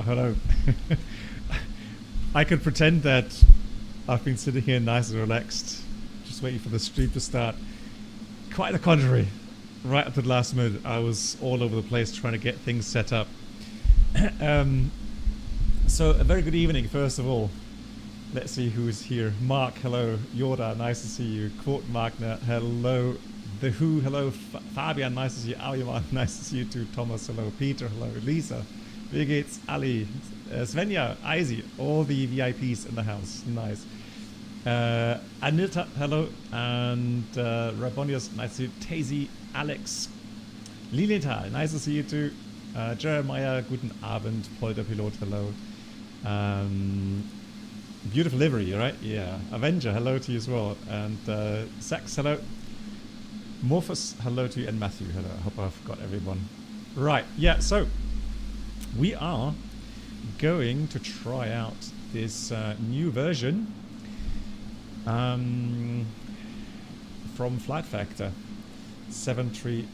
hello. I could pretend that I've been sitting here nice and relaxed, just waiting for the stream to start. Quite the contrary. Right up to the last minute, I was all over the place trying to get things set up. So a very good evening, first of all. Let's see who is here. Mark, hello. Yoda, nice to see you. Quote Magna, hello. The Who, hello. Fabian, nice to see you. Auyama, nice to see you too. Thomas, hello. Peter, hello. Lisa, Birgit, Ali, Svenja, Izzy, all the VIPs in the house. Nice. Anita, hello. And Rabonius, nice to see you. Tazy, Alex, Lilita, nice to see you too. Jeremiah, guten Abend. Polder Pilot, hello. Beautiful livery, right? Yeah. Avenger, hello to you as well. And Sax, hello. Morphus, hello to you. And Matthew, hello. I hope I've got everyone. Right, yeah, so we are going to try out this new version from FlightFactor 7.3.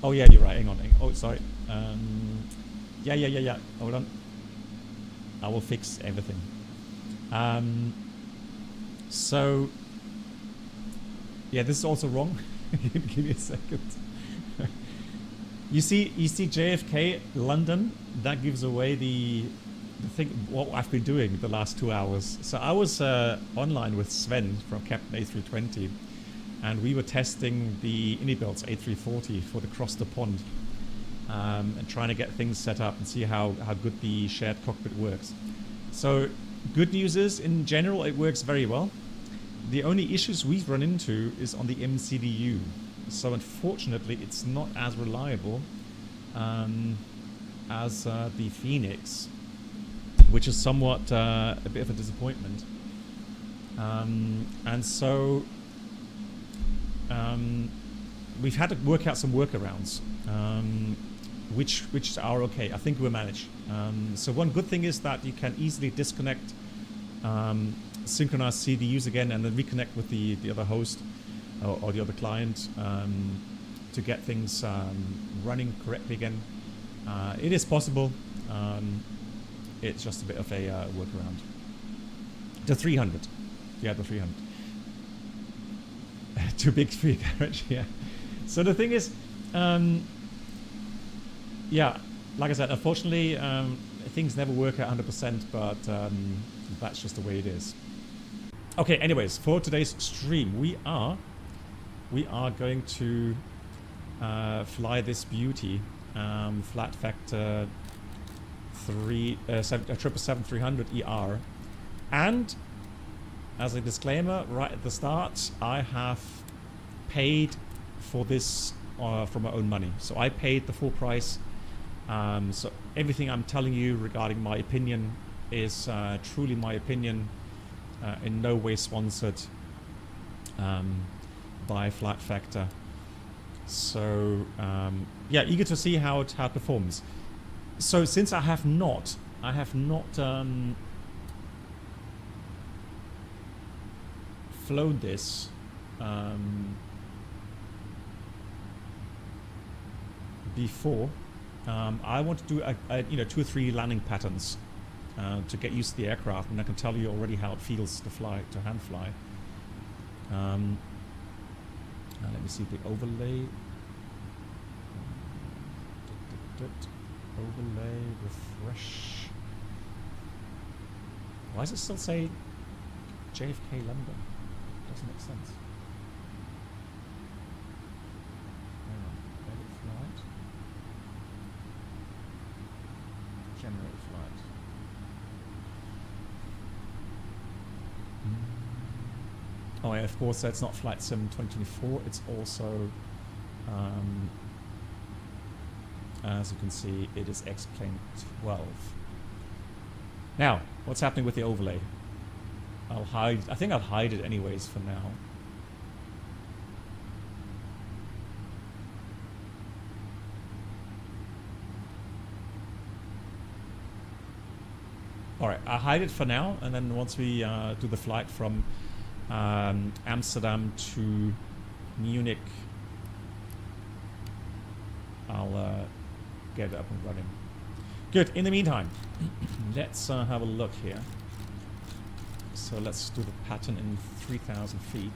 Oh, yeah, you're right. Hang on. Oh, sorry. Yeah. Hold on. I will fix everything. So yeah, this is also wrong. Give me a second. you see JFK London, that gives away the thing what I've been doing the last 2 hours. So I was online with Sven from Captain A320, and we were testing the Innibuilds A340 for the cross the pond, and trying to get things set up and see how good the shared cockpit works. So good news is, in general, it works very well. The only issues we've run into is on the MCDU. So unfortunately, it's not as reliable as the FENIX, which is somewhat a bit of a disappointment. And so we've had to work out some workarounds, which are okay. I think we'll manage. So one good thing is that you can easily disconnect, synchronize CDUs again, and then reconnect with the other host or the other client to get things running correctly again. It is possible. It's just a bit of a workaround. The 300. Yeah, the 300. Too big for your garage, yeah. So the thing is, yeah, like I said, unfortunately, things never work at 100%, but that's just the way it is. Okay, anyways, for today's stream, we are going to fly this beauty, FlightFactor 777-300 ER. And as a disclaimer, right at the start, I have paid for this from my own money. So I paid the full price. So everything I'm telling you regarding my opinion is truly my opinion, in no way sponsored by FlightFactor. So yeah, eager to see how it performs. So since I have not flown this before, I want to do a 2 or 3 landing patterns to get used to the aircraft, and I can tell you already how it feels to fly, to hand fly. Let me see the overlay. Overlay, refresh. Why does it still say JFK London? Doesn't make sense. Hang on. Edit flight. Generate flight. Oh, yeah, of course, that's not FlightSim 2024. It's also, as you can see, it is X-Plane 12. Now, what's happening with the overlay? I think I'll hide it anyways for now. Alright, I'll hide it for now, and then once we do the flight from Amsterdam to Munich, I'll get it up and running. Good. In the meantime, let's have a look here. So let's do the pattern in 3,000 feet.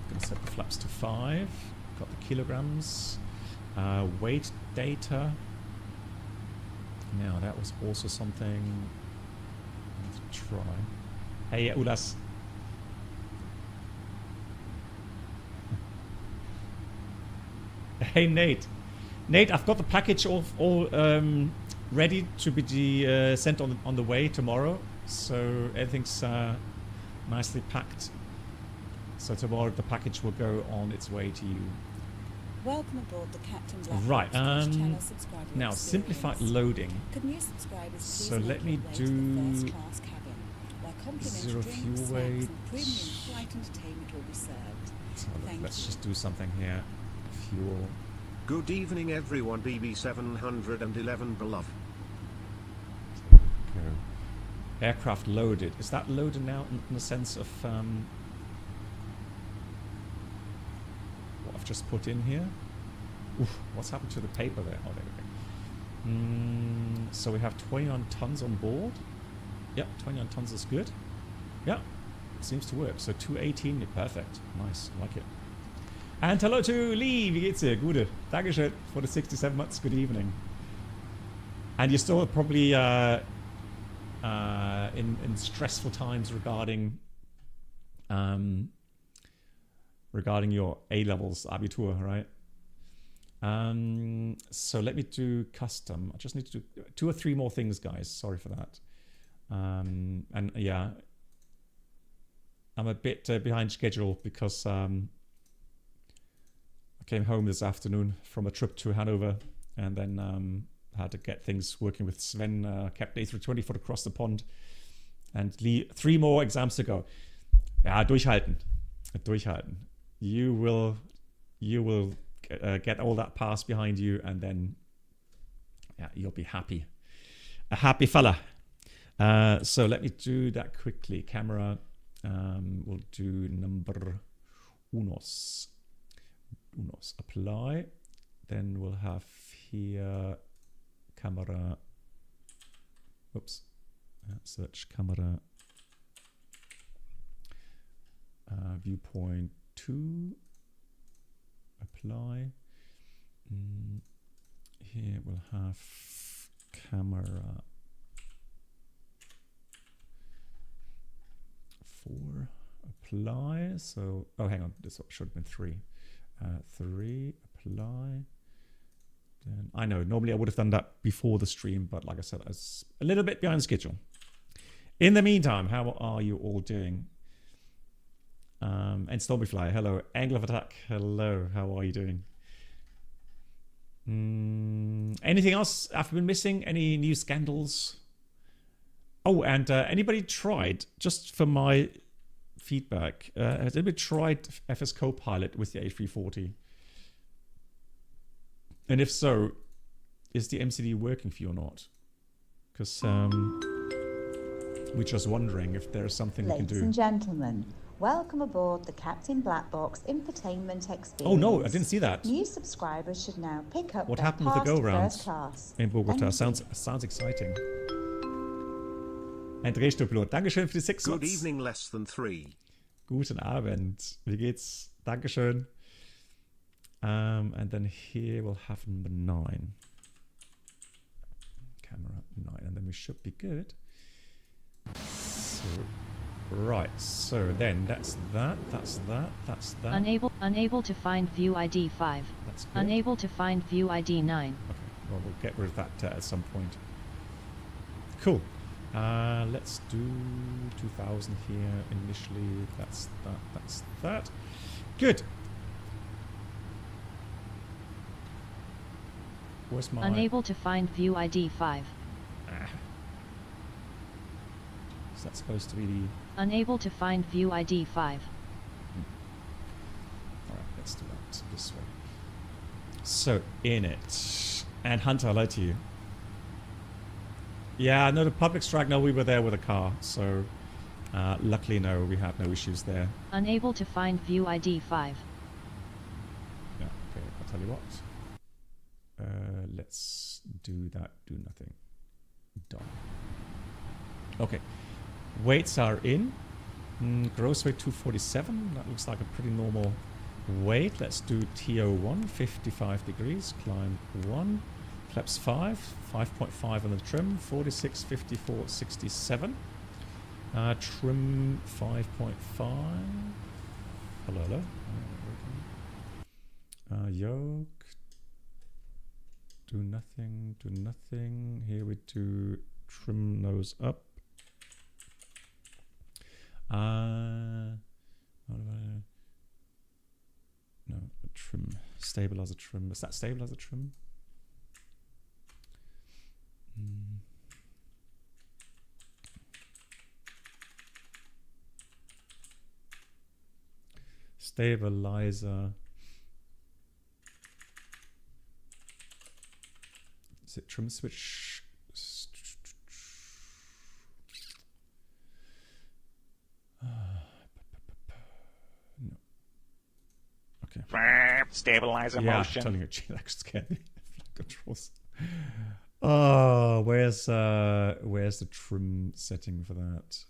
Gonna set the flaps to 5. Got the kilograms. Weight data. Now that was also something. Let's try. Hey, Ulas. Hey, Nate. Nate, I've got the package all ready to be sent on the way tomorrow. So everything's nicely packed. So tomorrow the package will go on its way to you. Welcome aboard the Captain Black. Right. Now simplified loading. Could new subscribers so let me do first-class cabin, where complimentary 0 drinks, fuel snacks, weight. and premium flight entertainment will be served. So let's just do something here. Fuel. Good evening everyone, BB711 beloved. Go. Aircraft loaded. Is that loaded now in the sense of what I've just put in here? Oof, what's happened to the paper there? Oh, there we go. So we have 21 tons on board. Yep, 21 tons is good. Yeah, seems to work. So 218, perfect. Nice, like it. And hello to Lee, wie geht's dir? Gute. Dankeschön for the 67 months. Good evening. And you're still probably in stressful times regarding your A-levels, Abitur, right? So let me do custom. I just need to do 2 or 3 more things, guys. Sorry for that. And yeah, I'm a bit behind schedule because I came home this afternoon from a trip to Hanover and then had to get things working with Sven, Captain A320 for across the pond. And 3 more exams to go. Ja, durchhalten. Durchhalten. You will get all that pass behind you and then yeah, you'll be happy. A happy fella. So let me do that quickly. Camera, we'll do number unos. Apply. Then we'll have here camera. Oops. Search camera. Viewpoint 2. Apply. Here we'll have camera 4. Apply. So, oh, hang on. This should have been 3. 3, apply. Then I know normally I would have done that before the stream, but like I said, I was a little bit behind schedule. In the meantime, how are you all doing? And Stormyfly, hello. Angle of Attack, hello. How are you doing? Anything else I've been missing? Any new scandals? Oh, and anybody tried, just for my feedback, has anybody tried FS Copilot with the A340? And if so, is the MCD working for you or not? Because we're just wondering if there's something we can do. Ladies and gentlemen, welcome aboard the Captain Black Box infotainment experience. Oh no, I didn't see that. New subscribers should now pick up what their happened with the go-round first class. in Bogota. Sounds exciting. Ein Drehstufpilot. Dankeschön für die 6 Good evening, less than 3. Guten Abend. Wie geht's? Dankeschön. And then here we'll have number 9. Camera 9. And then we should be good. So, right. So then that's that. That's that. That's that. Unable to find view ID 5. That's good. Unable to find view ID 9. Okay. Well, we'll get rid of that at some point. Cool. Let's do 2000 here initially. That's that. That's that. Good. Where's my... Unable to find view ID 5. Is that supposed to be the... Unable to find view ID 5. Alright, let's do that this way. So, in it. And Hunter, hello to you. Yeah, no, the public strike, no, we were there with a car. So, luckily, no, we had no issues there. Unable to find view ID 5. Yeah, okay, I'll tell you what. let's do that. Do nothing. Done. Okay. Weights are in. Gross weight 247. That looks like a pretty normal weight. Let's do TO1, 55 degrees. Climb 1. Flaps 5. 5.5 on the trim. 46, 54, 67. Trim 5.5. Hello, hello. Yoke. Do nothing, do nothing. Here we do trim nose up. No, trim. Stabilizer trim. Is that stabilizer trim? Stabilizer. Is it trim switch? No. Okay. Stabilizer motion. I'm telling you, that scared me. Flight controls. Oh, where's the trim setting for that?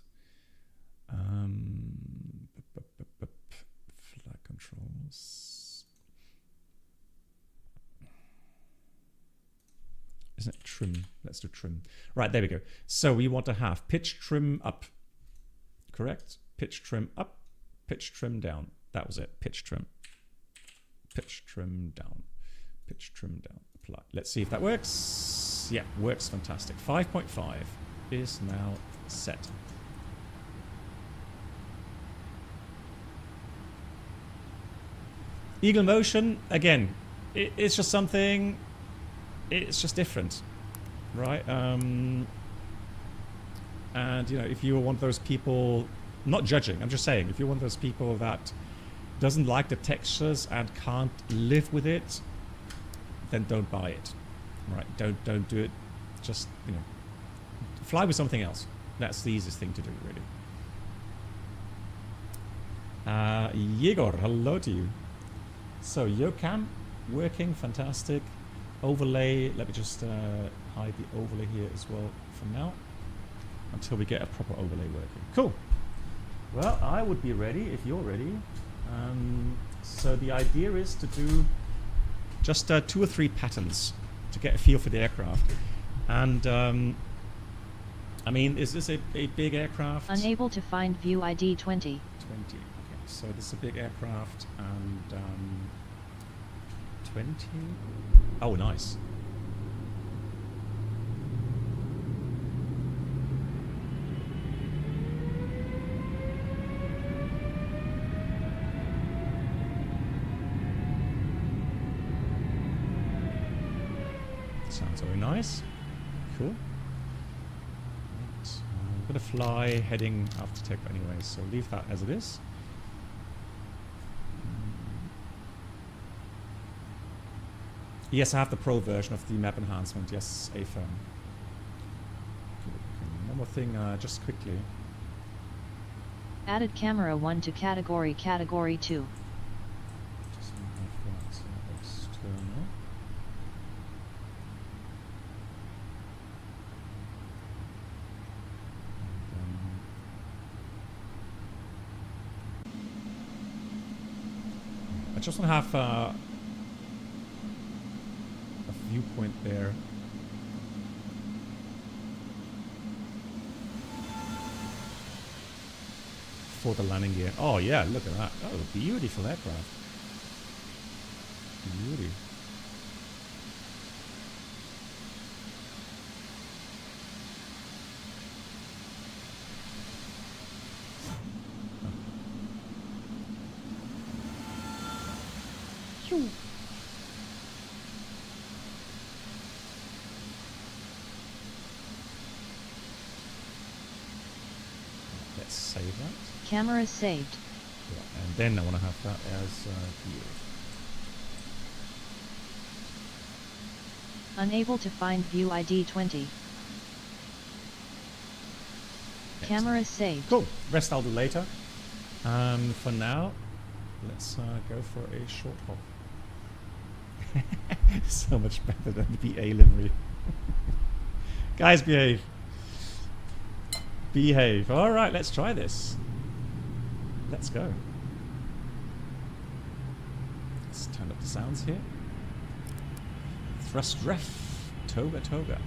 Flight controls. Isn't it trim? Let's do trim. Right, there we go. So we want to have pitch trim up. Correct? Pitch trim up, pitch trim down. That was it. Pitch trim. Pitch trim down. Pitch trim down. Apply. Let's see if that works. Yeah, works fantastic. 5.5 is now set. Eagle motion, again, it's just something, it's just different, right? And, you know, if you're one of those people, not judging, I'm just saying, if you're one of those people that doesn't like the textures and can't live with it, then don't buy it, right? Don't do it. Just, you know, fly with something else. That's the easiest thing to do, really. Yegor, hello to you. So YoCam working, fantastic. Overlay, let me just hide the overlay here as well for now, until we get a proper overlay working. Cool. Well, I would be ready if you're ready. So the idea is to do just 2 or 3 patterns to get a feel for the aircraft. And I mean, is this a big aircraft? Unable to find view ID 20. 20. Okay, so this is a big aircraft, and 20. Oh, nice. Sounds very nice. Cool. Right. I'm going to fly heading after takeoff anyway, so leave that as it is. Yes, I have the pro version of the map enhancement. Yes, AFM. Cool. Okay. One more thing, just quickly. Added camera 1 to category 2. Just have that external. I just want to have a viewpoint there. For the landing gear. Oh yeah, look at that. Oh, beautiful aircraft. Beauty. Phew. Let's save that. Camera saved. Yeah, and then I want to have that as here. Unable to find view ID 20. Camera saved. Cool. Rest I'll do later. For now, let's go for a short hop. So much better than the BA livery. Guys, behave. Behave. Alright, let's try this. Let's go. Let's turn up the sounds here. Thrust ref. Toga, toga.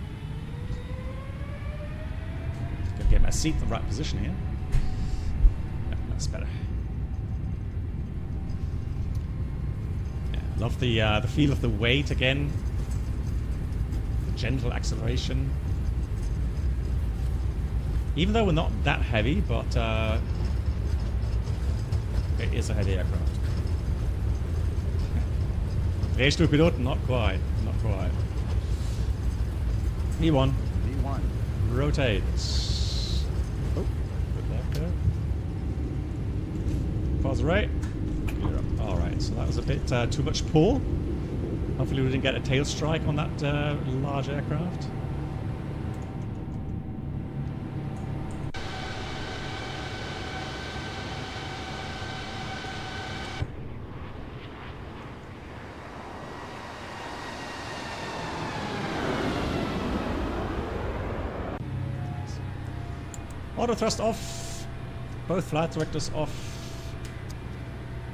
Gotta get my seat in the right position here. Yeah, that's better. Yeah, love the feel of the weight again. The gentle acceleration. Even though we're not that heavy, but it is a heavy aircraft. Drehstuhlpilot, not quite. Not quite. V1. V1. Rotate. Oh, good luck there. Pause right. Alright, so that was a bit too much pull. Hopefully we didn't get a tail strike on that large aircraft. Auto thrust off. Both flight directors off.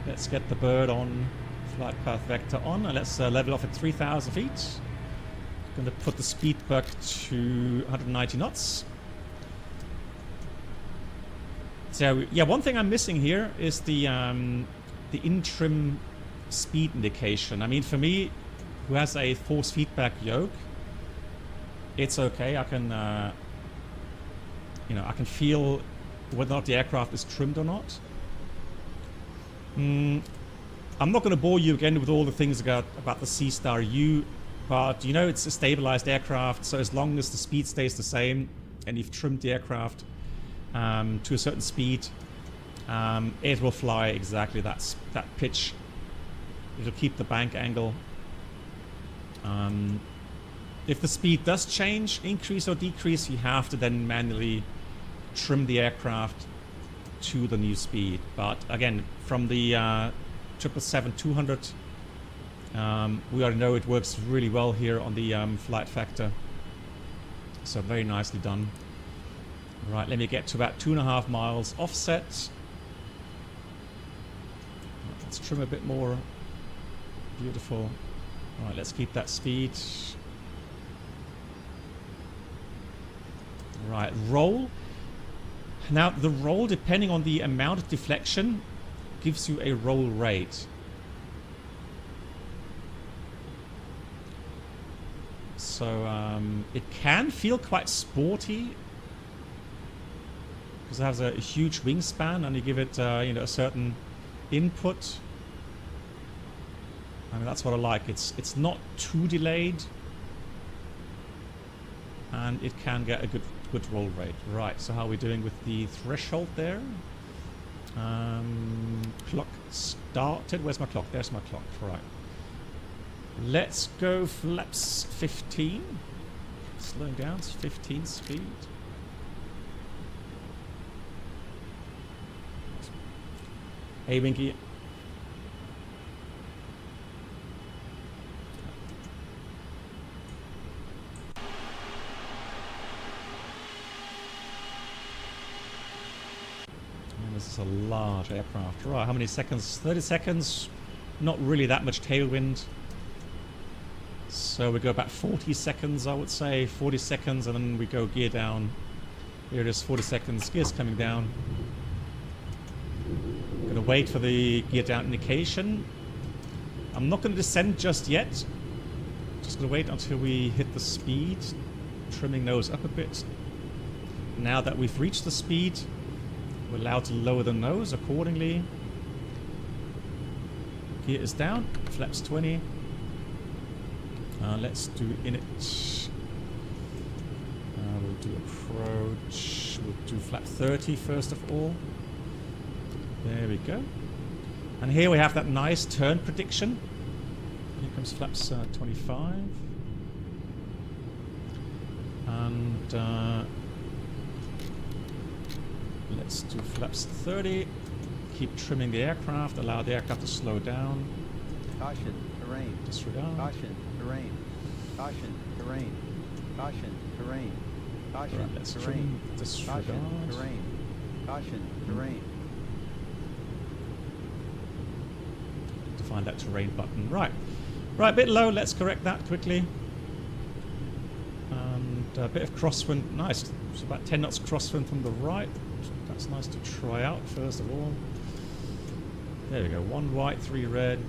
Let's get the bird on. Flight path vector on. And let's level off at 3,000 feet. Going to put the speed back to 190 knots. So yeah, one thing I'm missing here is the in-trim speed indication. I mean, for me, who has a force feedback yoke, it's okay. I can. You know, I can feel whether or not the aircraft is trimmed or not. I'm not going to bore you again with all the things about the C-Star U, but you know it's a stabilized aircraft, so as long as the speed stays the same and you've trimmed the aircraft to a certain speed, it will fly exactly that pitch. It'll keep the bank angle. If the speed does change, increase or decrease, you have to then manually trim the aircraft to the new speed. But again, from the 777-200, we already know it works really well here on the FlightFactor. So very nicely done. Right, let me get to about 2.5 miles offset. Let's trim a bit more. Beautiful. All right, let's keep that speed. Right, roll. Now the roll, depending on the amount of deflection, gives you a roll rate. So it can feel quite sporty because it has a huge wingspan, and you give it you know, a certain input. I mean, that's what I like. It's not too delayed, and it can get a good roll rate. Right, so how are we doing with the threshold there? Clock started. Where's my clock? There's my clock. Right. Let's go flaps 15. Slowing down, it's 15 speed. Hey, Winky. This is a large aircraft. Right, how many seconds? 30 seconds. Not really that much tailwind. So we go about 40 seconds, I would say. 40 seconds, and then we go gear down. Here it is, 40 seconds. Gear's coming down. Gonna wait for the gear down indication. I'm not gonna descend just yet. Just gonna wait until we hit the speed. Trimming nose up a bit. Now that we've reached the speed, we're allowed to lower the nose accordingly. Gear is down, flaps 20. Let's do init. We'll do approach. We'll do flap 30 first of all. There we go. And here we have that nice turn prediction. Here comes flaps 25. And let's do flaps 30. Keep trimming the aircraft, allow the aircraft to slow down. Caution, terrain. Disregard. Caution, terrain. Caution, terrain. Caution, terrain. Caution, Right, let's terrain. trim disregard. Caution, terrain. Caution, terrain. To find that terrain button. Right. Right, a bit low. Let's correct that quickly. And a bit of crosswind. Nice. It's about 10 knots crosswind from the right. That's nice to try out first of all. There we go. 1 white, 3 red.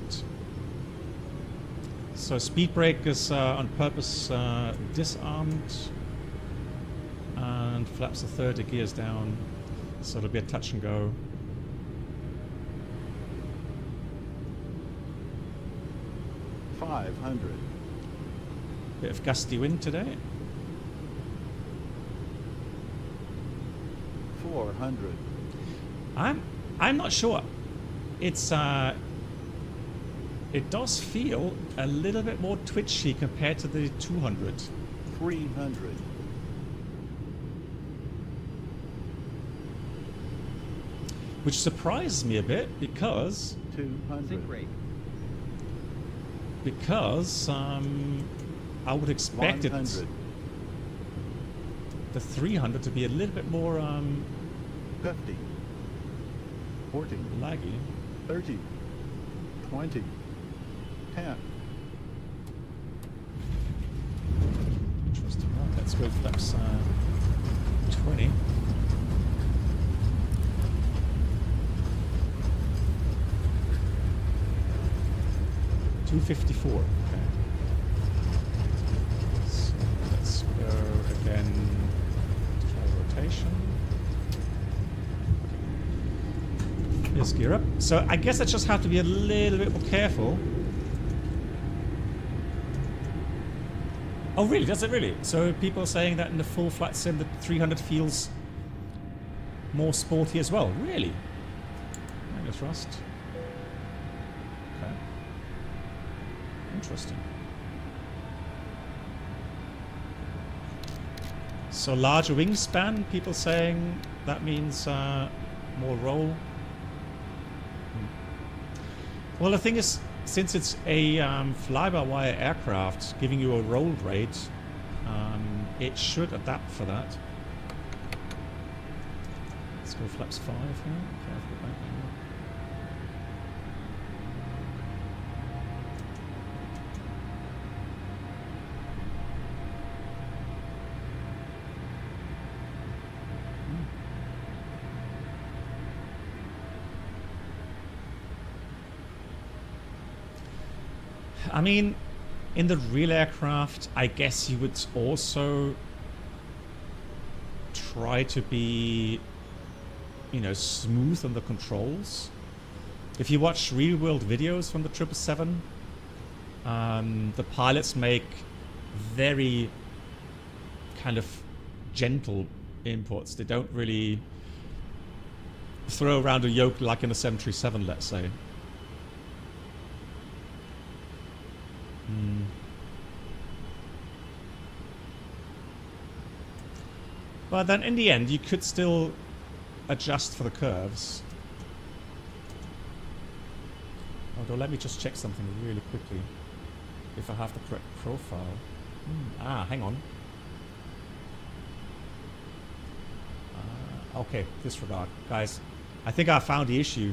So speed brake is on purpose disarmed. And flaps are 30 gears down. So it'll be a touch and go. $500. Bit of gusty wind today. $400. I'm not sure. It's it does feel a little bit more twitchy compared to the 200. $300. Which surprises me a bit because $200. I would expect it, $100. the 300 to be a little bit more 50. 40. laggy. 30. 20. 10. Interesting. Right, let's go flaps 20. $254. Okay. So let's go again. Try rotation. Here's gear up. So I guess I just have to be a little bit more careful. Oh really? Does it really? So people are saying that in the full flight sim the 300 feels more sporty as well. Really? Minor thrust. Okay. Interesting. So larger wingspan, people saying that means more roll. Well, the thing is, since it's a fly-by-wire aircraft giving you a roll rate, it should adapt for that. Let's go flaps 5 here. Careful back here. I mean, in the real aircraft, I guess you would also try to be, you know, smooth on the controls. If you watch real-world videos from the 777, the pilots make very kind of gentle inputs. They don't really throw around a yoke like in a 737, let's say. But then in the end, you could still adjust for the curves. Although let me just check something really quickly. If I have the correct profile. Hang on. Okay, disregard. Guys, I think I found the issue.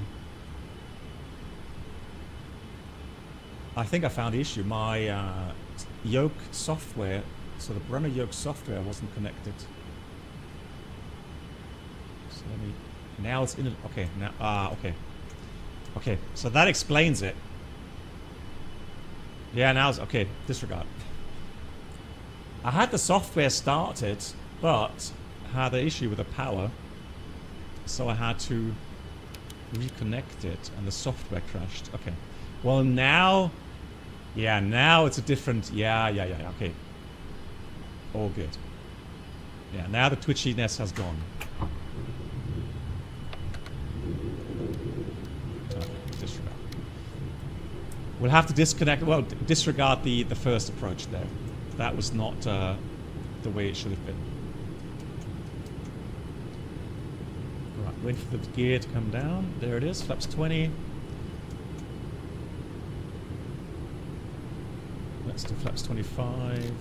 My yoke software, so the Brunner yoke software wasn't connected. So let me, now it's in it. Okay, now, okay. Okay, so that explains it. Yeah, now it's, okay, disregard. I had the software started, but had an issue with the power. So I had to reconnect it and the software crashed. Okay. Well, now, yeah, now it's a different, yeah, okay. All good. Yeah, now the twitchiness has gone. Okay, disregard. We'll have to disconnect, well, disregard the first approach there. That was not the way it should have been. Right, wait for the gear to come down. There it is, flaps 20. Let's do flaps 25. And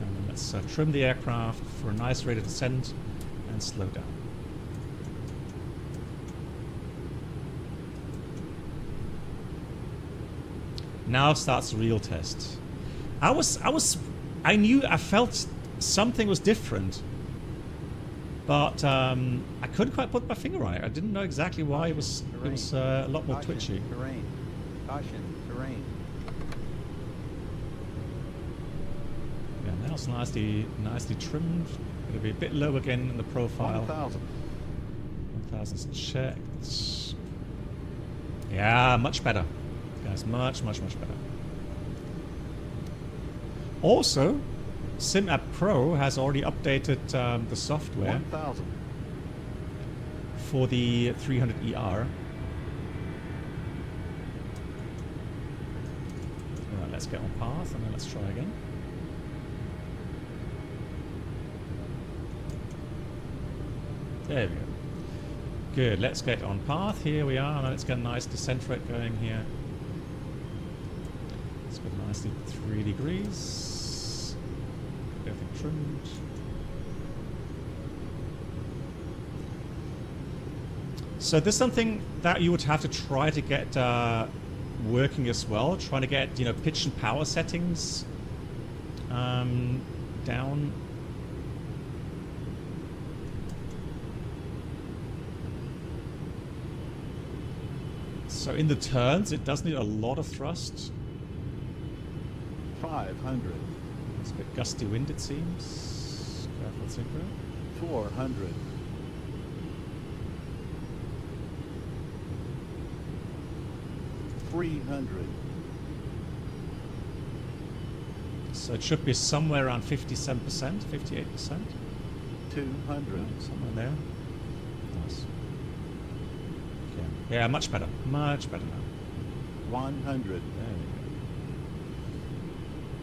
then let's trim the aircraft for a nice rate of descent and slow down. Now starts the real test. I felt something was different, but I couldn't quite put my finger on it. I didn't know exactly why. It was a lot more twitchy. Terrain. Caution. Terrain. Yeah, now it's nicely trimmed. It'll be a bit low again in the profile. 1,000. 1,000's checked. Yeah, much better. Guys, much better. Also, SimApp Pro has already updated the software 1,000. for the 300ER. Alright, let's get on path and then let's try again. There we go. Good, let's get on path. Here we are. Now let's get a nice descent rate going here. Let's go nicely 3 degrees. Everything trimmed. So this is something that you would have to try to get working as well. Trying to get, you know, pitch and power settings down. So in the turns, it does need a lot of thrust. 500. It's a bit gusty wind, it seems. Careful, synchro. 400. 300. So it should be somewhere around 57%, 58%. 200. Somewhere there. Nice. Okay. Yeah, much better. Much better now. 100. There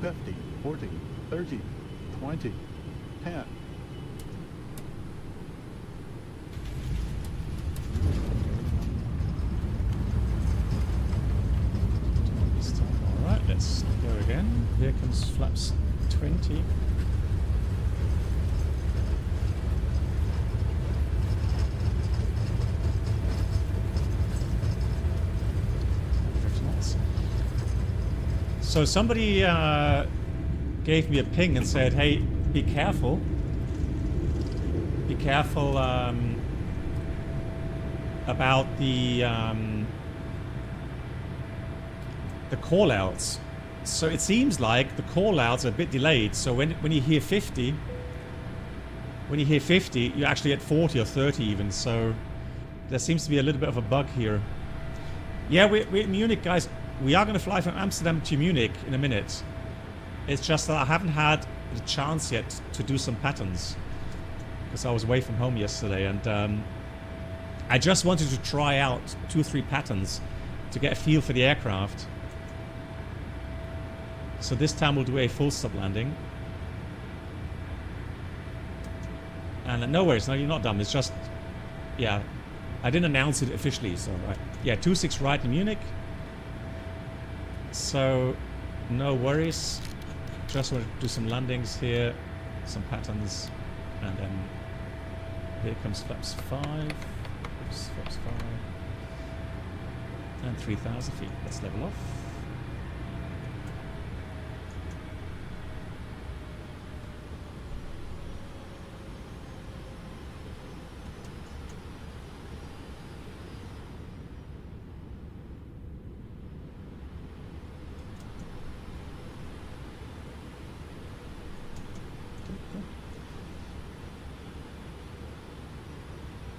we go. 50. 40. 30. 20. 10. This time. Alright, let's go again. Here comes flaps 20. So somebody gave me a ping and said, hey, be careful. Be careful about the call-outs. So it seems like the call-outs are a bit delayed. So when you hear 50, you're actually at 40 or 30 even. So there seems to be a little bit of a bug here. Yeah, we're in Munich, guys. We are going to fly from Amsterdam to Munich in a minute. It's just that I haven't had the chance yet to do some patterns because I was away from home yesterday, and I just wanted to try out 2 or 3 patterns to get a feel for the aircraft. So this time we'll do a full stop landing. And no worries, no, you're not dumb. It's just, yeah, I didn't announce it officially, so right. Yeah, 26 right in Munich. So, no worries. Just want to do some landings here, some patterns, and then here comes flaps 5. Oops, flaps 5. And 3,000 feet. Let's level off.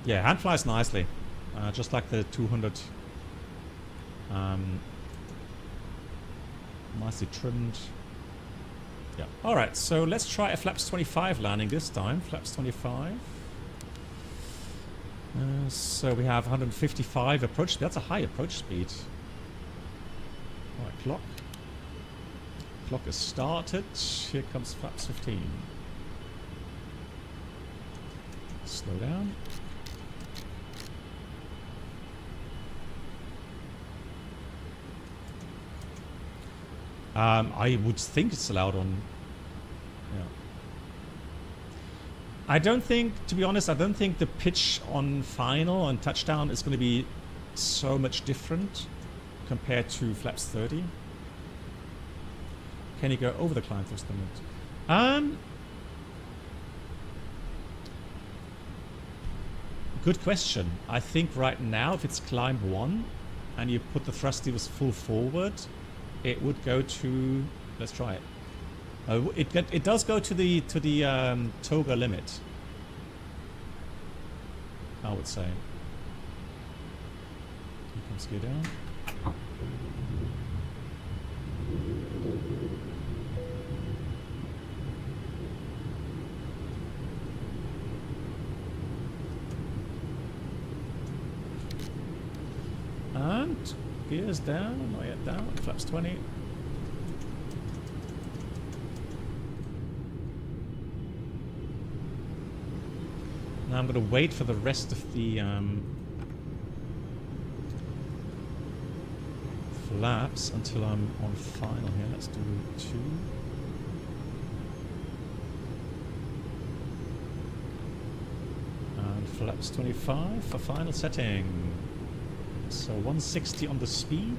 Yeah, hand flies nicely, just like the 200. Nicely trimmed. Yeah. All right. So let's try a flaps 25 landing this time. Flaps 25. So we have 155 approach speed. That's a high approach speed. All right. Clock. Clock is started. Here comes flaps 15. Slow down. I would think it's allowed on. Yeah. I don't think, to be honest, I don't think the pitch on final on touchdown is going to be so much different compared to flaps 30. Can you go over the climb thrust limit? Good question. I think right now, if it's climb 1 and you put the thrust levers full forward, it would go to. Let's try it. It does go to the toga limit, I would say. You can scale down. And gears down, not yet down, flaps 20. Now I'm going to wait for the rest of the flaps until I'm on final here. Let's do 2. And flaps 25 for final setting. So 160 on the speed.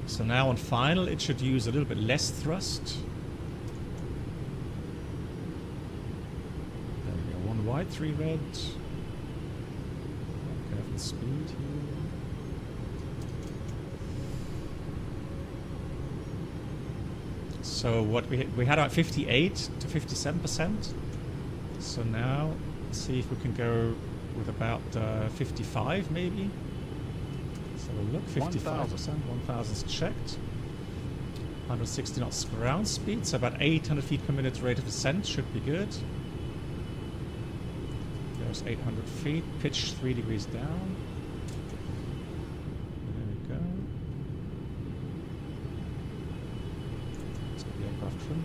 So now on final it should use a little bit less thrust. There we go, 1 white, 3 red. Careful speed here. So what we had about 58 to 57%. So now let's see if we can go with about 55 maybe. So we'll look, 55%, 1,000's checked. 160 knots ground speed, so about 800 feet per minute rate of descent should be good. There's 800 feet, pitch 3 degrees down. There we go. Let's get the aircraft trim.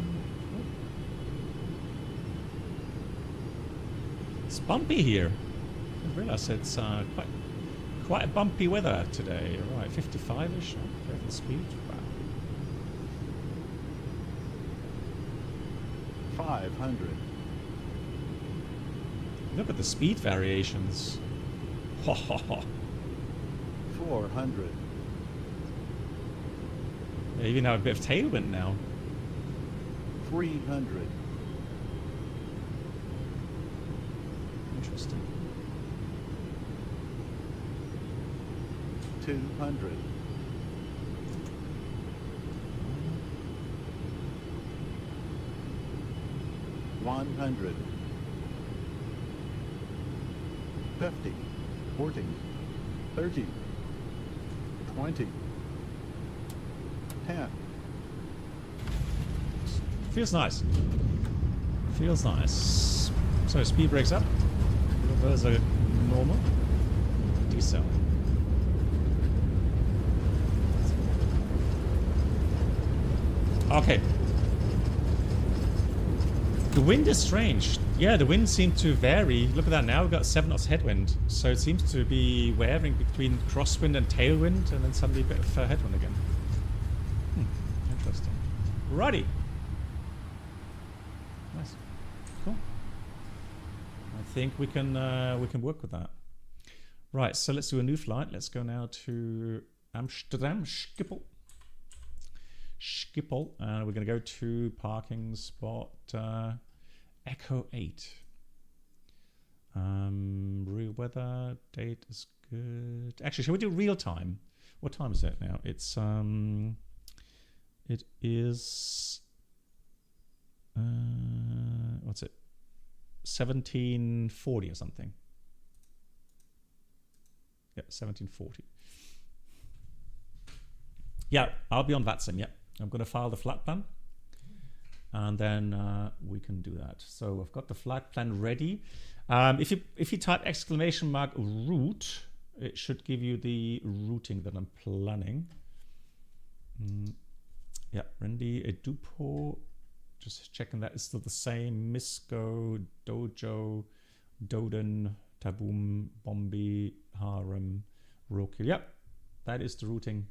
It's bumpy here. I didn't realize it's quite bumpy weather today. Right, 55-ish. Careful speed. Wow. 500. Look at the speed variations. 400. They even have a bit of tailwind now. 300. Interesting. 200. 100. 50. 40. 30. 20. 10. Feels nice. Feels nice. So speed breaks up. Those are normal. Decel. Okay. The wind is strange. Yeah, the wind seemed to vary. Look at that now. We've got 7 knots headwind. So it seems to be varying between crosswind and tailwind, and then suddenly a bit of headwind again. Interesting. Righty. Nice. Cool. I think we can work with that. Right, so let's do a new flight. Let's go now to Amsterdam, Schiphol. Schiphol, and we're going to go to parking spot Echo 8. Real weather, date is good. Actually, shall we do real time? What time is it now? It's it is what's it? 1740 or something. Yeah, 1740. Yeah, I'll be on VATSIM. Yeah, I'm going to file the flight plan, and then we can do that. So I've got the flight plan ready. If you type !route, it should give you the routing that I'm planning. Yeah, Randy Edupo, just checking that is still the same. Misco, Dojo, Doden, Taboom, Bombay, Harem, Roki. Yep, that is the routing.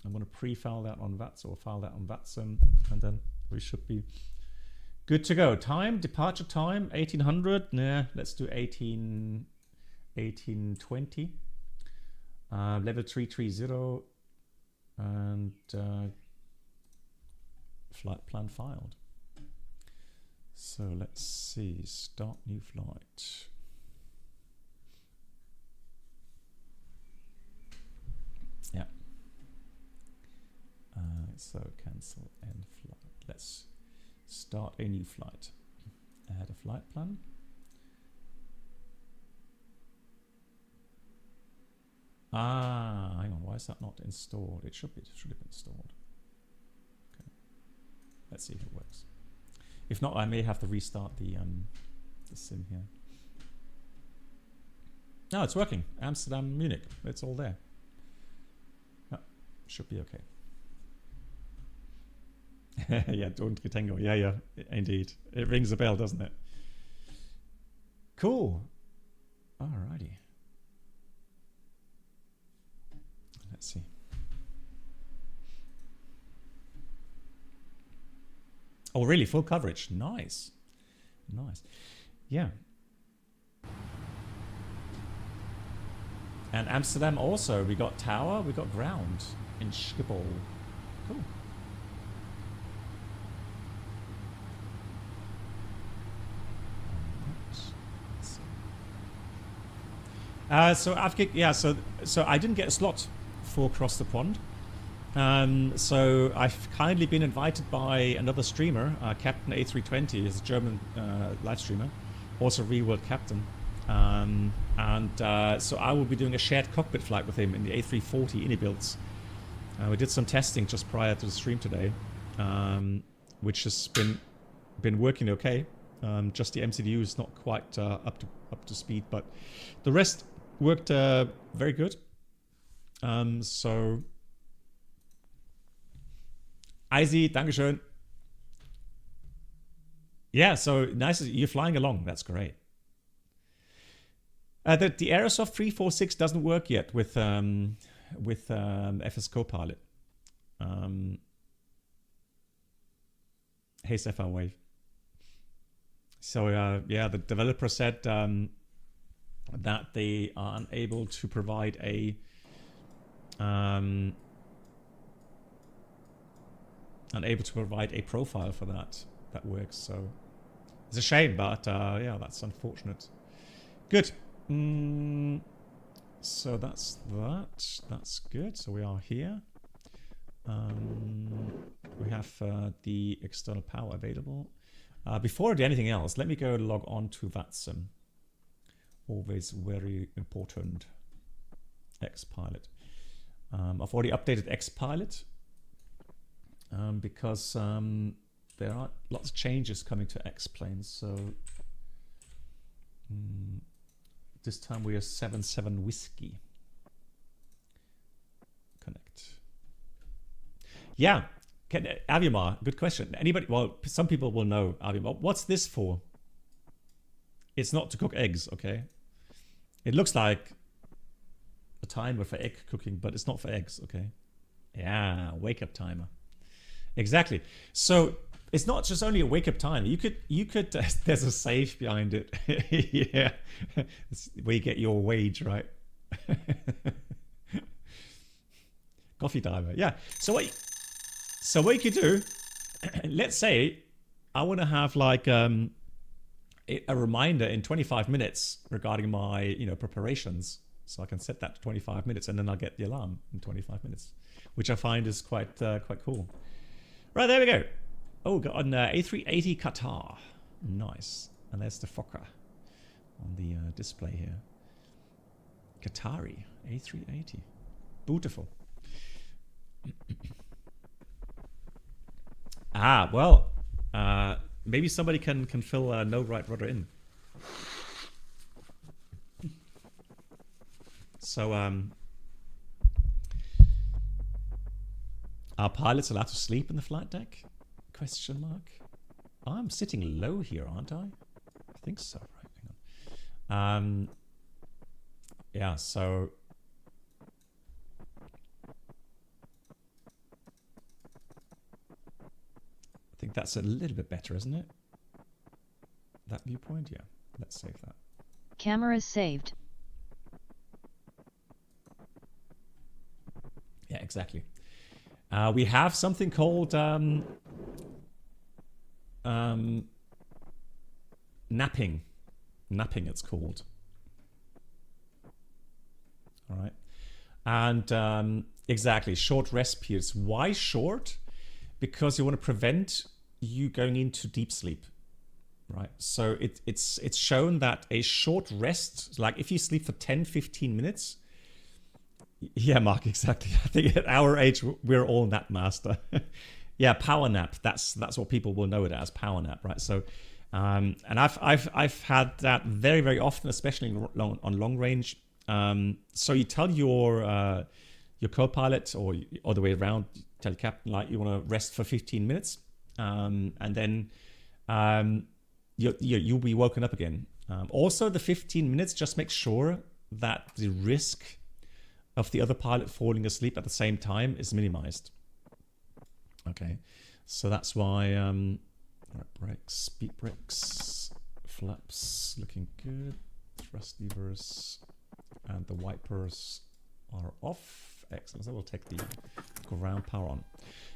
I'm going to pre-file that on VATS or file that on VATSIM, and then we should be good to go. Time, departure time, 1800. Nah, let's do 1820. Level 330 and flight plan filed. So let's see, start new flight. Yeah. So cancel end flight. Let's start a new flight. Add a flight plan. Ah, hang on. Why is that not installed? It should be. It should have been installed. Okay. Let's see if it works. If not, I may have to restart the sim here. No, it's working. Amsterdam, Munich. It's all there. Yeah, should be okay. Yeah, don't tango. Yeah, yeah, indeed. It rings a bell, doesn't it? Cool. Alrighty. Let's see. Oh, really? Full coverage. Nice. Nice. Yeah. And Amsterdam also. We got tower, we got ground in Schiphol. Cool. So I didn't get a slot for Across the Pond. So I've kindly been invited by another streamer, Captain A320, is a German live streamer, also real world captain. So I will be doing a shared cockpit flight with him in the A340 ini-builds. We did some testing just prior to the stream today, which has been working okay. Just the MCDU is not quite up to speed, but the rest worked very good. So Eisi, Dankeschön. Yeah, so nice. You're flying along. That's great. The Aerosoft 346 doesn't work yet with FS Copilot. Hey, Sapphire Wave. So yeah, the developer said that they are unable to provide a profile for that works. So it's a shame, but yeah, that's unfortunate. Good. So that's that. That's good. So we are here. We have the external power available. Before I do anything else, let me go log on to VATSIM. Always very important. X-Pilot. I've already updated X-Pilot because there are lots of changes coming to X-Planes. So this time we are 77 Whiskey. Connect. Yeah. Aviomar, good question. Anybody? Well, some people will know, Aviomar. What's this for? It's not to cook eggs, okay? It looks like a timer for egg cooking, but it's not for eggs, okay? Yeah, wake up timer. Exactly. So it's not just only a wake up timer. You could. There's a safe behind it. Yeah, it's where you get your wage, right? Coffee timer. Yeah. So what you could do, let's say I want to have like a reminder in 25 minutes regarding my preparations. So I can set that to 25 minutes and then I'll get the alarm in 25 minutes, which I find is quite cool. Right, there we go. Oh, got an A380 Qatar. Nice. And there's the Fokker on the display here. Qatari A380. Beautiful. Well, maybe somebody can fill no right rudder in. So, are pilots allowed to sleep in the flight deck? Question mark. I'm sitting low here, aren't I? I think so. Right, Yeah, so I think that's a little bit better, isn't it? That viewpoint, yeah. Let's save that. Cameras saved. Yeah, exactly. We have something called napping. Napping, it's called. All right. And exactly, short rest periods. Why short? Because you want to prevent you going into deep sleep. Right. So it's shown that a short rest, like if you sleep for 10-15 minutes. Yeah, Mark, exactly. I think at our age we're all nap master. Yeah, power nap. That's what people will know it as, power nap, right? So and I've had that very, very often, especially on long range. So you tell your co-pilot, or the way around, tell your captain, like, you want to rest for 15 minutes, and then you'll be woken up again. Also, the 15 minutes, just make sure that the risk of the other pilot falling asleep at the same time is minimized. Okay, so that's why right, brakes, speed brakes, flaps looking good, thrust levers and the wipers are off. Excellent. So we'll take the ground power on.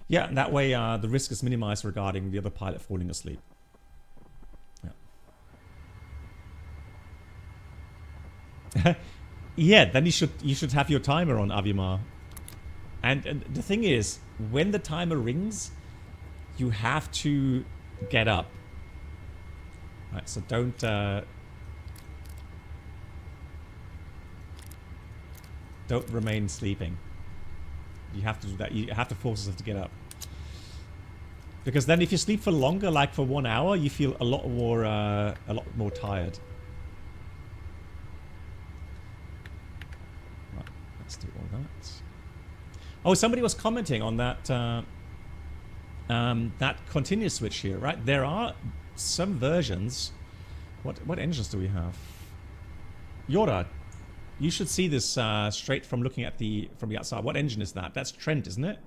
Yeah, that way the risk is minimized regarding the other pilot falling asleep. Yeah. Yeah, then you should have your timer on, Avimar. And the thing is, when the timer rings, you have to get up. Right, so don't remain sleeping. You have to do that. You have to force yourself to get up. Because then if you sleep for longer, like for 1 hour, you feel a lot more tired. Let's do all that. Oh, somebody was commenting on that that continuous switch here, right? There are some versions. What engines do we have? Yora, you should see this straight from looking at from the outside. What engine is that? That's Trent, isn't it?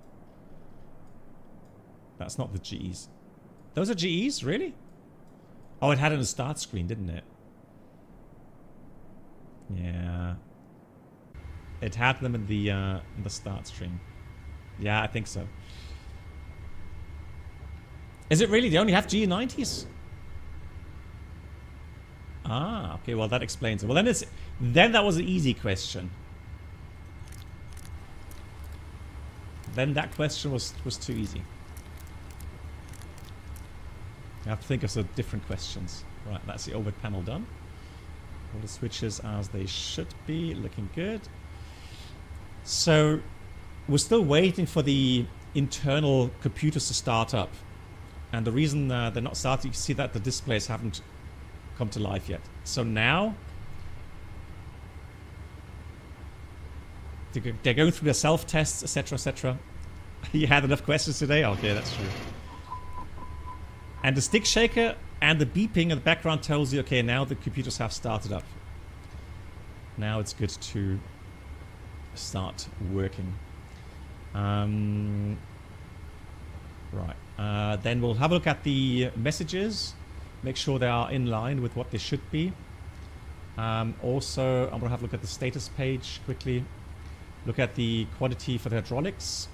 That's not the GEs. Those are GEs, really? Oh, it had it on the start screen, didn't it? Yeah. It had them in the start stream. Yeah, I think so. Is it really? They only have GE90s? Ah, okay. Well, that explains it. Well, then that was an easy question. Then that question was too easy. I have to think of some different questions. Right, that's the overhead panel done. All the switches as they should be, looking good. So we're still waiting for the internal computers to start up. And the reason they're not starting, you can see that the displays haven't come to life yet. So now they're going through their self-tests, etc., etc. You had enough questions today? Okay, that's true. And the stick shaker and the beeping in the background tells you, okay, now the computers have started up. Now it's good to start working. Right. Then we'll have a look at the messages. Make sure they are in line with what they should be. Also, I'm going to have a look at the status page quickly. Look at the quantity for the hydraulics.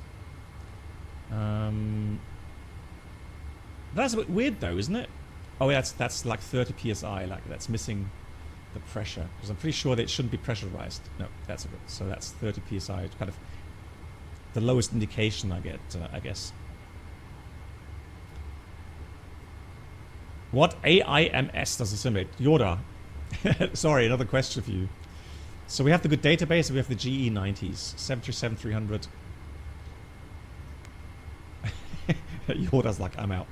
That's a bit weird though, isn't it? Oh, yeah, that's like 30 psi. Like that's missing the pressure, because I'm pretty sure that it shouldn't be pressurized. No, that's a bit. So that's 30 psi. It's kind of the lowest indication I get, I guess. What AIMS does it simulate? Yoda. Sorry, another question for you. So we have the good database, we have the GE90s, 737-300. Yoda's like, I'm out.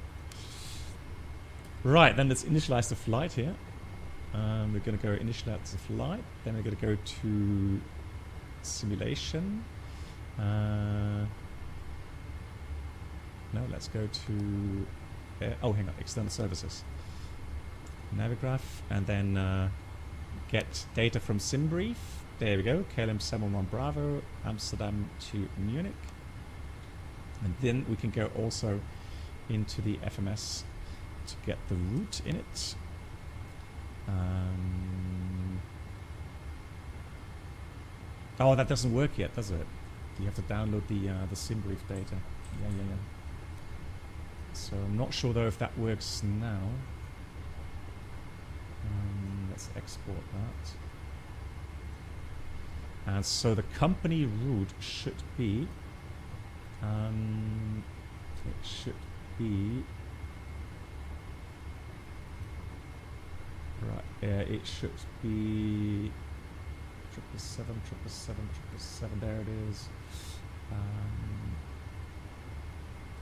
Right, then let's initialize the flight here. We're going to go initialize the flight. Then we're going to go to simulation. No, let's go to... oh, hang on, external services. Navigraph, and then get data from SimBrief. There we go. KLM 711 Bravo, Amsterdam to Munich. And then we can go also into the FMS to get the route in it. Oh, that doesn't work yet, does it? You have to download the SimBrief data. Yeah. So I'm not sure though if that works now. Let's export that. And so the company route should be it should be right. It should be 777. There it is.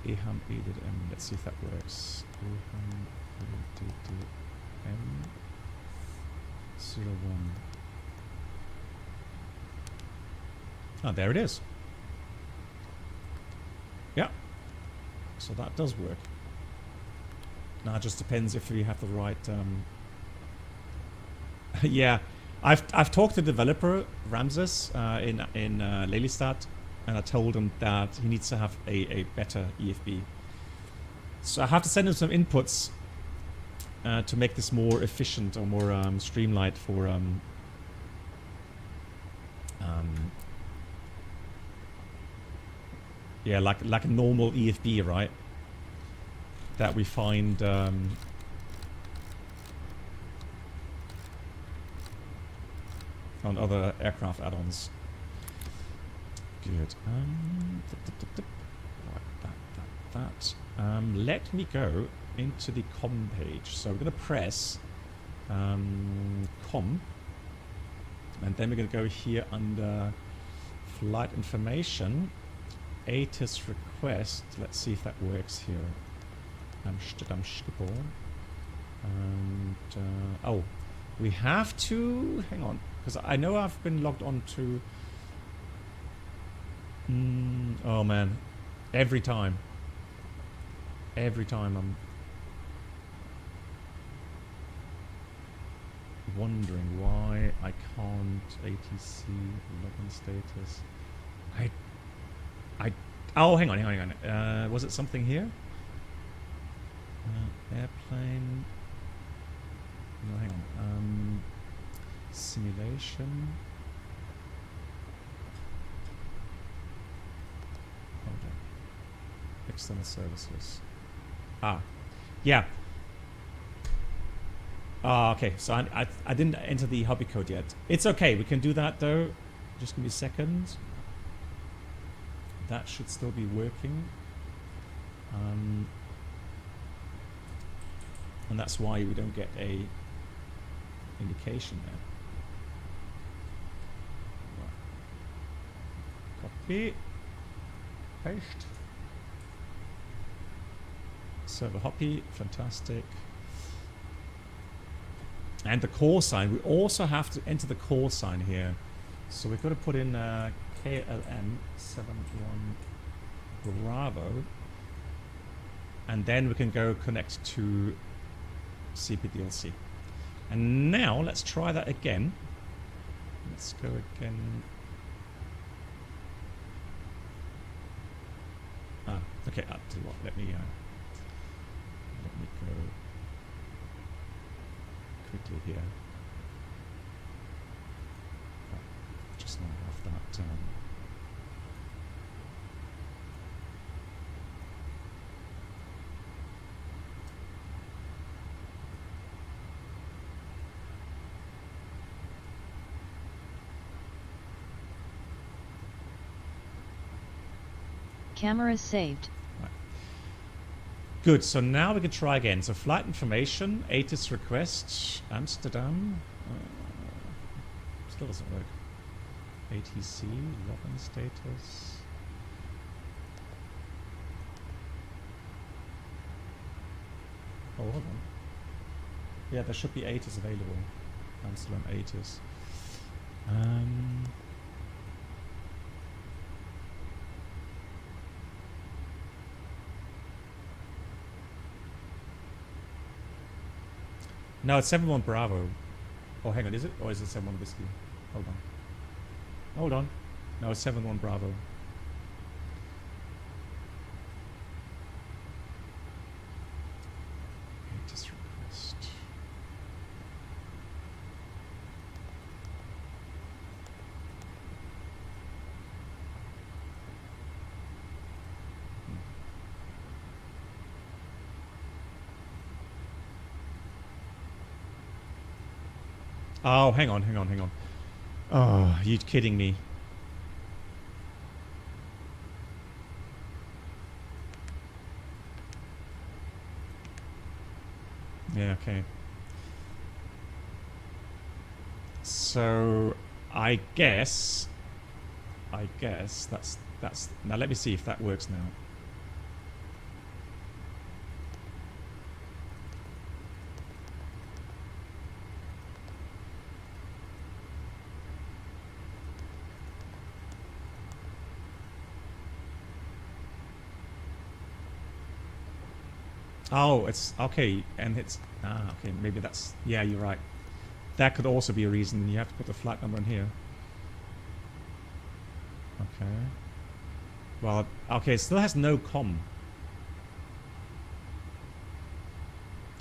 EHAM EDM. Let's see if that works. EHAM EDM 01. Ah, there it is. Yeah. So that does work. Now it just depends if we have the right. Yeah, I've talked to the developer Ramses in Lelystad, and I told him that he needs to have a better EFB. So I have to send him some inputs to make this more efficient or more streamlined for yeah, like a normal EFB, right? That we find on other aircraft add-ons. Good. Right, that. Let me go into the com page. So we're going to press com, and then we're going to go here under flight information, ATIS request. Let's see if that works here. Amsterdam Schiphol. And oh, we have to hang on, because I know I've been logged on to. Oh man, every time I'm wondering why I can't ATC login status. Oh, hang on. Was it something here? Airplane. No, hang on. Simulation. Hold on. External services. Yeah. Okay. So I didn't enter the hobby code yet. It's okay. We can do that though. Just give me a second. That should still be working. And that's why we don't get a indication there. Right. Copy. Paste. Server hoppy. Fantastic. And the call sign. We also have to enter the call sign here. So we've got to put in KLM 71 Bravo. And then we can go connect to CPDLC. And now let's try that again. Let's go again. Okay. Tell you what, let me go quickly here. Just not have that. Camera saved. Right. Good, so now we can try again. So flight information, ATIS request, Amsterdam. Still doesn't work. ATC, login status. Oh, hold on. Yeah, there should be ATIS available. Amsterdam ATIS. No, it's 71 Bravo. Oh, hang on, is it? Or is it 7-1 Whiskey? Hold on. Hold on. No, it's 7-1 Bravo. Just request. Oh, hang on. Oh, you kidding me? Yeah, okay. So, I guess that's now let me see if that works now. Oh, it's okay, and it's okay. Maybe that's you're right. That could also be a reason you have to put the flight number in here. Okay. Well, okay, it still has no com.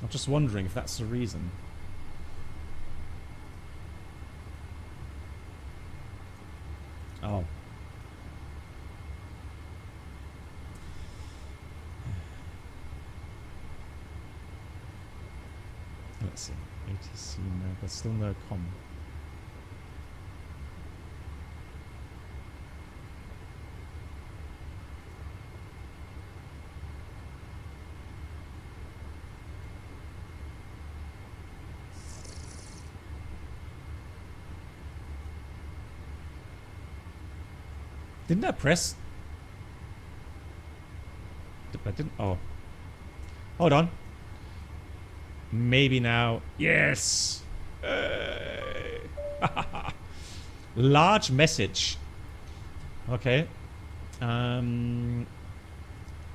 I'm just wondering if that's the reason. Oh. Let's see. ATC, no, but still no com. Didn't I press? I didn't. Oh. Hold on. Maybe now. Yes! Large message. Okay.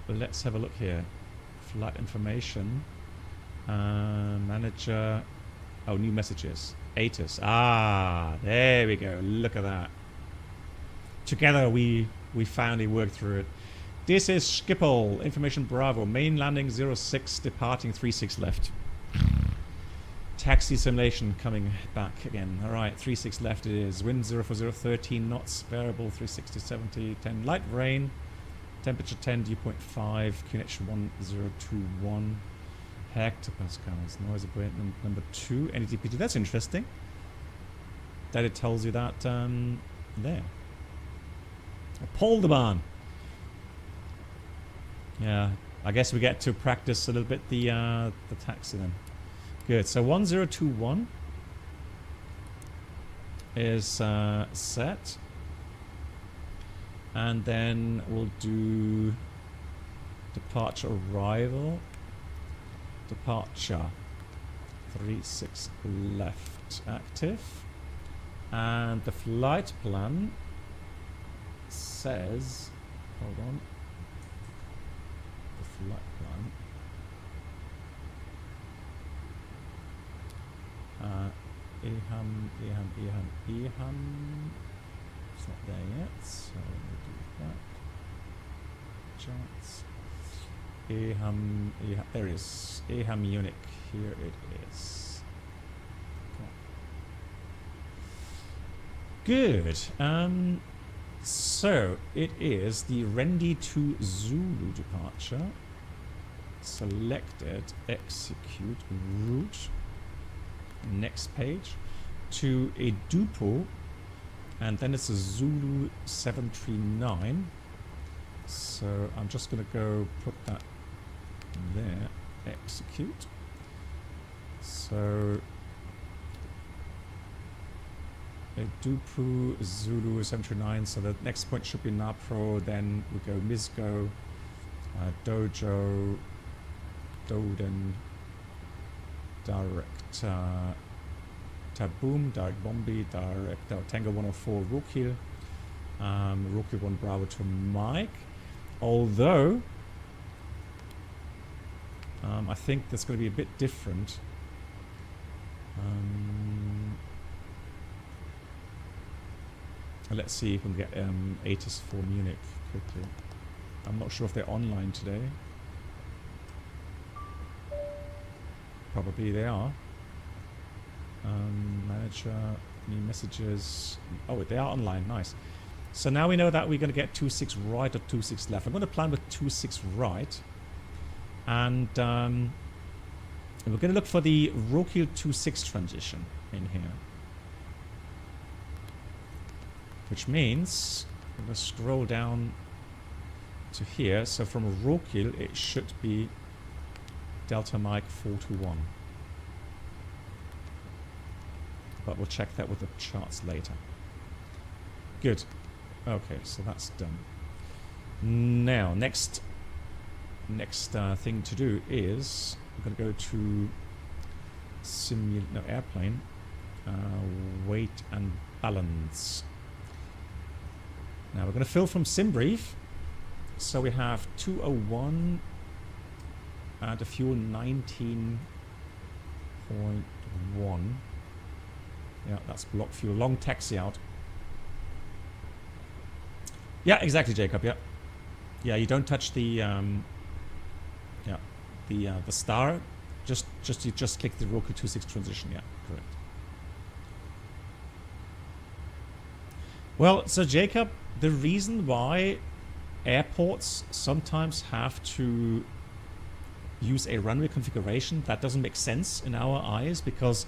Let's have a look here. Flight information. Manager. Oh, new messages. ATIS. Ah, there we go. Look at that. Together we finally worked through it. This is Schiphol. Information Bravo. Main landing 06. Departing 36 left. Taxi simulation coming back again. Alright, 36 left it is. Wind 040, 13 knots. Variable 360, 70, 10. Light rain. Temperature 10, dew point 5. QNH 1021. Hectopascals. Noise abatement number 2. NETPT. That's interesting. That it tells you that there. Polderban. Yeah, I guess we get to practice a little bit the taxi then. Good. So 1021 is set, and then we'll do departure arrival. Departure 36 left active, and the flight plan says, hold on, the flight plan EHAM it's not there yet, so we'll do that. Charts EHAM, there it is. EHAM Munich, here it is. Good. So it is the Rendi to Zulu departure. Selected, execute route. Next page to a Dupo, and then it's a Zulu 739. So I'm just going to go put that there. Execute. So a Dupu Zulu 739. So the next point should be Napro. Then we go Mizgo, Dojo, Doden, direct Taboom, direct Bombi, direct Tango 104 Rookhill, Rookhill 1 Bravo to Mike. Although I think that's going to be a bit different. And let's see if we can get ATIS for Munich quickly. I'm not sure if they're online today. Probably they are. Manager, new messages. Oh, they are online. Nice. So now we know that we're going to get 26 right or 26 left. I'm going to plan with 26 right. And we're going to look for the Rokiel 26 transition in here. Which means I'm going to scroll down to here. So from Rokiel, it should be Delta Mike 421. But we'll check that with the charts later. Good. Okay, so that's done. Now, next thing to do is I'm going to go to airplane, weight and balance. Now we're going to fill from SimBrief. So we have 201 and a fuel 19.1. Yeah, that's block fuel. Long taxi out. Yeah, exactly, Jacob. Yeah, yeah. You don't touch the the star. You just click the Roku 26 transition. Yeah, correct. Well, so Jacob, the reason why airports sometimes have to use a runway configuration that doesn't make sense in our eyes because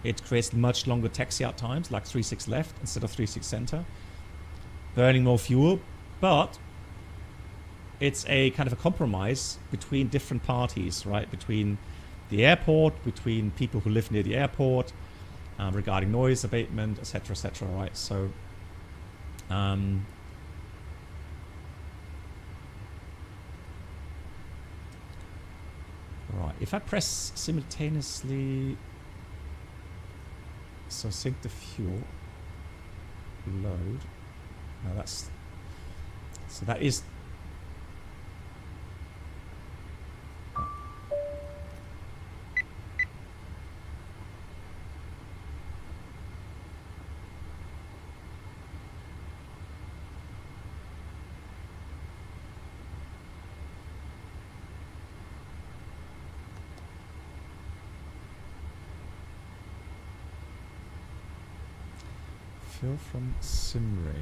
it creates much longer taxi out times, like 36 left instead of 36 center, burning more fuel, but it's a kind of a compromise between different parties, right? Between the airport, between people who live near the airport, regarding noise abatement, etc., right? So, right, if I press simultaneously, so sync the fuel, load. Now that's, so that is, fill from SimRave.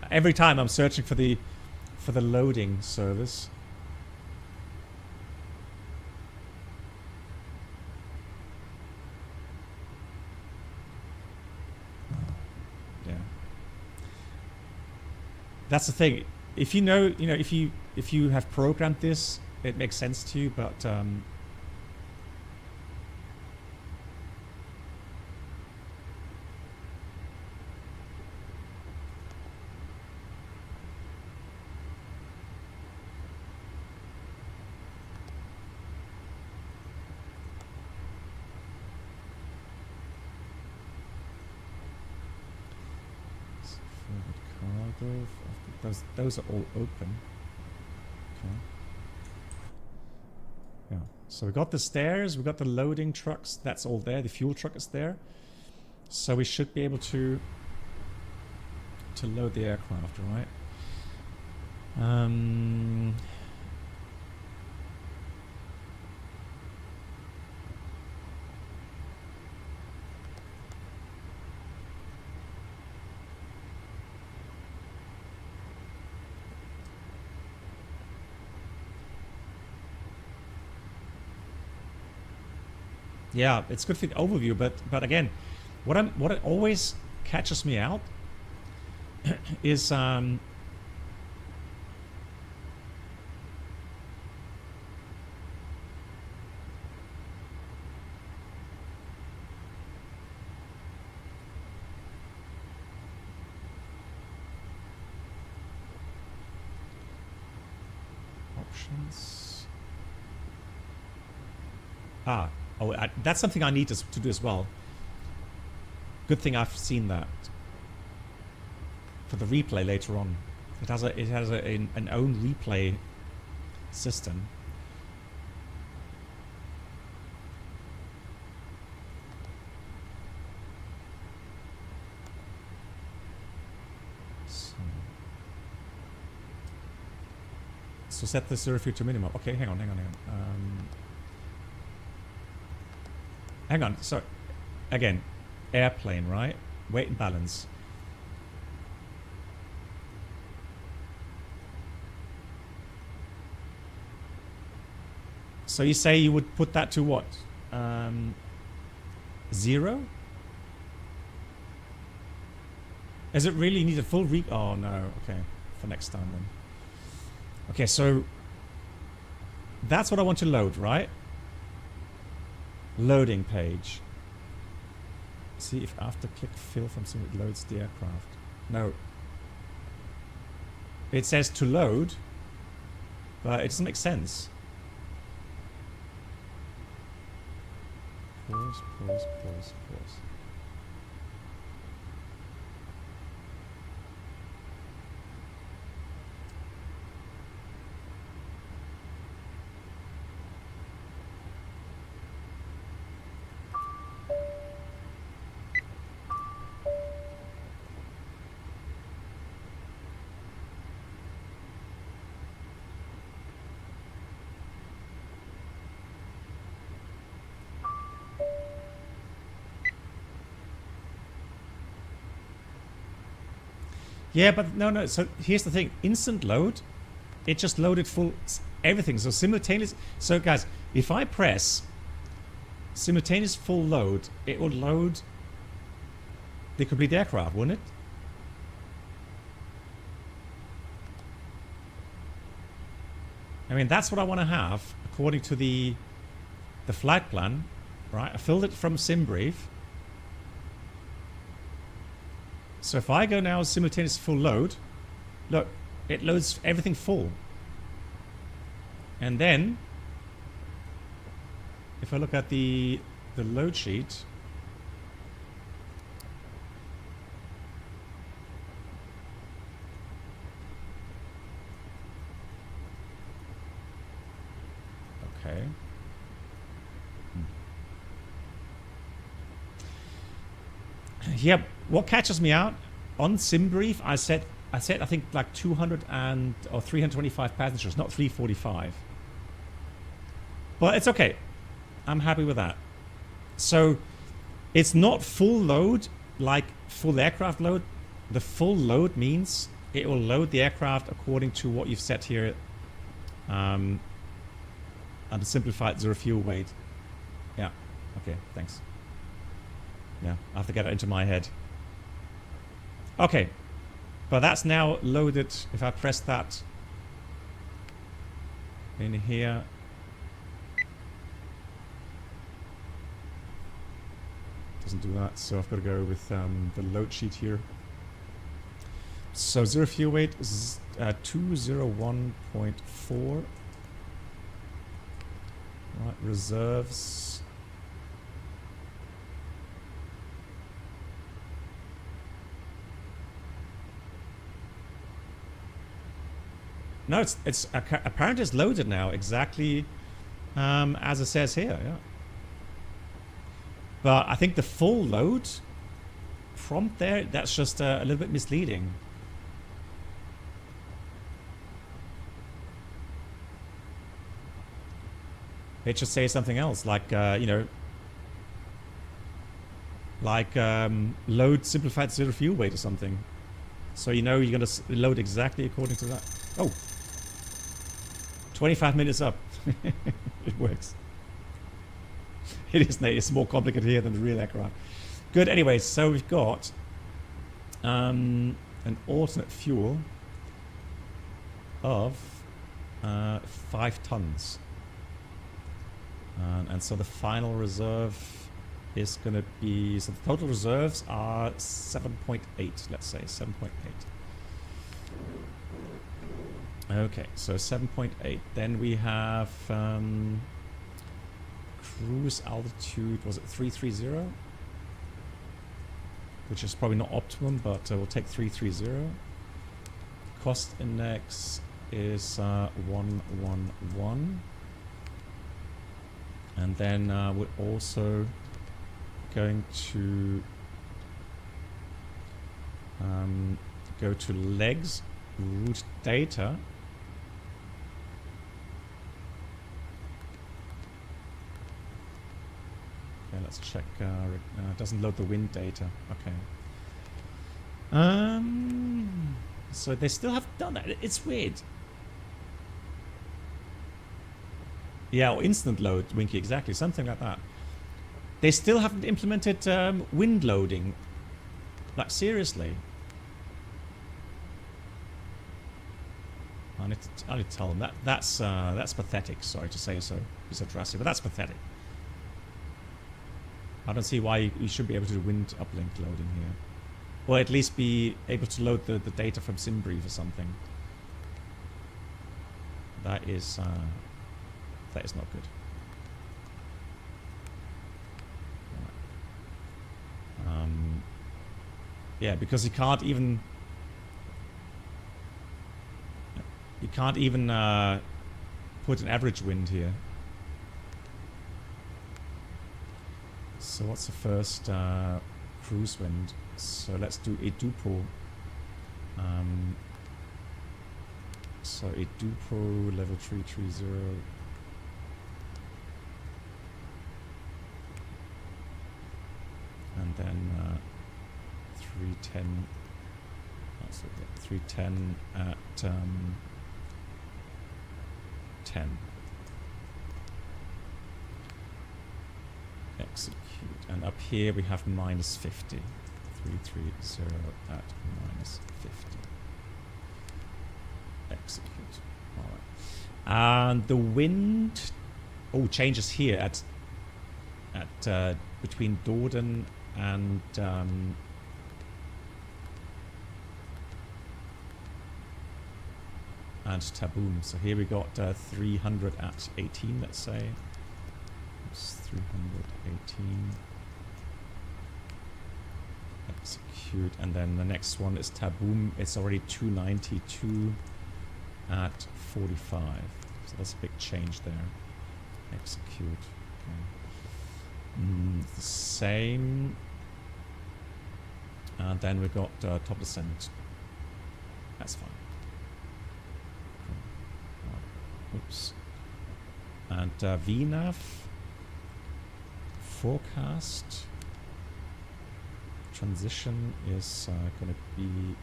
Every time I'm searching for the loading service. Yeah. That's the thing. If you know, if you have programmed this, it makes sense to you, but those are all open. Okay. Yeah. So we got the stairs, we got the loading trucks. That's all there. The fuel truck is there. So we should be able to load the aircraft, right? Yeah, it's good for the overview, but again, what always catches me out is options. Oh, that's something I need to do as well. Good thing I've seen that for the replay later on. It has an own replay system. So set the zero fuel to minimum. Okay, hang on. Hang on, so again, airplane, right? Weight and balance. So you say you would put that to what? 0? Is it really need a full oh no, okay, for next time then. Okay, so that's what I want to load, right? Loading page. See if after click fill from sim it loads the aircraft. No. It says to load, but it doesn't make sense. Pause. Yeah, but no. So here's the thing: instant load, it just loaded full everything. So simultaneous. So guys, if I press simultaneous full load, it will load the complete aircraft, wouldn't it? I mean, that's what I want to have according to the flight plan, right? I filled it from SimBrief. So if I go now simultaneous full load, look, it loads everything full. And then, if I look at the load sheet, okay. Yep. What catches me out on SimBrief, I said I think like 200 or 325 passengers, not 345. But it's okay. I'm happy with that. So it's not full load like full aircraft load. The full load means it will load the aircraft according to what you've set here under simplified zero fuel weight. Yeah. Okay. Thanks. Yeah, I have to get it into my head. Okay, but that's now loaded. If I press that in here, doesn't do that. So I've got to go with the load sheet here. So zero fuel weight is 201.4. Right, reserves. No, it's apparently it's loaded now exactly as it says here. Yeah, but I think the full load prompt there, that's just a little bit misleading. It should say something else, like load simplified zero fuel weight or something. So you're going to load exactly according to that. Oh. 25 minutes up. It works. It is, Nate. It's more complicated here than the real aircraft. Good. Anyway, so we've got an alternate fuel of 5 tons. And so the final reserve is going to be... So the total reserves are 7.8, let's say. 7.8. Okay, so 7.8. Then we have cruise altitude, was it 330? Which is probably not optimum, but we'll take 330. Cost index is 111. And then we're also going to go to legs, route data. let's check. Doesn't load the wind data. Okay. So they still haven't done that. It's weird. Yeah, or instant load, Winky, exactly. Something like that. They still haven't implemented wind loading. Like, seriously. I need to tell them that's pathetic. Sorry to say so, Mr. Drassi, but that's pathetic. I don't see why you should be able to do wind uplink loading here, or at least be able to load the data from SimBrief or something. That is not good. Yeah, because you can't even put an average wind here. So what's the first cruise wind? So let's do Edupo. So Edupo level 330. And then 310. Also 310 at 10. Execute. And up here we have minus 50. 330 at minus 50. Execute. Alright. And the wind changes here at between Dorden and Taboom. So here we got 300 at 18, let's say. It's 318. Execute. And then the next one is Taboom. It's already 292 at 45. So that's a big change there. Execute. Okay. The same. And then we got top descent. That's fine. Oops. And VNAV forecast transition is going to be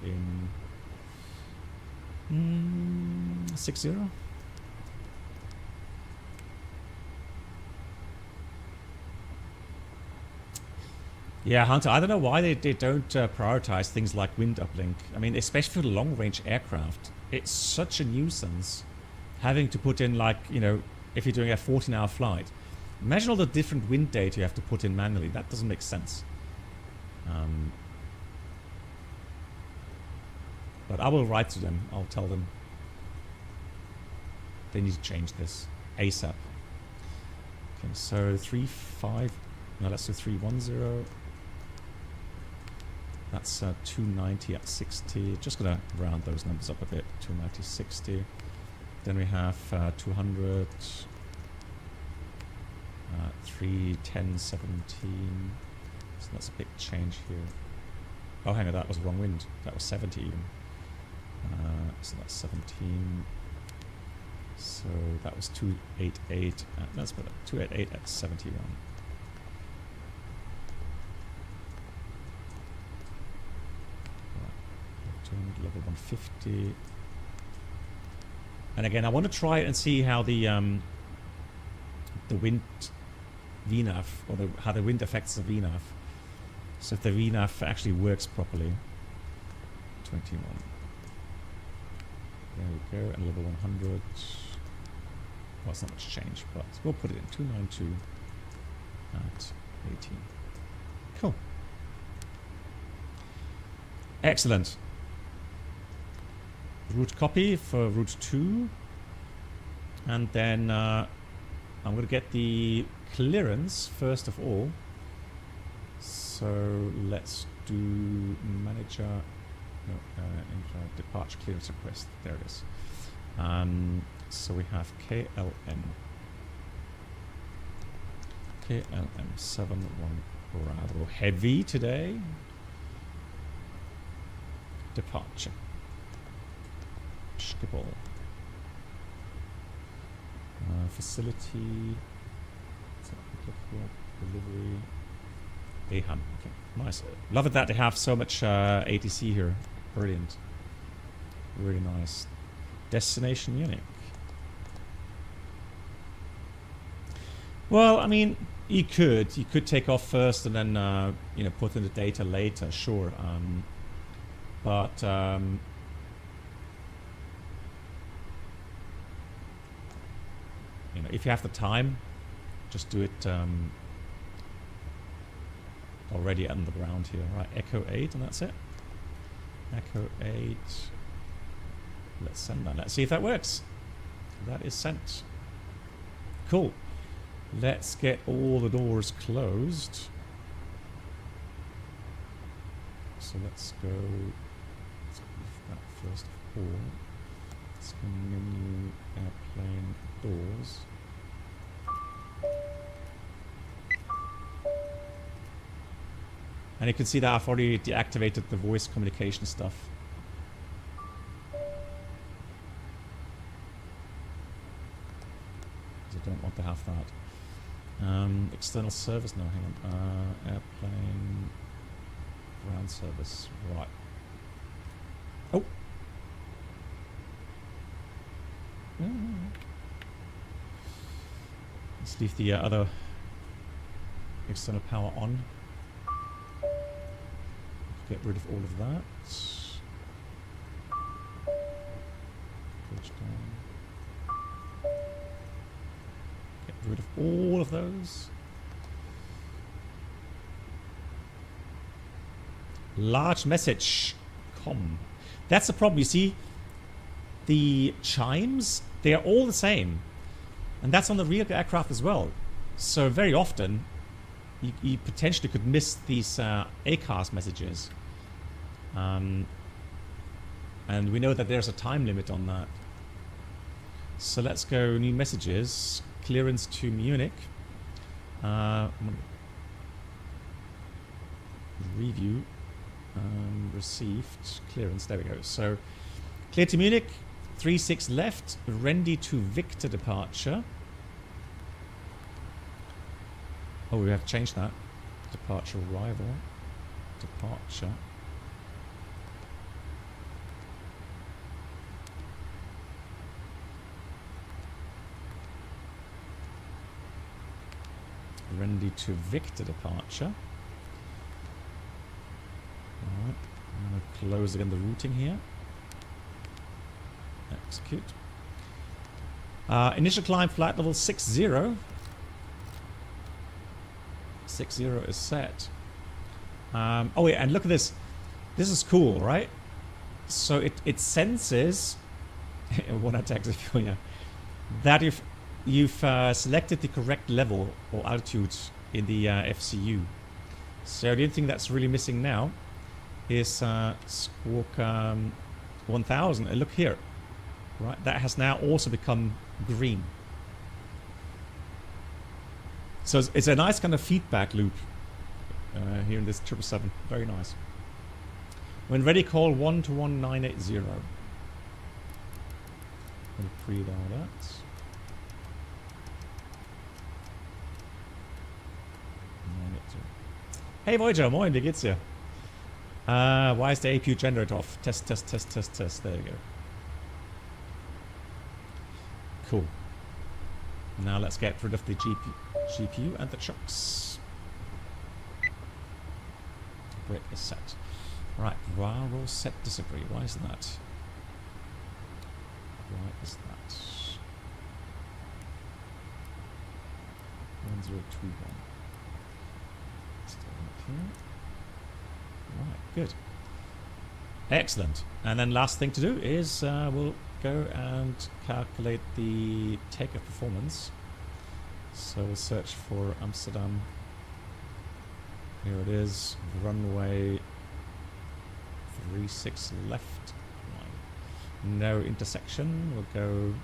in 60. Yeah, Hunter, I don't know why they don't prioritize things like wind uplink. I mean, especially for the long-range aircraft, it's such a nuisance having to put in, like, you know, if you're doing a 14-hour flight. Imagine all the different wind data you have to put in manually. That doesn't make sense. But I will write to them. I'll tell them they need to change this ASAP. Okay, so 35. No, let's do 310. That's 290 at 60. Just gonna round those numbers up a bit. 290, 60. Then we have 200. 310, 17. So that's a big change here. Oh, hang on, that was the wrong wind. That was 70 even. So that's 17. So that was 288. That's better. 288 at 71. Level 150. And again, I want to try it and see how the wind VNAV, or how the wind affects the VNAV. So if the VNAV actually works properly. 21. There we go. And level 100. Well, it's not much change, but we'll put it in 292 at 18. Cool. Excellent. Route copy for route 2. And then I'm going to get the clearance first of all. So let's do manager, departure clearance request. There it is. So we have KLM 71 Bravo heavy today. Departure. Schiphol. Facility. delivery. AHAM. Okay, nice. Love it that they have so much ATC here. Brilliant. Really nice. Destination Munich. Well, I mean, you could take off first and then you know, put in the data later. Sure. But you know, if you have the time, just do it already on the ground here. Right, Echo 8, and that's it. Echo 8. Let's send that. Let's see if that works. That is sent. Cool. Let's get all the doors closed. So let's go. Let's leave that first of all. Let's go menu airplane doors. And you can see that I've already deactivated the voice communication stuff. Because I don't want to have that. External service, no, hang on. Airplane ground service, right. Oh! Let's leave the other external power on. Get rid of all of that. Push down. Get rid of all of those. Large message. Com. That's the problem. You see, the chimes, they are all the same. And that's on the real aircraft as well. So very often, you potentially could miss these ACARS messages. And we know that there's a time limit on that. So let's go new messages. Clearance to Munich. Review. Received. Clearance. There we go. So clear to Munich. 36 left. Ready to Victor departure. Oh, we have to change that. Departure arrival. Departure. Ready to Victor departure. Alright. I'm going to close again the routing here. Execute. Initial climb flight level 60. 60 is set. Oh yeah, and look at this. This is cool, right? So it senses when I text it for you that if you've selected the correct level or altitude in the FCU. So the only thing that's really missing now is Squawk 1000. And look here, right? That has now also become green. So it's a nice kind of feedback loop here in this 777. Very nice. When ready, call 121-980. We'll pre-dial that. Hey Voyager, moin, wie geht's dir? Why is the APU generator off? Test. There you go. Cool. Now let's get rid of the GPU and the chocks. Brake is set. Right, Raro set disagree. Why is that? Why is that? 1021. Right, good. Excellent. And then last thing to do is we'll go and calculate the takeoff performance. So we'll search for Amsterdam. Here it is. Runway 36 left. No intersection. We'll go...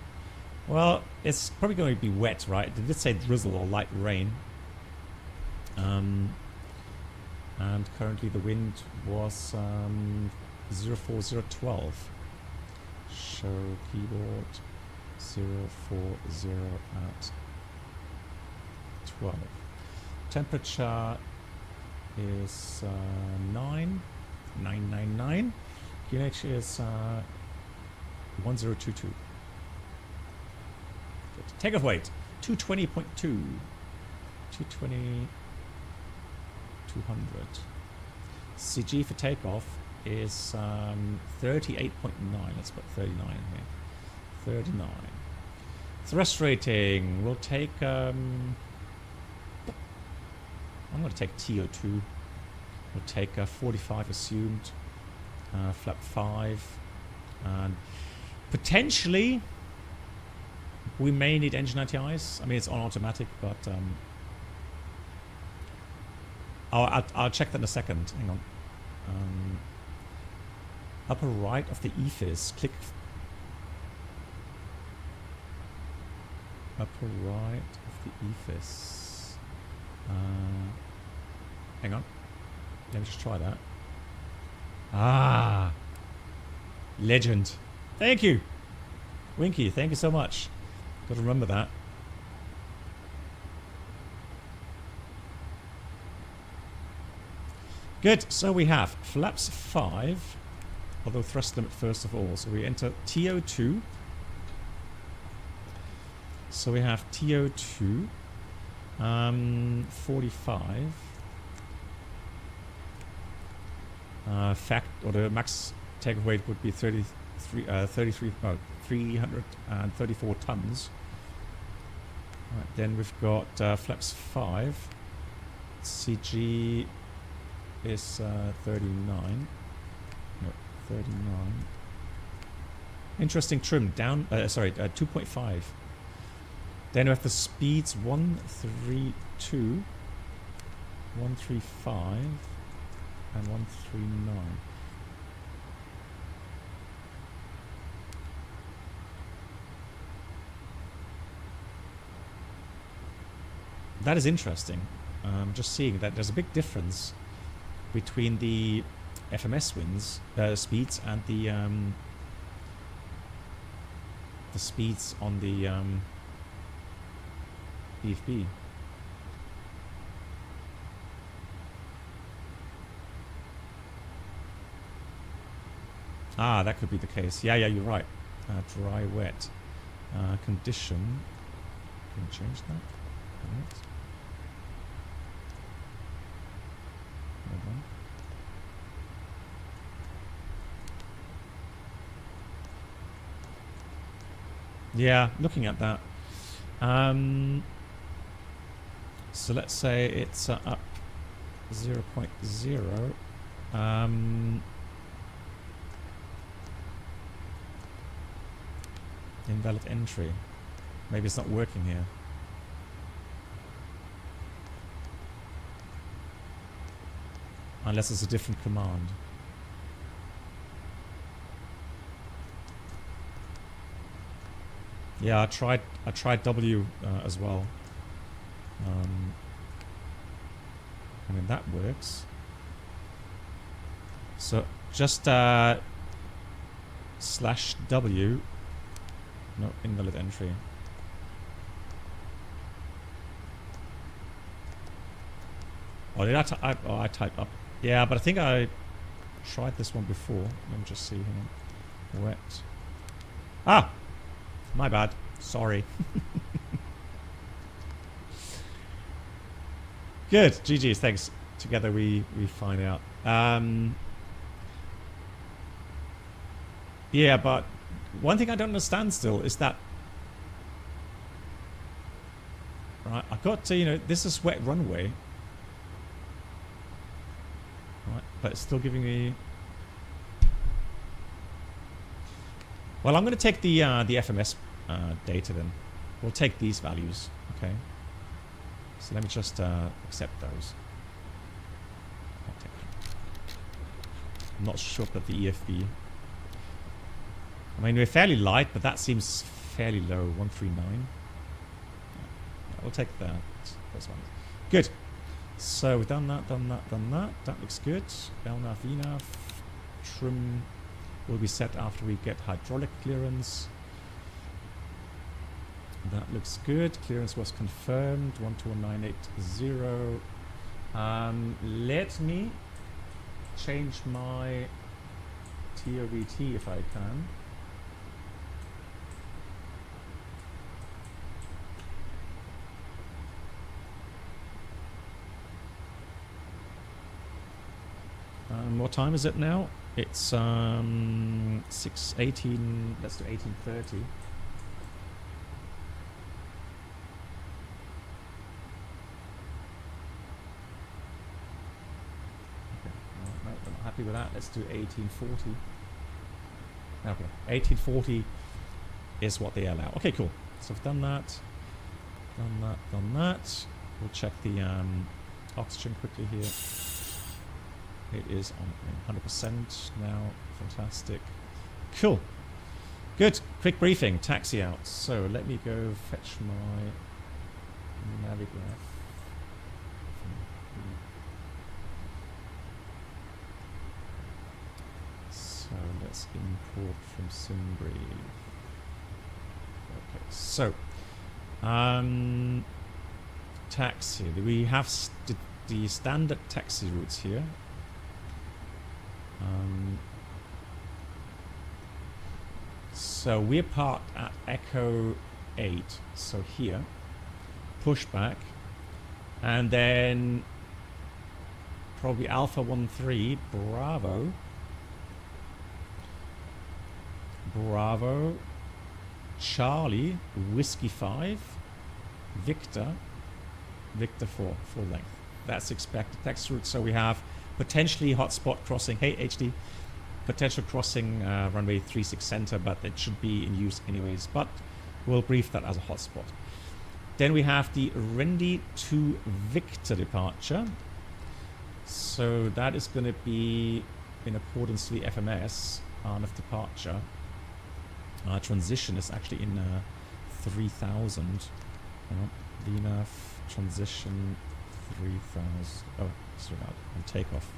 Well, it's probably going to be wet, right? They did say drizzle or light rain. And currently the wind was 04012. Show keyboard 040 at 12. temperature is 999. QNH is 1022. Good. Takeoff weight 220.2. 220. 200. CG for takeoff is 38.9. Let's put 39 in here. 39. Thrust rating. We'll take. I'm going to take TO2. We'll take 45 assumed. Flap 5. And potentially we may need engine anti-ice. I mean, it's on automatic, but I'll check that in a second. Hang on. Upper right of the EFIS. Click. Upper right of the EFIS. Hang on. Let me just try that. Ah. Legend. Thank you. Winky, thank you so much. Got to remember that. Good, so we have flaps 5, although thrust limit first of all. So we enter TO2. So we have TO2, 45. The max takeoff weight would be 334 tons. Right, then we've got flaps 5. CG is 39. No, 39. Interesting trim. Down, 2.5. Then we have the speeds 132, 135, and 139. That is interesting. Just seeing that there's a big difference between the FMS winds speeds and the speeds on the BFB. Ah, that could be the case. Yeah, you're right. Dry, wet. Condition. Can we change that? Right. Hold on. Yeah, looking at that. So let's say it's up 0.0. Invalid entry. Maybe it's not working here. Unless it's a different command. Yeah, I tried W as well. I mean, that works. So just /W. No, invalid entry. Oh, did I typed up. Yeah, but I think I tried this one before. Let me just see here. Wet. Ah! My bad. Sorry. Good. GG's. Thanks. Together we find out. Yeah, but one thing I don't understand still is that, right, I've got to, this is wet runway. Right, but it's still giving me... Well, I'm going to take the FMS data then. We'll take these values, okay? So let me just accept those. I'll take them. I'm not sure about the EFB. I mean, we're fairly light, but that seems fairly low. 139. Yeah, we'll take that. Those ones. Good. So we've done that, done that, done that. That looks good. LNAV, VNAV. Trim will be set after we get hydraulic clearance. That looks good. Clearance was confirmed. 121,980. Let me change my TOBT if I can. What time is it now? It's 6:18. Let's do 18:30. Okay, no, I'm not happy with that. Let's do 18:40. Okay, 18:40 is what they allow. Okay, cool. So I've done that. Done that. We'll check the oxygen quickly here. It is on 100% now. Fantastic. Cool. Good. Quick briefing. Taxi out. So let me go fetch my Navigraph. So let's import from SimBrief. Okay. So taxi. We have the standard taxi routes here. So we're parked at Echo 8, so here, Pushback, and then probably Alpha 13, Bravo, Charlie, Whiskey 5, Victor 4, full length. That's expected taxi route. So we have potentially hotspot crossing. Hey, HD. Potential crossing runway 36 center, but it should be in use anyways. But we'll brief that as a hotspot. Then we have the Rendy to Victor departure. So that is going to be in accordance with the FMS of departure. Transition is actually in 3000. VNAV transition 3000. Oh, sorry, on takeoff.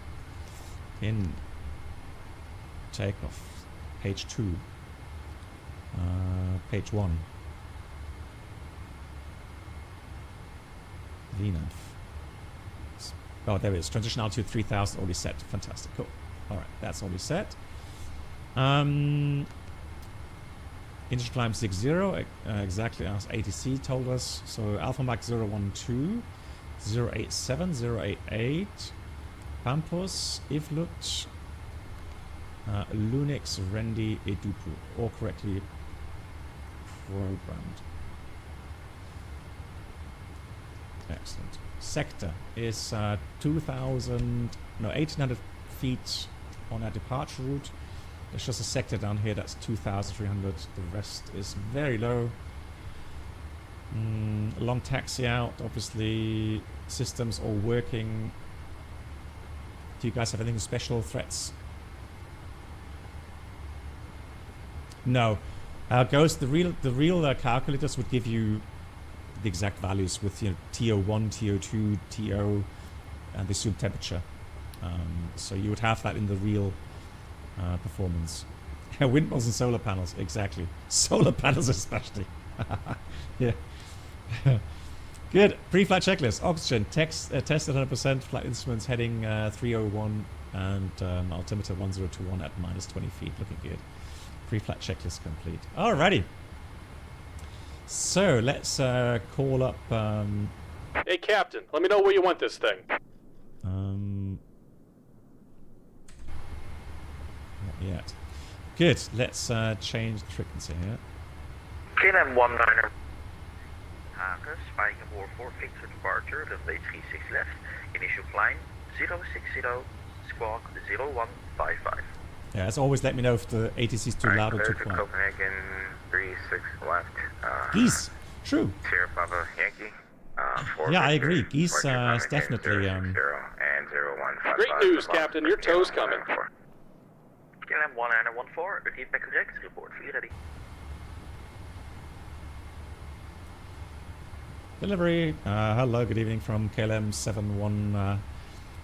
In takeoff, page 2, page 1. VNAV. Oh, there it is. Transition altitude 3000 already set. Fantastic. Cool. All right, that's already set. Initial climb 60, exactly as ATC told us. So Alpha Mac 012, 087, 088, Pampus, Ivlut, Lunix, Rendy, Edupu, all correctly programmed. Excellent. Sector is 1800 feet on our departure route. There's just a sector down here that's 2,300. The rest is very low. Long taxi out, obviously. Systems all working. Do you guys have anything special? Threats? No. Ghost, the real calculators would give you the exact values with TO1, TO2, TO, and the assumed temperature. So you would have that in the real performance. Windmills and solar panels, exactly. Solar panels especially. Yeah. Good. Pre-flight checklist. Oxygen. Test at 100%. Flight instruments heading 301 and altimeter 1021 at minus 20 feet. Looking good. Pre-flight checklist complete. Alrighty. So let's call up. Hey, Captain. Let me know where you want this thing. Not yet. Good. Let's change the frequency here. KLM 19er. Hagen, spying aboard for Victor departure, runway 36 left. Initial climb 060, squawk 0155. Yeah, as always, let me know if the ATC is too loud or too quiet. Copenhagen 36 left. Geese. True. Sierra Papa Yankee. Yeah, I agree. Geese is definitely. And 0155. Great news, Captain. Your tow's coming. KLM 1914, repeat back correct. Report for you ready. Delivery. Hello, good evening from KLM 71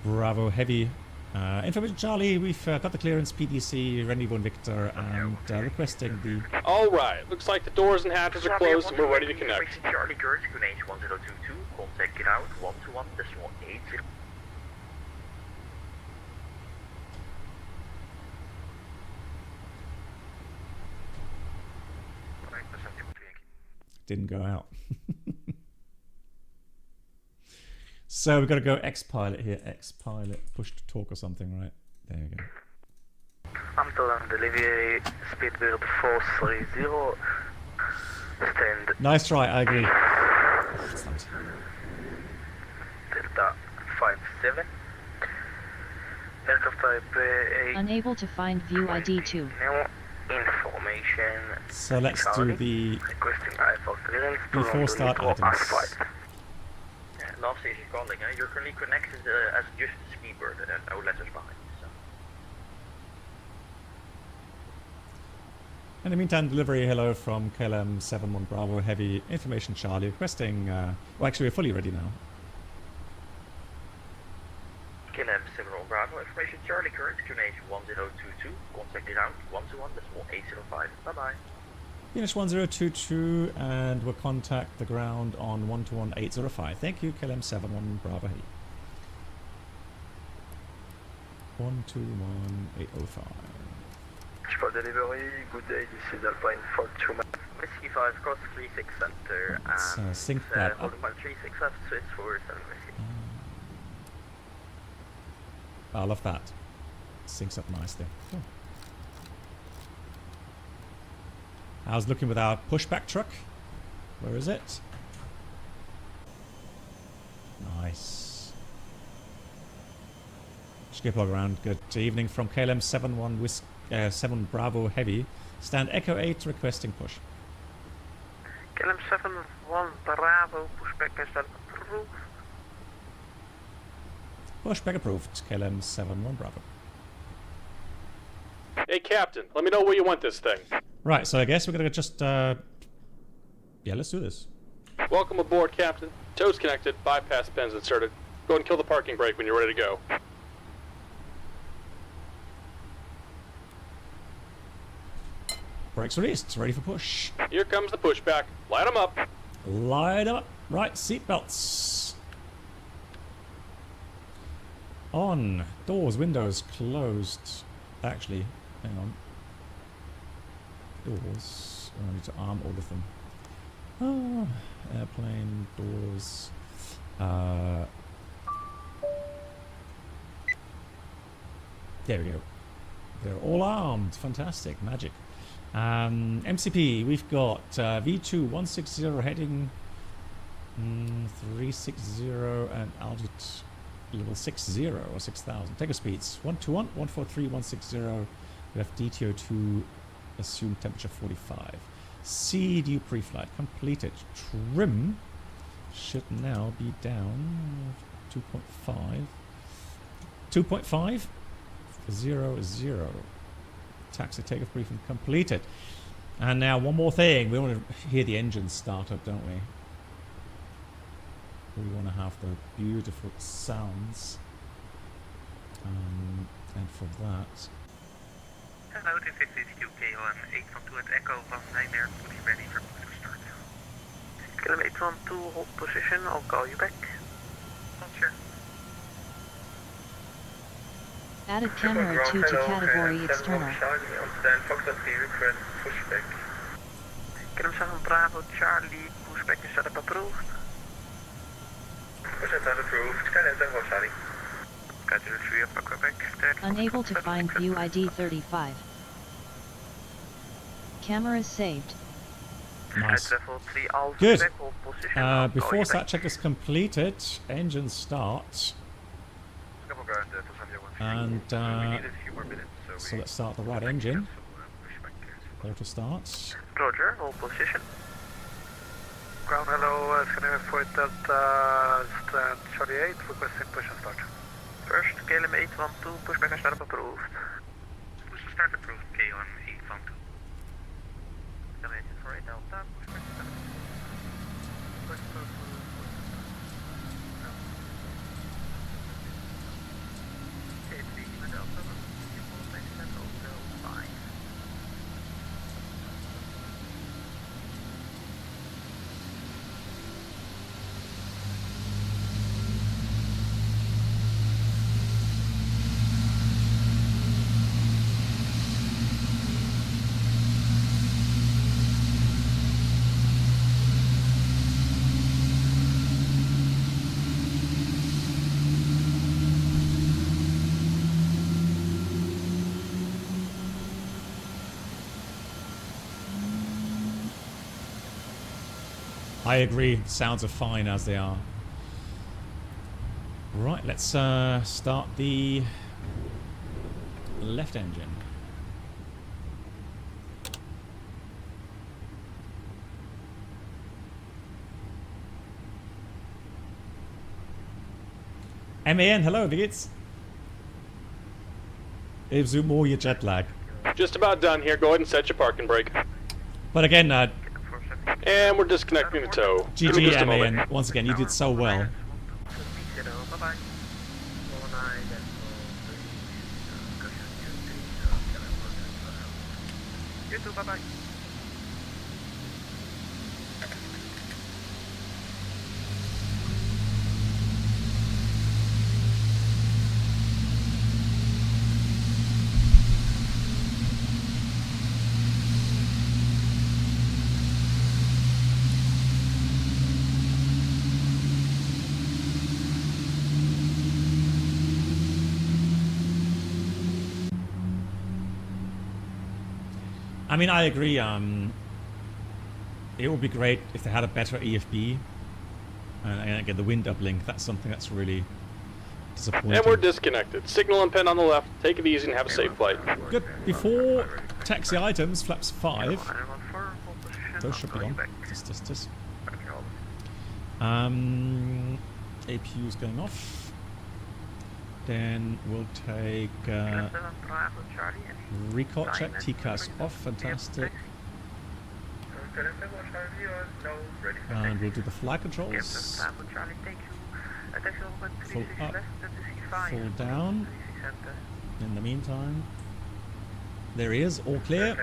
Bravo Heavy Information Charlie, we've got the clearance PDC, Rendezvous and Victor, and requesting the... Alright, looks like the doors and hatches are closed and we're ready to connect. Charlie George, QNH 1022, contact ground 121.80. Didn't go out. So we've got to go X-Pilot here. X-Pilot, push to talk or something, right? There you go. Amsterdam delivery, speedbird 430, stand Nice try, I agree. Excellent. Delta 57. Aircraft type A. Unable to find view ID 2. No information. So let's do the Requesting IFL clearance to before London start Liverpool items. Arclight. Last station calling, you're currently connected as just Speedbird and no letters behind. So. In the meantime, delivery hello from KLM 71 Bravo Heavy Information Charlie requesting, well actually we're fully ready now. KLM 71 Bravo, information Charlie, current QNH 1022, contact ground 121.805. Bye bye. Finish 1022 and we'll contact the ground on 121.805. Thank you, KLM 71 Bravo Heavy. 121.805. For delivery, good day, this is Alpine 42. Whiskey 5, cross 36 center, Let's sync that up. holding by 36 left, switch for 7 whiskey. I love that. Syncs up nicely. Cool. How's it looking with our pushback truck? Where is it? Nice. Skip log around. Good evening from KLM 7 Bravo Heavy. Stand Echo 8 requesting push. KLM 71 Bravo, pushback is approved. Pushback approved. KLM 71 Bravo. Hey, Captain, let me know where you want this thing. Right, so I guess we're gonna just yeah, let's do this. Welcome aboard, Captain. Toes connected, bypass pins inserted. Go ahead and kill the parking brake when you're ready to go. Brakes released, ready for push. Here comes the pushback. Light them up. Light up. Right, seatbelts. On. Doors, windows closed. Actually, hang on. Doors. I need to arm all of them. Airplane, doors. There we go. They're all armed. Fantastic. Magic. MCP, we've got V2 160 heading 360 and altitude level 60 or 6000. Take a speeds 121, 143, 160. We have DTO2, assumed temperature 45. CDU pre-flight completed. Trim should now be down 2.5. 2.5 00. Taxi takeoff briefing completed. And now one more thing. We want to hear the engine start up, don't we? We want to have the beautiful sounds. And for that... Hello, this is UK on 812 at Echo van Nijmegen, fully ready for push to start. KLM 812, hold position, I'll call you back. Not sure. Added camera 2 to category external. Understand, Fox at the request pushback. KLM 7 Bravo Charlie, pushback is set up approved. Push is approved, KLM 7 Charlie. Schedule 3 up Quebec. Unable to find view ID 35. Cameras saved. Nice. Good. Before sat check is completed, engine start. And so let's start the right engine. Auto start. Roger, hold position. Ground hello, scanner for Delta Charlie 8, requesting push and start. First, KLM 812, pushback and startup approved. Push and start approved, K on 812. KLM 848 Delta, pushback and startup. I agree. Sounds are fine as they are. Right, let's start the left engine. MAN, hello, wie geht's? Even more your jet lag. Just about done here. Go ahead and set your parking brake. But again, And we're disconnecting the tow. Give me GG just a moment. MAN, once again, you did so well. Bye-bye. You too, bye-bye. I mean, I agree. It would be great if they had a better EFB. And again, the wind uplink, that's something that's really disappointing. And we're disconnected. Signal and pin on the left. Take it easy and have a safe flight. Good. Before taxi items, flaps 5. Those should be on. This. APU is going off. Then we'll take recall check. TCAS off. Fantastic. And we'll do the flight controls. Full up, full down. In the meantime, there he is, all clear.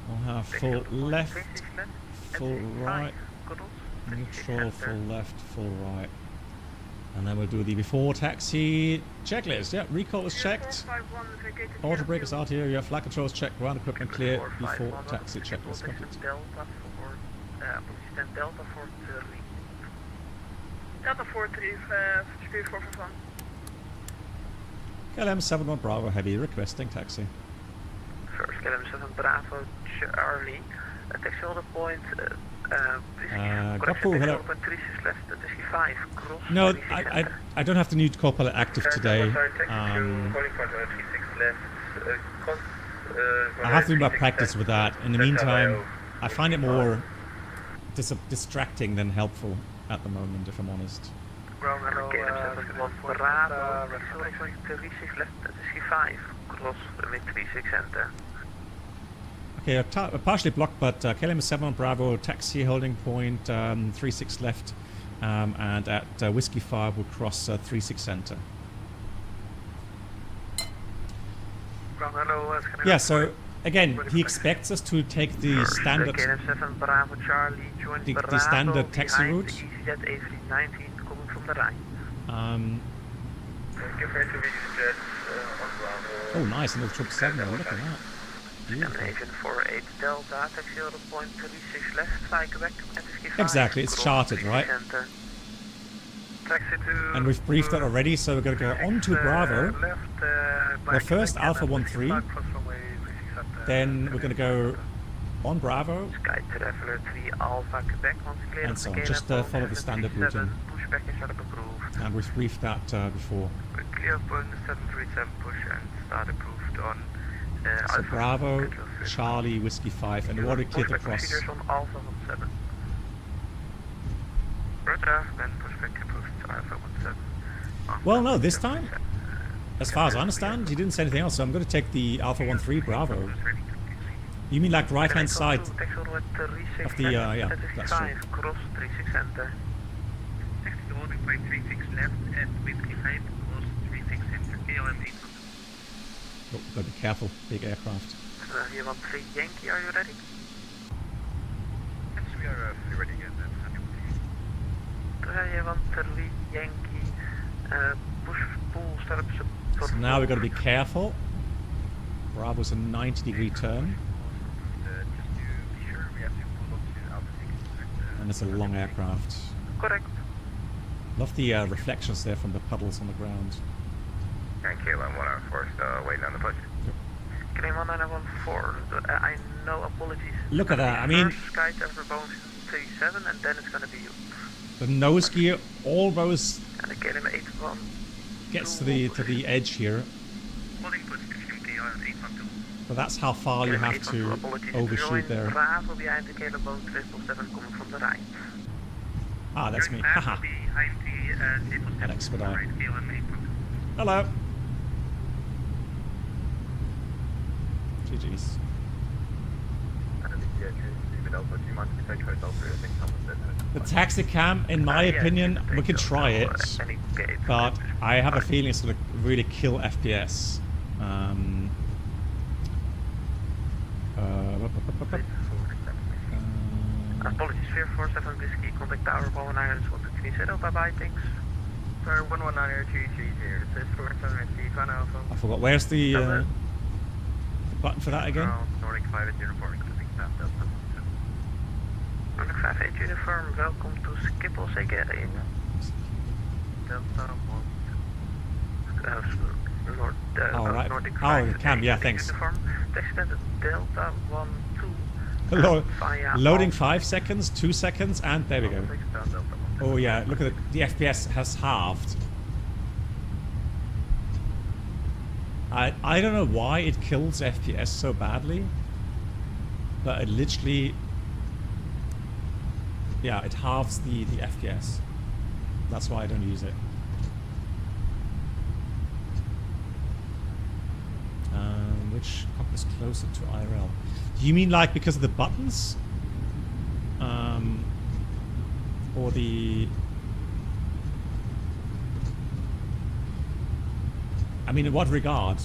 We'll have full left, full right, neutral, full left, full right. And then we'll do the before taxi checklist. Yeah, recall is checked. Auto brake is out here. Yeah, flight controls checked. Ground equipment clear. Before taxi checklist complete. Delta 43451. KLM 71 Bravo Heavy requesting taxi. First KLM 7 Bravo Charlie. Taxi order point. Gapu, hello. No, I don't have the new Copilot active today. I have to do my practice with that. In the meantime, I find it more distracting than helpful at the moment, if I'm honest. Okay, partially blocked, but KLM 7 on Bravo, taxi holding point 36 left, and at Whiskey 5 we'll cross 36 center. Yeah, so again, he expects us to take the standard the standard taxi route. Oh, nice, another 777. Look at that. Delta, taxi order point 36 left, back, exactly, it's charted, right? And we've briefed that already, so we're going to go on to Bravo. Well, first Alpha 13, then we're going to go on Bravo, and so on. Just follow the standard routing. And we've briefed that before. So Bravo, Charlie, Whiskey 5, and the water cleared across. Well, no, this time, as far as I understand, he didn't say anything else, so I'm going to take the Alpha 13 Bravo. You mean like right-hand side of the, yeah, that's true. Oh, gotta be careful, big aircraft. You want 3 Yankee, are you ready? Yes, we are ready again. You want 3 Yankee, push, pull, start up. So now we've got to be careful. Bravo's a 90-degree turn. Just to be sure, we have to pull up to Alpha 6. And it's a long aircraft. Correct. Love the reflections there from the puddles on the ground. And KLM 1 hour first, waiting on the push. Claim 1914, I know, apologies. Look at that, I mean... Sky over Boeing 37 and then it's gonna be you. The nose gear almost And the KLM 81. gets to the edge here. But that's how far you have to overshoot there. Bravo behind the KLM Boeing 777 coming from the right. Ah, that's me. Haha. At expedite. Hello. GG's. The taxi cam, in my opinion, we could try it, but I have a feeling it's going to really kill FPS. Apologies, Fear 47 Whiskey, contact Tower 119, bye-bye, thanks. Tower 119 here, this is 47 Whiskey, I forgot, where's the button for that again? Nordic 5 uniform, Nordic 5 uniform, welcome to Schiphol, zeker in. Delta 1. Alright. Nordic Oh, 5 the cam, yeah, thanks. Uniform, extended Delta 1, 2. Loading 5 seconds, 2 seconds, and there we go. Oh yeah, look at the FPS has halved. I don't know why it kills FPS so badly, but it literally, yeah, it halves the FPS. That's why I don't use it. Which cockpit is closer to IRL? You mean like because of the buttons? Or the... I mean, in what regard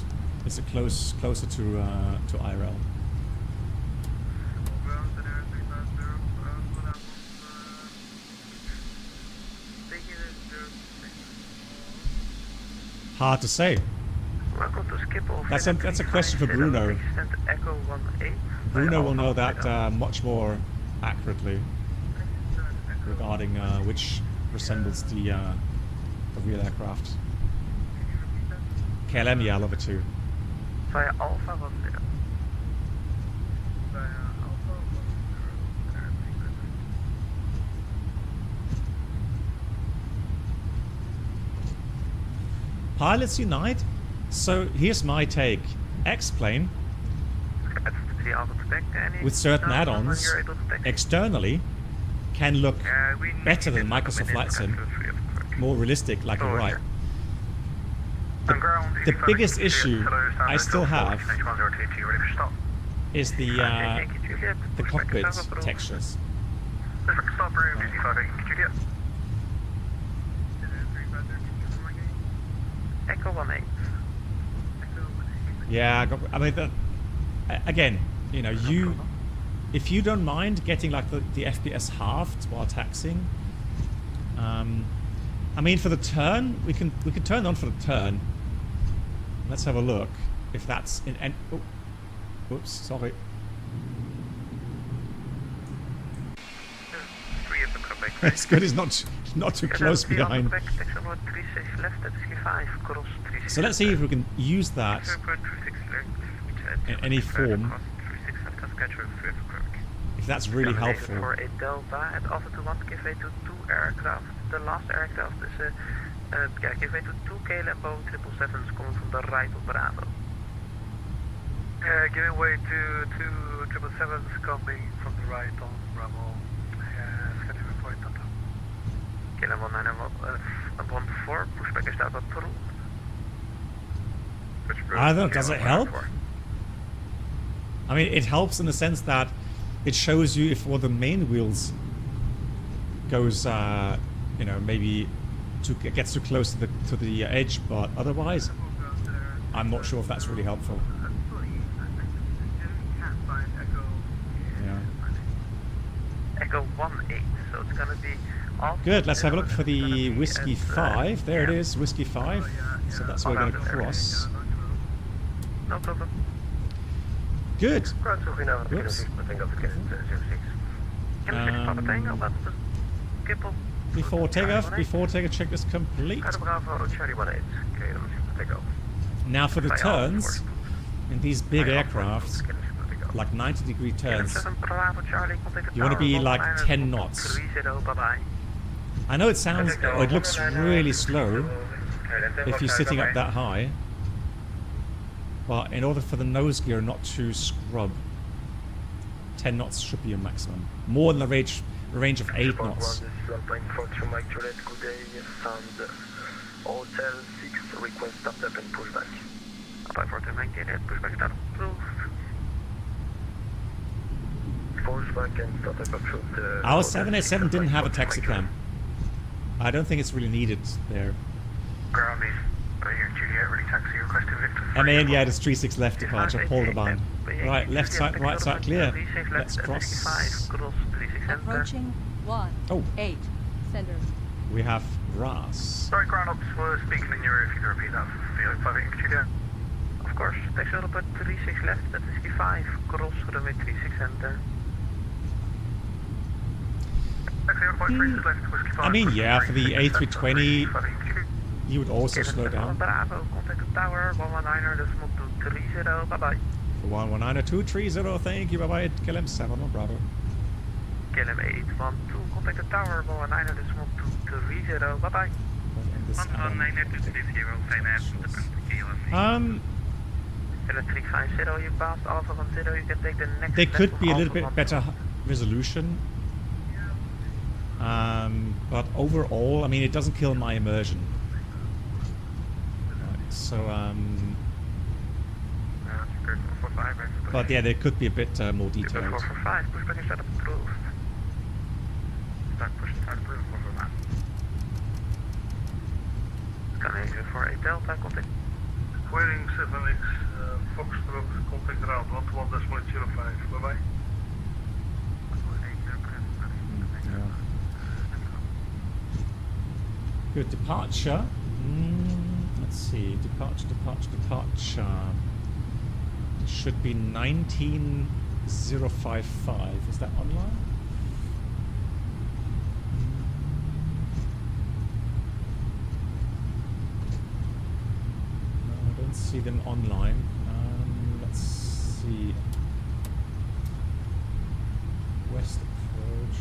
is it closer to IRL? Hard to say. That's a question for Bruno. Bruno will know that much more accurately regarding which resembles the real aircraft. KLM, yeah, I love it too. Via Alpha 10. Pilots unite. So here's my take. X-plane, with certain add-ons, externally, can look better than Microsoft Flight Sim, more realistic, like you're right. The biggest issue I still have is the cockpit textures. Echo 18. Yeah, I mean, again, you know, if you don't mind getting like the FPS halved while taxiing, I mean, for the turn, we can turn on for the turn. Let's have a look if that's in. Oh, oops, sorry. It's good. It's not too close behind. So let's see if we can use that in any form. If that's really helpful. For a Delta at Alpha 21, give way to 2 aircraft. The last aircraft is give way to 2 KLM Boeing 777s coming from the right of Bravo. Giving way to 2 777s coming from the right on Bravo. Schedule point Delta. KLM 1914, pushback is out of Peru. I don't know, does it help? I mean, it helps in the sense that it shows you if one of the main wheels goes, you know, maybe gets too close to the edge, but otherwise, I'm not sure if that's really helpful. Yeah. Echo 18, so it's gonna be. Good. Let's have a look for the Whiskey 5. There it is, Whiskey 5. So that's where we're going to cross. No problem. Good. Whoops. Before takeoff, check this complete. Now for the turns, in these big aircrafts, like 90-degree turns, you want to be like 10 knots. I know it sounds, or it looks really slow if you're sitting up that high, but in order for the nose gear not to scrub, 10 knots should be your maximum. More than the range of 8 knots. Hotel 6, request startup and pushback. Apply for 298, pushback is not approved. Pushback and startup approved. Our 787 didn't have a taxi cam. I don't think it's really needed there. Ground is Juliet, ready taxi, requesting Victor. MAN, yeah, it's 36 left departure, Paul Devine. Right, left side, right side clear. Let's cross. Approaching 1-8. Sender. We have grass. Sorry, ground ops were speaking in your ear. If you could repeat that for 5 Juliet. Of course, taxi order put 36 left, that is 55. Cross runway 36 enter. I mean, yeah, for the A320, you would also slow down. Bravo, contact the tower, 119.230, bye-bye. 119.230, thank you, bye-bye, KLM 7 on Bravo. KLM 812, contact the tower, 119.230, bye-bye. 119.230, you passed Alpha 10, you can take the next. They could be a little bit better resolution. But overall, I mean, it doesn't kill my immersion. Right, so, but yeah, they could be a bit more detailed. 445, pushback is set up approved. Start pushing start approved, 445. Canadian for a Delta, contact. Squaring 7X, Foxtrot, contact ground, 121.05, bye-bye. Good departure. Let's see. Departure. It should be 19055. Is that online? No, I don't see them online. Let's see. West approach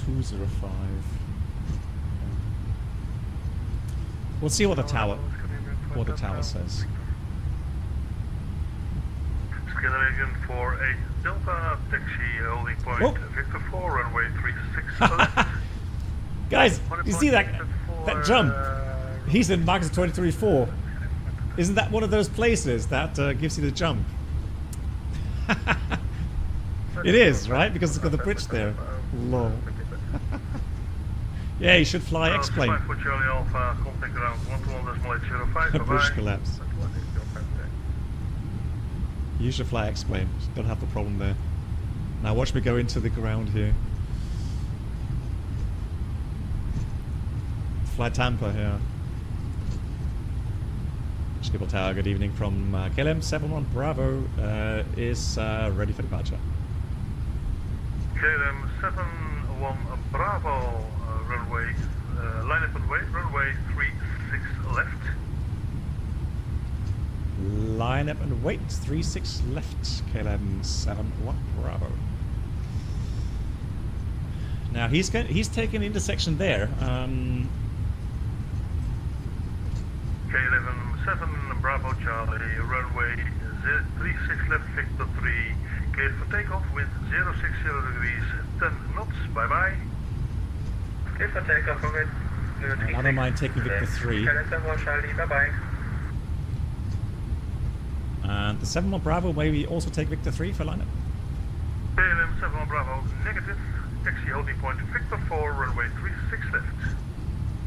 1205. We'll see what the tower says. Scandinavian for a Delta taxi holding point. Whoa. Victor 4 runway 36. Guys, you see that jump? He's in Max 23.4. Isn't that one of those places that gives you the jump? It is, right? Because it's got the bridge there. Lol. Yeah, you should fly X-plane. Bridge collapse. You should fly X-plane. Don't have the problem there. Now watch me go into the ground here. Fly Tampa here. Skipper Tower, good evening from KLM 71 Bravo is ready for departure. KLM 71 Bravo. Runway, line up and wait, runway 36 left. Line up and wait, 36 left, KLM 71 Bravo. Now he's taken intersection there. KLM 7 Bravo Charlie, runway 36 left, Victor 3, cleared for takeoff, wind 060 degrees, 10 knots, bye bye. Clear for takeoff, wind. I don't mind taking Victor 3. Bye-bye. And the 71 Bravo, may we also take Victor 3 for lineup? KLM 71 Bravo, negative. Taxi holding point, Victor 4, runway 36 left.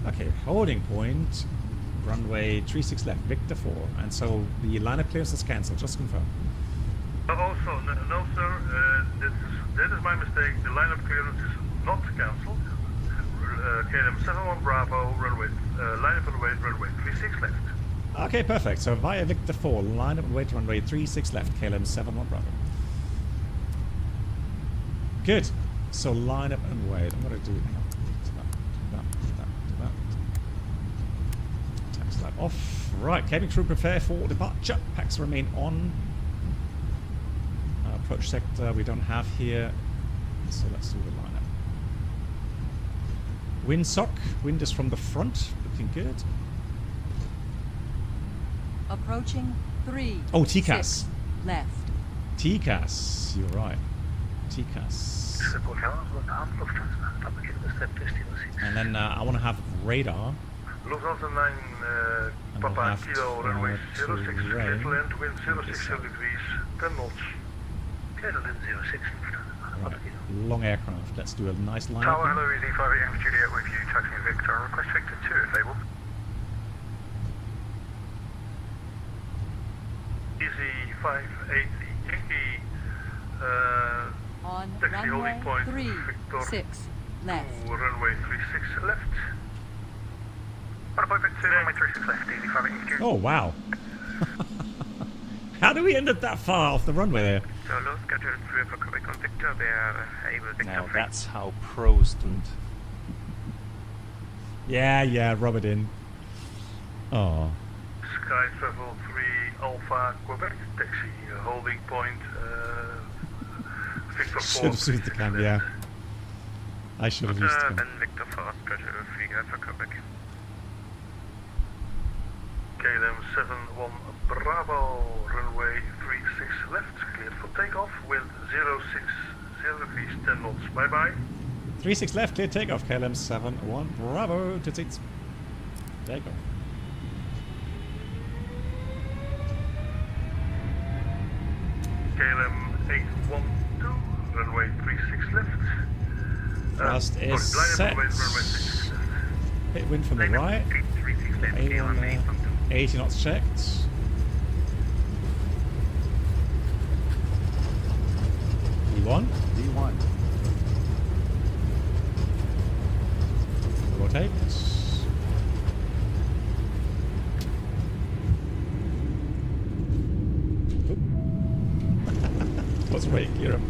Okay, holding point, runway 36 left, Victor 4. And so the lineup clearance is cancelled, just confirm. Also, no sir, that is my mistake. The lineup clearance is not cancelled. KLM 71 Bravo, runway, line up and wait, runway 36 left. Okay, perfect. So via Victor 4, line up and wait, runway 36 left, KLM 71 Bravo. Good. So line up and wait. I'm going to do that. Tax lab off. Right, cabin crew prepare for departure. Packs remain on. Approach sector we don't have here, so let's do the lineup. Windsock. Wind is from the front, looking good. Approaching 3. Oh, TCAS. 6 left. TCAS, you're right. TCAS. And then I want to have radar. Lufthansa 9, Papa Kilo, runway 06, little end, wind 06 degrees, 10 knots. Right. Long aircraft. Let's do a nice line. Tower, hello, Easy 5 AM Juliet with you, taxiing Victor. Request Victor 2 if able. Easy 58 Yankee, On taxi holding runway point, 3 Victor 6 left. runway 36 left. Runway Victor, runway 36 left, Easy 5 AM Juliet. Oh, wow. How do we end up that far off the runway there? Now that's how pros do it. Yeah, rub it in. Oh. Sky Travel 3 Alpha Quebec, taxi holding point, Victor 4. Should have used the camera, yeah. I should have used the camera. Victor 4, Treasure 3 Alpha Quebec. KLM 71 Bravo, runway 36 left, cleared for takeoff, wind 060 degrees, 10 knots, bye bye. 36 left, clear takeoff, KLM 71 Bravo, to seats. Takeoff. KLM 812, runway 36 left. Thrust is set. Bit wind from the right. 80 knots checked. D1. D1. Rotate. What's right, Europe?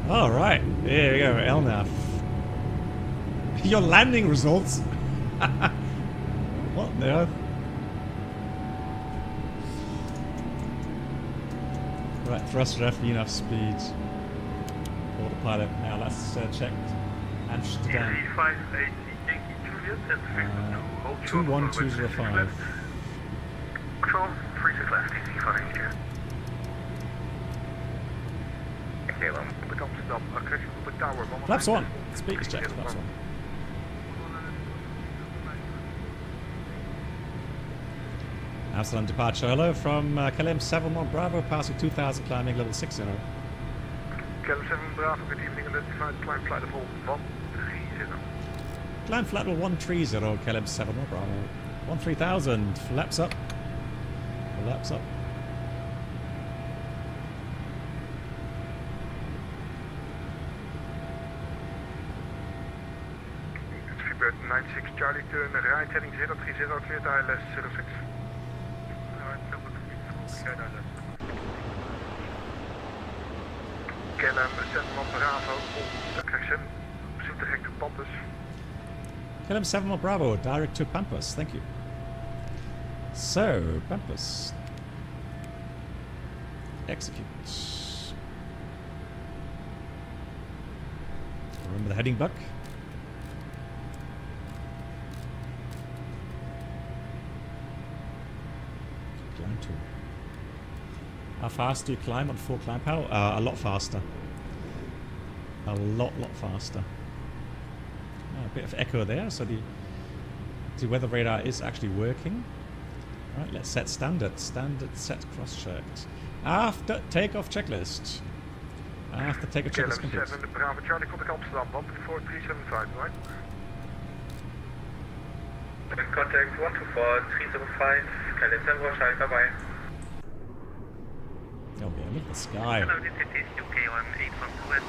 All right, there we go, LNAF. Your landing results. What on earth? Right, thrust ref, enough speed. Autopilot. Now let's check Amsterdam. 58 Yankee Juliet and Victor 2, hold 21205. Control 36 left, easy 5 here. KLM, op Amsterdam, correction op het tower. Flaps 1. Speed is checked. Flaps 1. Amsterdam departure. Hello from KLM 71 Bravo, passing 2000, climbing level 60. KLM 7 Bravo, good evening, identified climb flight level 130. Climb flight level 130, KLM 71 Bravo. 13000, flaps up. Flaps up. Freebird 96 Charlie, turn right heading 030, clear to ILS 06. KLM 71 Bravo, correction, proceed direct to Pampas. KLM 71 Bravo, direct to Pampas, thank you. So, Pampas. Execute. Remember the heading buck? Climb to. How fast do you climb on full climb power? A lot faster. A lot faster. Oh, a bit of echo there, so the weather radar is actually working. Right, let's set standard. Standard set cross-checked. After takeoff checklist. After takeoff checklist complete. 7 Bravo Charlie, contact Amsterdam, 124 375, right? Contact 124 375, KLM 7 Bravo Charlie, bye-bye. Oh man, look at the sky. Hello, this is KLM 812.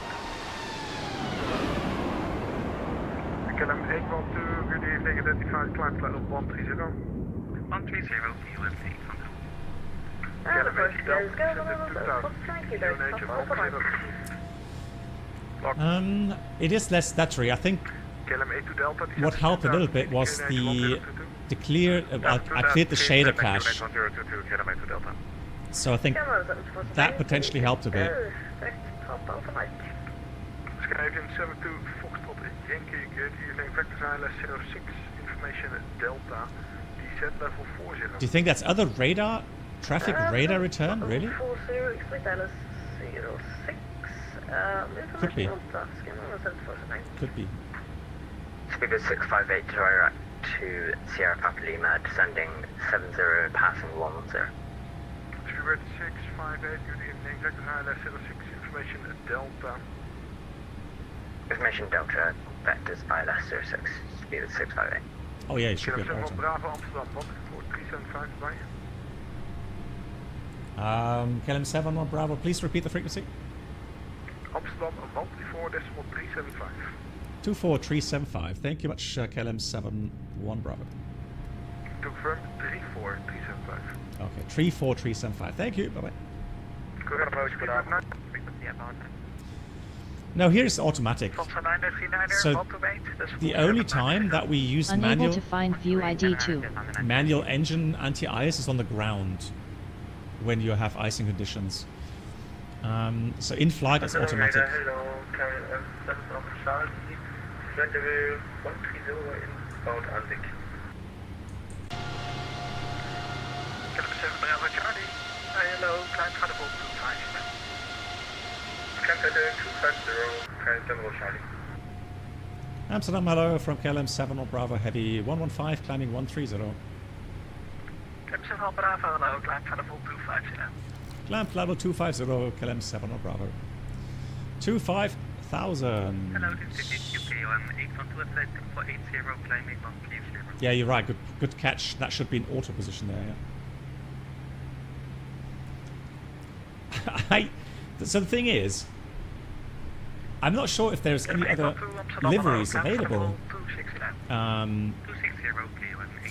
KLM 812, good evening, identified climb flight level 130. 130, KLM 812. It is less statutory. I think what helped a little bit was the the clear. I cleared the shader cache, so I think that potentially helped a bit. Scandinavian 72 Foxtrot Yankee, good evening, vector ILS 06, information Delta, descent level 40. Do you think that's other radar, traffic radar return? Really? 40, expect ILS 06, Could be. information Could be. Speed is 658 direct to Sierra Papa Lima, descending 70, passing 10. Speedbird 658, good evening, vector ILS 06, information Delta. Information Delta, vectors ILS 06, speed is 658. Oh yeah, it should be an Bravo autumn. Amsterdam, what for 375 by? KLM 7 on Bravo, please repeat the frequency. Amsterdam 134.375. 24375. Thank you much, KLM 7 1 Bravo. Confirm 34375. Okay, 34375. Thank you. Bye bye. Good approach, good afternoon. Now here's automatic. So the only time that we use Unable manual to find view ID 2. manual engine anti-ice is on the ground when you have icing conditions. So in flight it's automatic. Hello, climb credible 250. Amsterdam, hello from KLM 7 on Bravo Heavy 115, climbing 130. KLM Bravo, hello, climb credible 250. Climb level 250, KLM 7 on Bravo. 25,000. Hello, this is KLM 812 climbing 130. Yeah, you're right. Good catch. That should be in auto position there. Yeah. So the thing is, I'm not sure if there's any other liveries available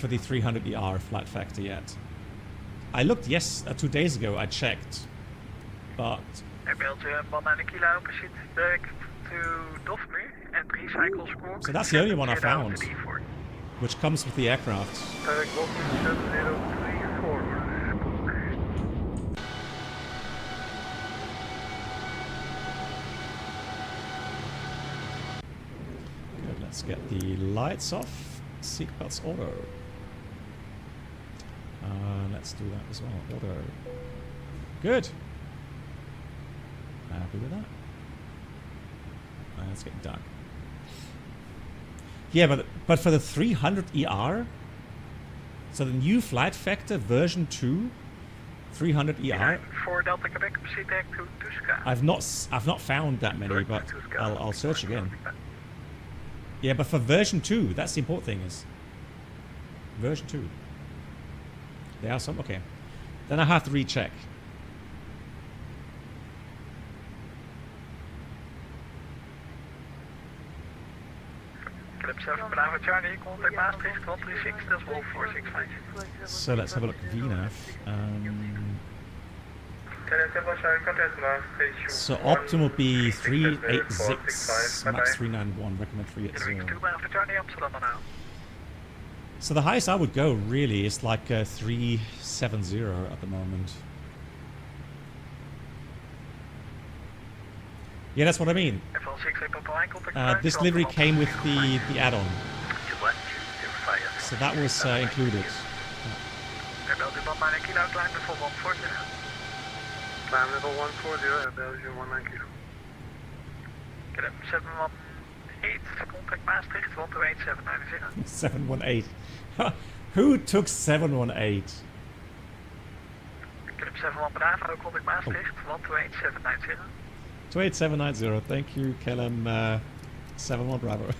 for the 300ER flight factor yet. I looked 2 days ago. I checked, but so that's the only one I found, which comes with the aircraft. Let's get the lights off. Seatbelts auto. Let's do that as well. Auto. Good. Happy with that. Let's get done. Yeah, but for the 300ER, so the new FlightFactor version 2, 300ER. For Delta Quebec, proceed back to Tuska. I've not found that many, but I'll search again. Yeah, but for version 2, that's the important thing is version 2. There are some. Okay, then I have to recheck. So let's have a look at VNAV. So optimal would be 386, max 391, recommend 380. So the highest I would go really is like 370 at the moment. Yeah, that's what I mean. This livery came with the add-on, so that was included. Climb level 140, Belgium 19 kilo. KLM 718, contact Maastricht 128.790. 718. Who took 718? KLM 71 Bravo, contact Maastricht 128.790. 28790. Thank you, KLM 71 Bravo.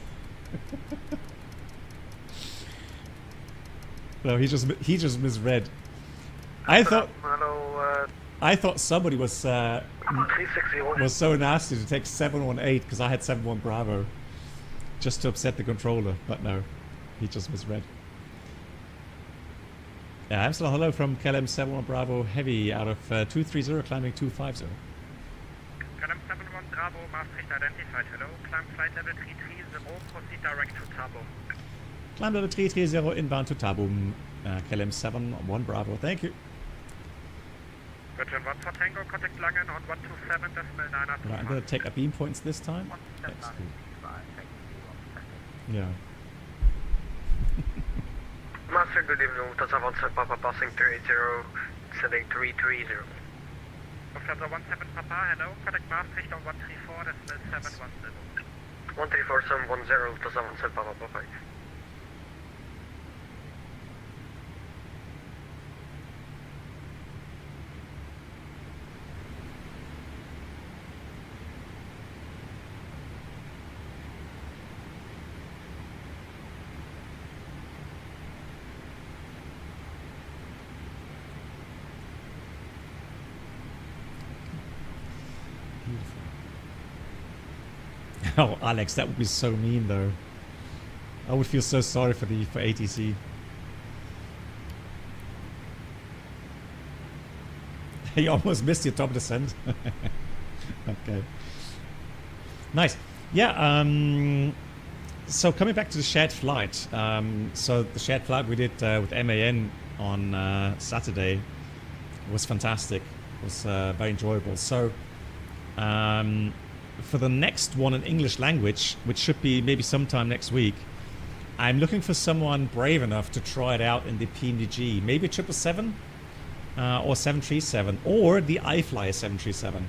No, he just misread. I thought somebody was so nasty to take 718 because I had 71 Bravo just to upset the controller, but no, he just misread. Yeah, Amsterdam, hello from KLM 71 Bravo Heavy out of 230 climbing 250. KLM 71 Bravo, Maastricht identified, hello, climb flight level 330, proceed direct to Tabo. Lambda 330 inbound to Tabum. KLM 7 on 1 Bravo. Thank you. Virgin 1 for Tango, contact Langen on 127, decimal 9 Right, I'm going to take up beam points this time. Excellent. Yeah. Master, good evening, Lufthansa 17 Papa passing 380, sending 330. Lufthansa 17 Papa, hello, contact Maastricht on 134, decimal 710. 134, 710, Lufthansa 17 Papa, Papa. Oh, Alex, that would be so mean, though. I would feel so sorry for ATC. You almost missed your top descent. Okay. Nice. Yeah. So coming back to the shared flight. So the shared flight we did with MAN on Saturday was fantastic. It was very enjoyable. So. For the next one in English language, which should be maybe sometime next week, I'm looking for someone brave enough to try it out in the PNG, maybe 777 or 737 or the iFlyer 737.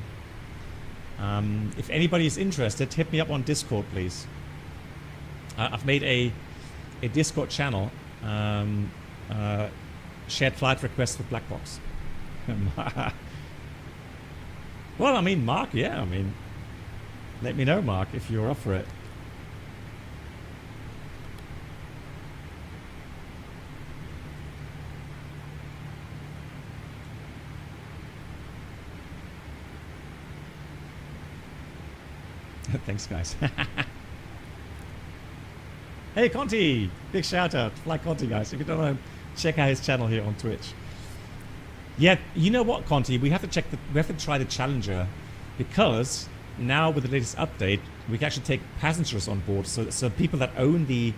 If anybody is interested, hit me up on Discord, please. I've made a Discord channel, shared flight request with Black Box. Well, I mean, Mark, yeah, I mean, let me know, Mark, if you're up for it. Thanks, guys. Hey, Conti! Big shout out. Fly Conti, guys. If you don't know, check out his channel here on Twitch. Yeah, you know what, Conti? We have to try the Challenger, because now with the latest update, we can actually take passengers on board. So people that own the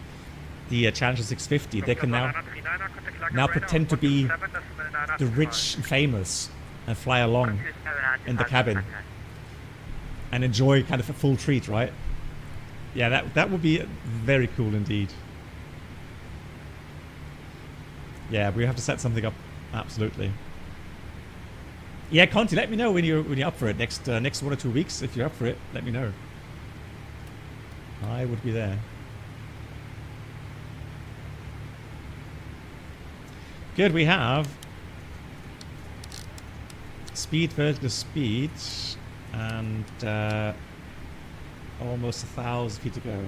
Challenger 650, they can now pretend to be the rich and famous and fly along in the cabin and enjoy kind of a full treat, right? Yeah, that would be very cool indeed. Yeah, we have to set something up, absolutely. Yeah, Conti, let me know when you're up for it next 1 or 2 weeks. If you're up for it, let me know. I would be there. Good, we have speed versus speed and almost 1,000 feet to go.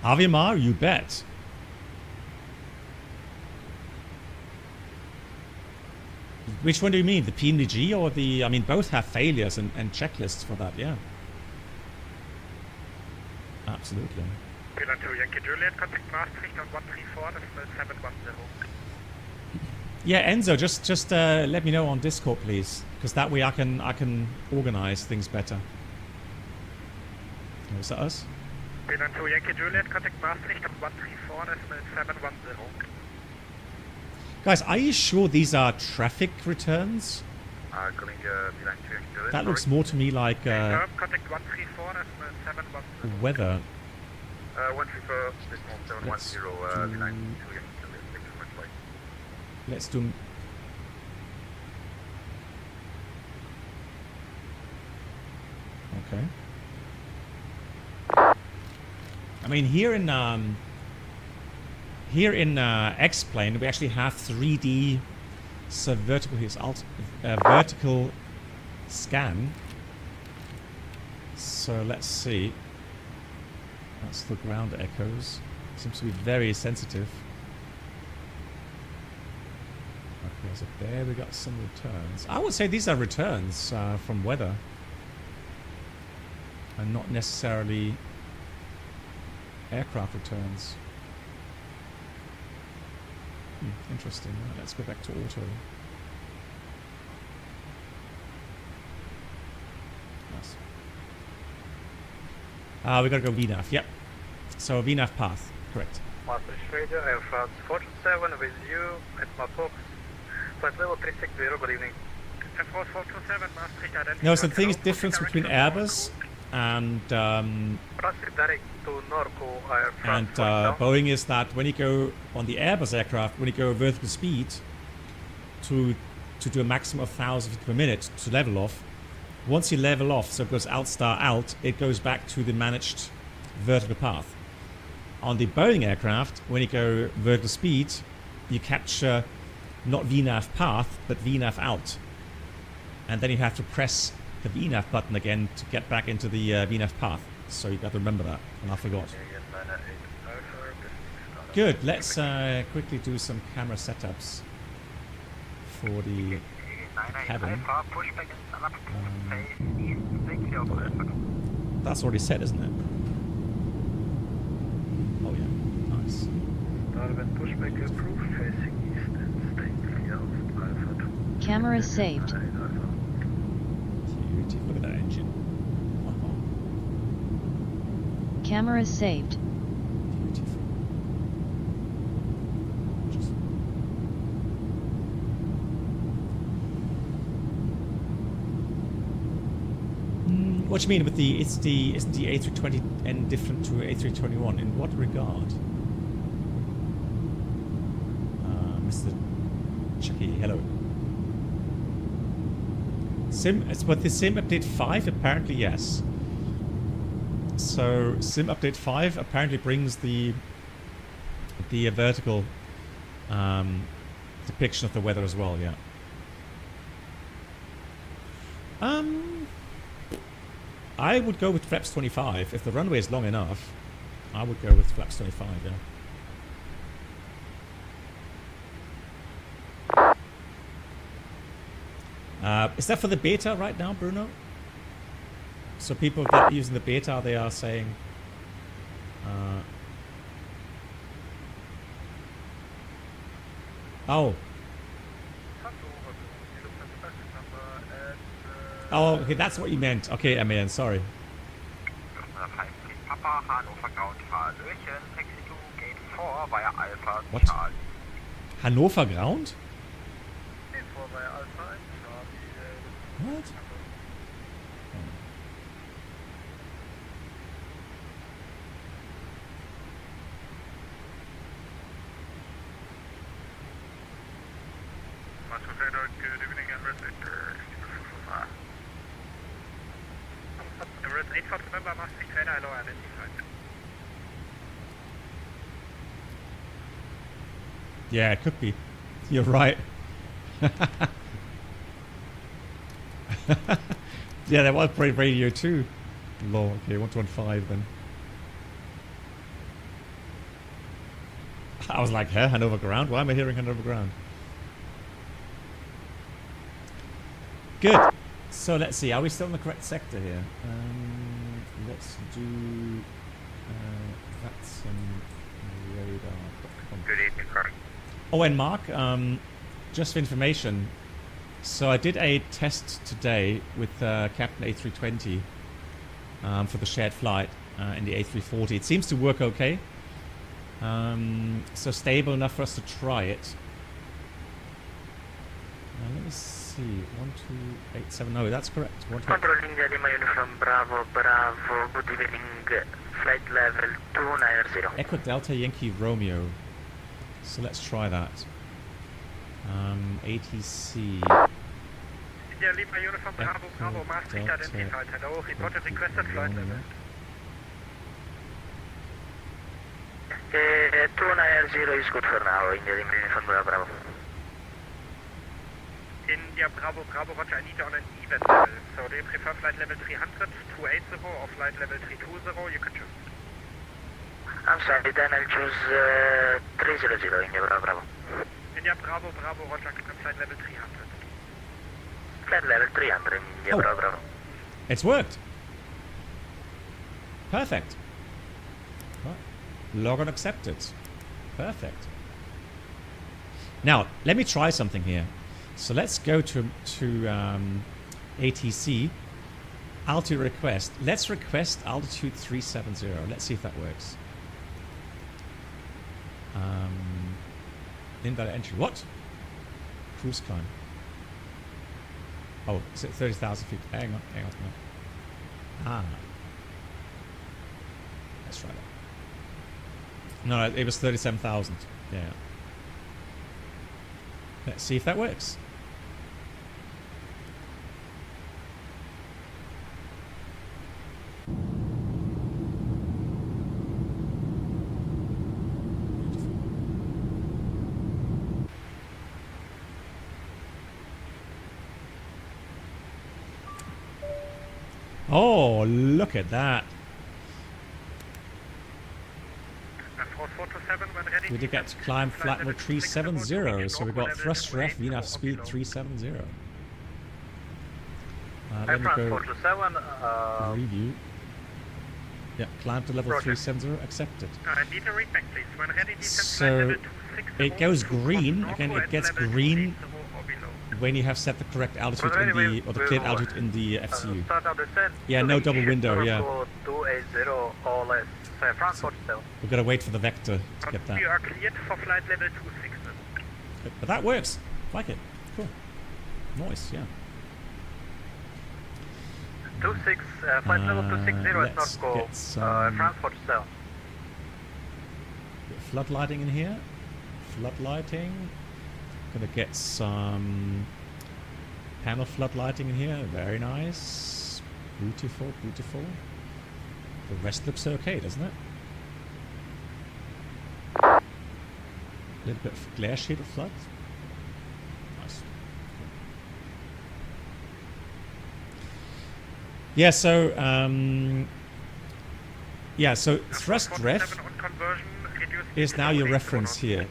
Avimar, you bet. Which one do you mean? The PNG or the... I mean, both have failures and checklists for that, yeah. Absolutely. Pilot 2, Yankee Juliet, contact Maastricht on 134, decimal 710. Yeah, Enzo, just let me know on Discord, please. Because that way I can organize things better. Was that us? Pilot 2, Yankee Juliet, contact Maastricht on 134, decimal 710. Guys, are you sure these are traffic returns? That looks more to me like contact 134, decimal 710. weather. 134, decimal 710, Let's do... Okay. I mean, here in X-Plane, we actually have 3D vertical, vertical scan. So let's see. That's the ground echoes. Seems to be very sensitive. Okay, so there we got some returns. I would say these are returns from weather, and not necessarily aircraft returns. Interesting. Right, let's go back to auto. Nice. We gotta go VNAV. Yep. So VNAV path. Correct. Master Radio, Air France 427 with you at my box. Flight level 360, good evening. Air France 427, Maastricht identity. No, so the thing is difference between Airbus and Boeing is that when you go on the Airbus aircraft, when you go vertical speed to do a maximum of 1,000 feet per minute to level off, once you level off, so it goes out, star out, it goes back to the managed vertical path. On the Boeing aircraft, when you go vertical speed, you capture not VNAV path, but VNAV out. And then you have to press the VNAV button again to get back into the VNAV path. So you've got to remember that, and I forgot. Good, let's quickly do some camera setups for the cabin. That's already set, isn't it? Oh yeah, nice. Pushback approved, facing east and staying clear of Alpha. Camera saved. Beautiful, look at that engine. Camera saved. Beautiful. Just what do you mean with the isn't the A320N different to A321? In what regard? Mr. Chucky, hello. But the Sim Update 5 apparently yes. So Sim Update 5 apparently brings the vertical depiction of the weather as well, yeah. I would go with flaps 25. If the runway is long enough, I would go with flaps 25, yeah. Is that for the beta right now, Bruno? So people that are using the beta, they are saying... oh. Oh, okay, that's what you meant. Okay, man, sorry. What? Hannover ground? What? Good evening, Emirates 8 November, Maastricht trainer, hello, identified. Yeah, it could be. You're right. Yeah, that was Brave Radio too. Lol, okay, 115 then. I was like, huh? Hanover ground? Why am I hearing Hanover ground? Good. So let's see, are we still in the correct sector here? Let's do that's radar.com. Good evening, sir. Oh, and Mark, just for information, so I did a test today with Captain A320 for the shared flight in the A340. It seems to work okay. So stable enough for us to try it. Let me see. 12870. That's correct. Control India Lima Uniform Bravo Bravo. Good evening. Flight level 290. Echo Delta Yankee Romeo. So let's try that. ATC. India Lima Uniform Bravo Bravo. Maastricht identified. Hello. Reported requested flight level. 290 is good for now. India Lima Uniform Bravo. India Bravo Bravo Roger, I need on an even level. So they prefer flight level 300, 280 or flight level 320, you can choose. I'm sorry, then I'll choose 300, India Bravo Bravo. India Bravo Bravo Roger, flight level 300. Flight level 300, India Bravo Bravo. It's worked. Perfect. Right. Log on accepted. Perfect. Now, let me try something here. So let's go to ATC. Altitude request. Let's request altitude 370. Let's see if that works. Invalid entry. What? Cruise climb. Oh, is it 30,000 feet? Hang on. Ah. Let's try that. No, it was 37,000. Yeah. Let's see if that works. Oh, look at that. We did get to climb flight level 370, so we got thrust ref, VNAV speed 370. Let me go review. Yeah, climb to level 370, accepted. So it goes green, again it gets green when you have set the correct altitude in the, or the cleared altitude in the FCU. Yeah, no double window, yeah. We've got to wait for the vector to get that. We are cleared for flight level 26. But that works. Like it. Cool. Nice, yeah. 26, flight level 260 is not go. Transport cell. Floodlighting in here. Floodlighting. Gonna get some panel floodlighting in here. Very nice. Beautiful, beautiful. The rest looks okay, doesn't it? A little bit of glare sheet of flood. Nice. Yeah, so thrust ref is now your reference here.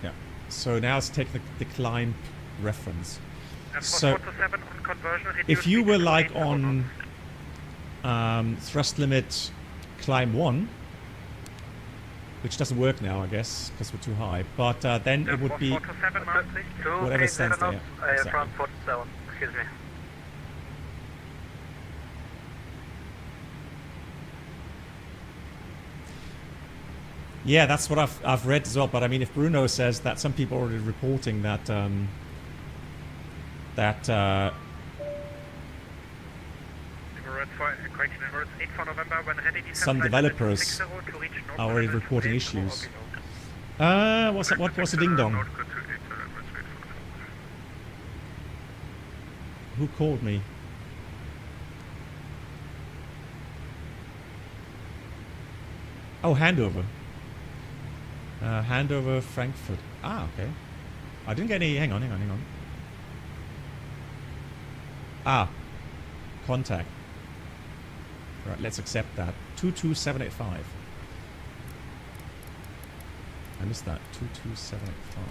Yeah. So now let's take the climb reference. So if you were like on thrust limit climb 1, which doesn't work now, I guess, because we're too high, but then it would be whatever stands there. Exactly. Excuse me. Yeah, that's what I've read as well. But I mean, if Bruno says that some people are already reporting that some developers are already reporting issues. What's that? What's a ding dong? Who called me? Oh, handover. Handover Frankfurt. Ah, okay. I didn't get any. Hang on. Ah, contact. Right, let's accept that. 22785. I missed that. 22785.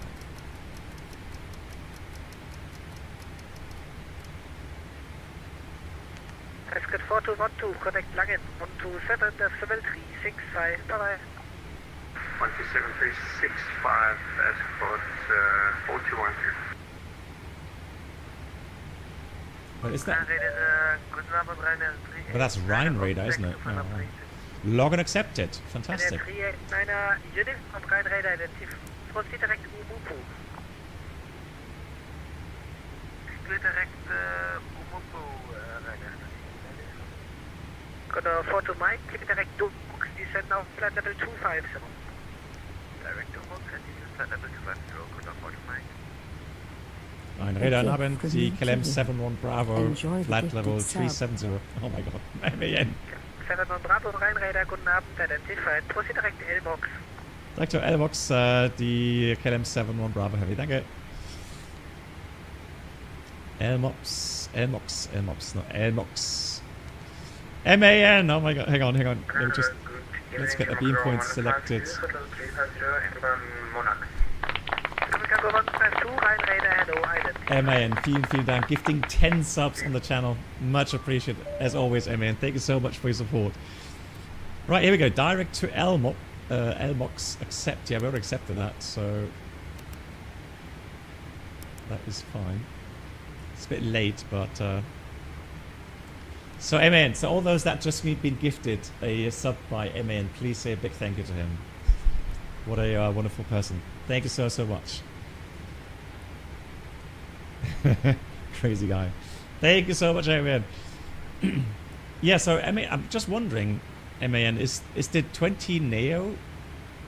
Prescott 4212, connect Langen 127, decimal 365, bye-bye. 127.365, Escort 4212. What is that? But that's Rhine radar, isn't it? Oh, right. Log and accept it. Fantastic. Gonna 42 Mike, keep it direct to descend now flight level 250. Direct to Box and descend flight level 250, gonna 42 Mike. Ein Radar am Abend, die KLM 71 Bravo, flight level 370. Oh my god, MAN. 71 Bravo, Rhine Radar, guten Abend, identified. Proceed direct L-Box. Direkt zur L-Box, die KLM 71 Bravo Heavy, danke. L-Mox, no, L-Mox. MAN, oh my god, hang on. Let's get the beam points selected. MAN, vielen Dank. Gifting 10 subs on the channel. Much appreciated. As always, MAN. Thank you so much for your support. Right, here we go. Direct to Lbox accept. Yeah, we already accepted that, so that is fine. It's a bit late, but so MAN, so all those that just been gifted a sub by MAN, please say a big thank you to him. What a wonderful person. Thank you so much. Crazy guy. Thank you so much, MAN. Yeah, so MAN, I'm just wondering, MAN, is the 20 Neo,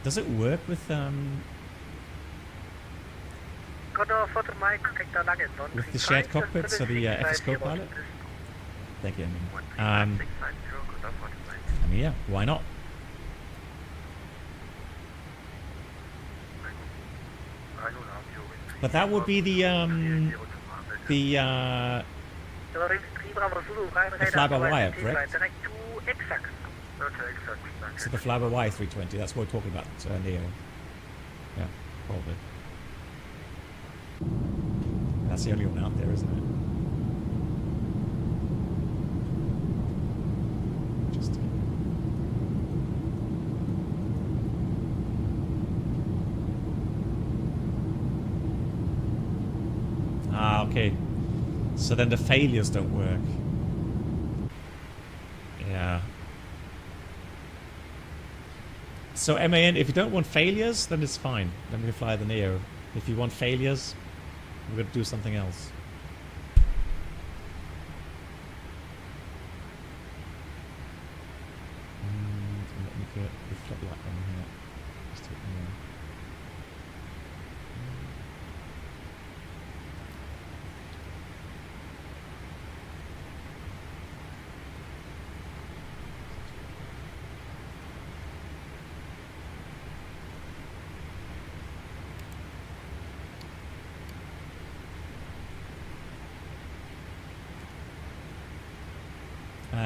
does it work with the shared cockpit, so the FS Pilot? Thank you, I mean, yeah, why not? But that would be the fly-by-wire, correct? So the fly-by-wire A320, that's what we're talking about, Neo. Yeah, probably. That's the only one out there, isn't it? Interesting. Ah, okay. So then the failures don't work. Yeah. So MAN, if you don't want failures, then it's fine. Then we can fly the Neo. If you want failures, we're going to do something else. Let me get the floodlight on here. Just take me on.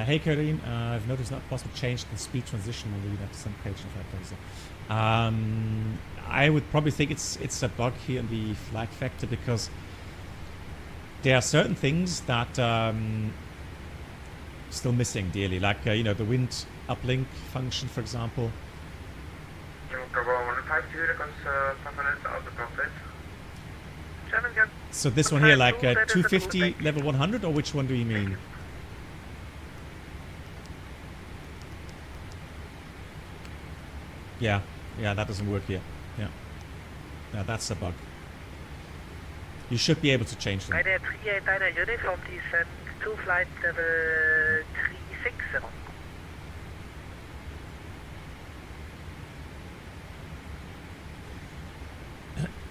Hey Caroline, I've noticed not possible to change the speed transition when we have some page in FlightFactor. I would probably think it's a bug here in the FlightFactor because there are certain things that still missing dearly, like you know, the wind uplink function, for example. So this one here, like 250 level 100, or which one do you mean? Yeah, that doesn't work here. Yeah, that's a bug. You should be able to change them. uniform descent to flight level 360.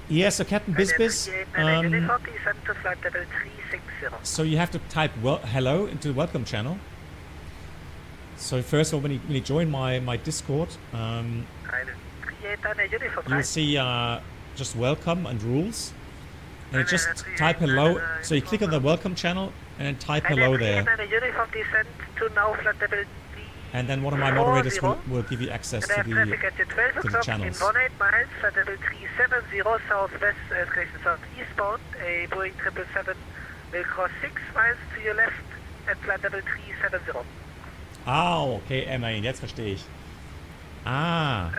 Yeah, so Captain Bisbis, so you have to type hello into the welcome channel. So first of all, when you join my Discord, you'll see just welcome and rules. And you just type hello. So you click on the welcome channel and type hello there. And then one of my moderators will give you access to the channels. 18 miles, flight level 370 southwest, southeastbound. A Boeing 777 will cross 6 miles to your left at flight level 370. Ah, okay, MAN, jetzt verstehe ich. Ah.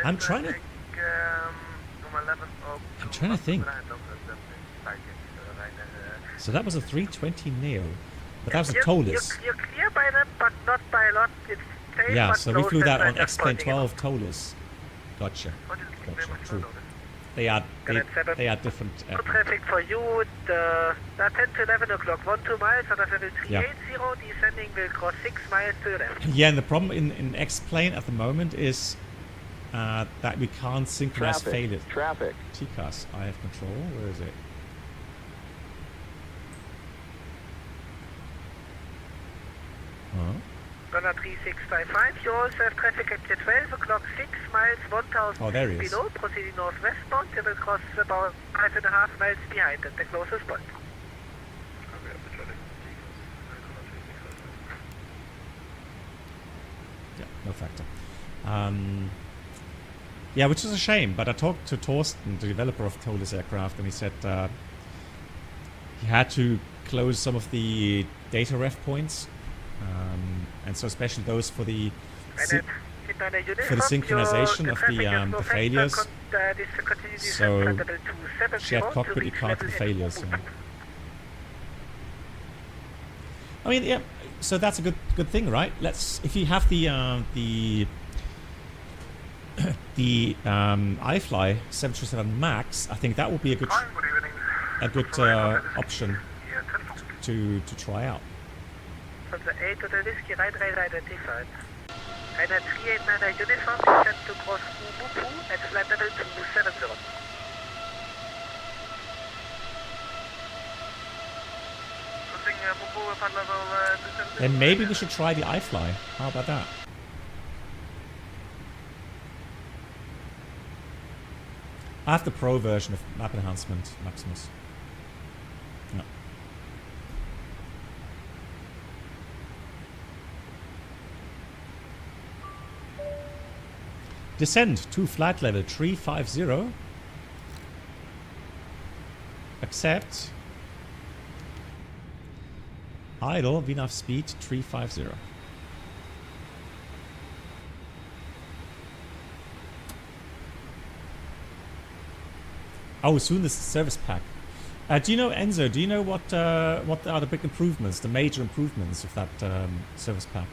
I'm trying to think. So that was a 320 Neo. But that was a TOLUS. You're clear by them, but not by a lot. It's safe, yeah, but so we flew that on X-Plane 12 disappointing. TOLUS. Gotcha. True. They are different. Traffic for you, the 10 to 11 o'clock, 1-2 miles on level 380, descending will cross 6 miles to your left. Yeah, and the problem in X-Plane at the moment is that we can't synchronize failures. Traffic. TCAS, I have control. Where is it? Gunner 3655, you also have traffic at 12 o'clock, 6 miles, 1,000 feet below, proceeding northwestbound, you will cross about 5.5 miles behind at the closest point. Yeah, no factor. Yeah, which is a shame, but I talked to Torsten, the developer of TOLUS aircraft, and he said he had to close some of the data ref points. And so especially those for the for the synchronization of the failures. So shared cockpit, you can't do the failures. Yeah. I mean, yeah. So that's a good thing, right? If you have the iFly 737 Max, I think that would be a good option to try out. From the 8 to the whiskey, right identified. And at 389 uniform, descend to cross Umupu at flight level 270. Then maybe we should try the iFly. How about that? I have the Pro version of Map Enhancement Maximus. No. Descend to flight level 350. Accept. Idle, VNAV speed 350. Oh, soon the service pack. Do you know, Enzo, do you know what are the big improvements, the major improvements of that service pack?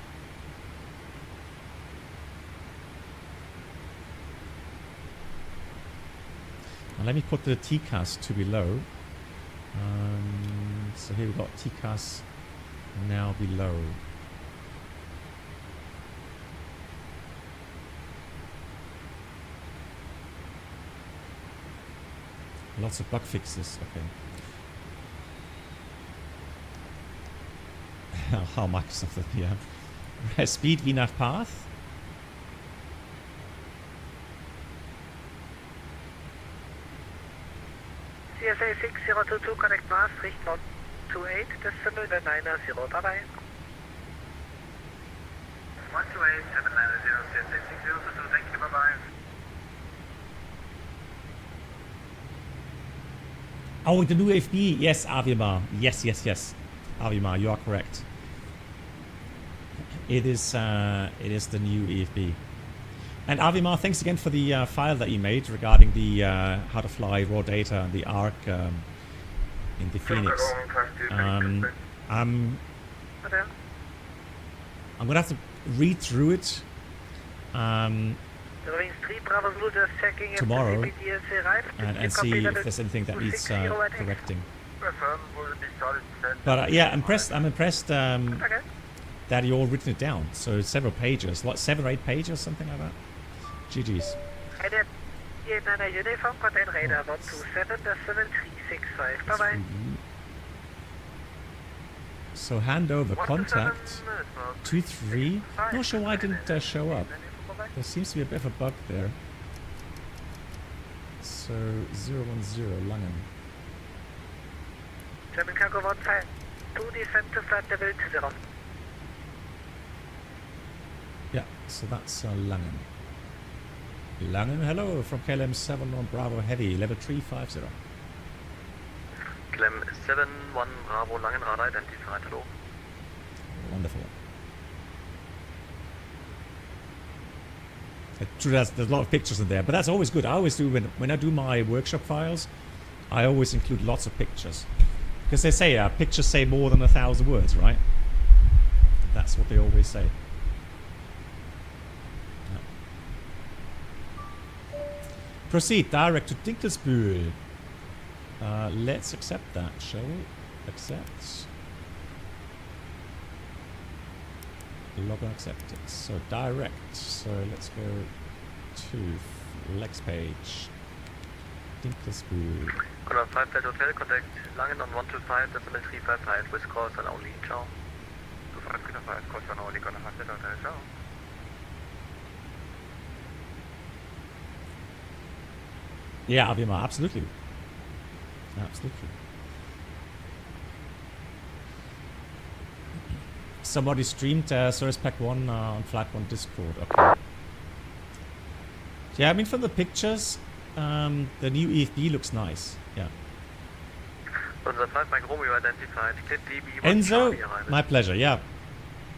Now let me put the TCAS to below. So here we've got TCAS now below. Lots of bug fixes, okay. How Microsoft, yeah. Speed VNAV path. CSA 6022, connect Maastricht 128, decimal 990, bye bye. 128, 790, CSA 6022, thank you, bye bye. Oh, the new AFB. Yes, Avimar. Yes. Avimar, you are correct. It is the new EFB. And Avimar, thanks again for the file that you made regarding the how to fly raw data, the ARC in the FENIX. I'm gonna have to read through it tomorrow and see if there's anything that needs correcting. But yeah, I'm impressed that you all written it down. So several pages, like 7 or 8 pages, something like that. GG's. So handover contact 23. Not sure why it didn't show up. There seems to be a bit of a bug there. So 010 Langen. German cargo 15, 2 descent to flight level 20. Yeah, so that's Langen. Langen, hello from KLM 7 on Bravo Heavy, level 350. KLM 7 1 Bravo Langen radar identified, hello. Wonderful. True, there's a lot of pictures in there, but that's always good. I always do, when I do my workshop files, I always include lots of pictures. Because they say pictures say more than 1,000 words, right? That's what they always say. Proceed direct to Dinkelsbühl. Let's accept that, shall we? Accept. Log accepted. So direct. So let's go to Lex page. Dinkelsbühl. Contact 5 Delta Hotel, contact Langen on 125, decimal 355 with course and only, ciao. 25 course and only, gonna have Delta Hotel, ciao. Yeah, Avimar, absolutely. Absolutely. Somebody streamed Service Pack 1 on Flight 1 Discord. Okay. Yeah, I mean, from the pictures, the new EFB looks nice. Yeah. Enzo, my pleasure. Yeah.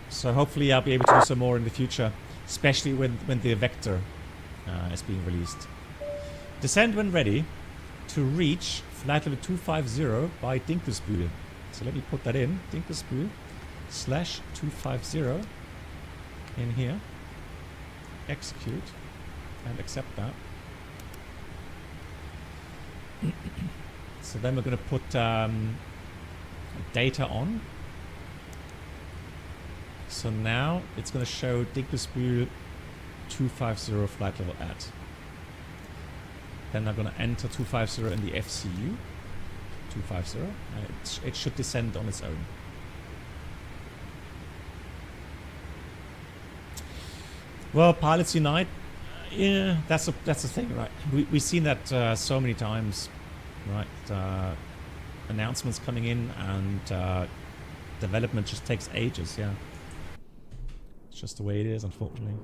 So hopefully I'll be able to do some more in the future. especially when the vector is being released. Descend when ready to reach flight level 250 by Dinkelsbühl. So let me put that in, Dinkelsbühl /250 in here. Execute and accept that. So then we're going to put data on. So now it's going to show Dinkelsbühl 250 flight level at. Then I'm going to enter 250 in the FCU. 250. It should descend on its own. Well, pilots unite. Yeah, that's the thing, right? We've seen that so many times, right? Announcements coming in and development just takes ages. Yeah, it's just the way it is, unfortunately.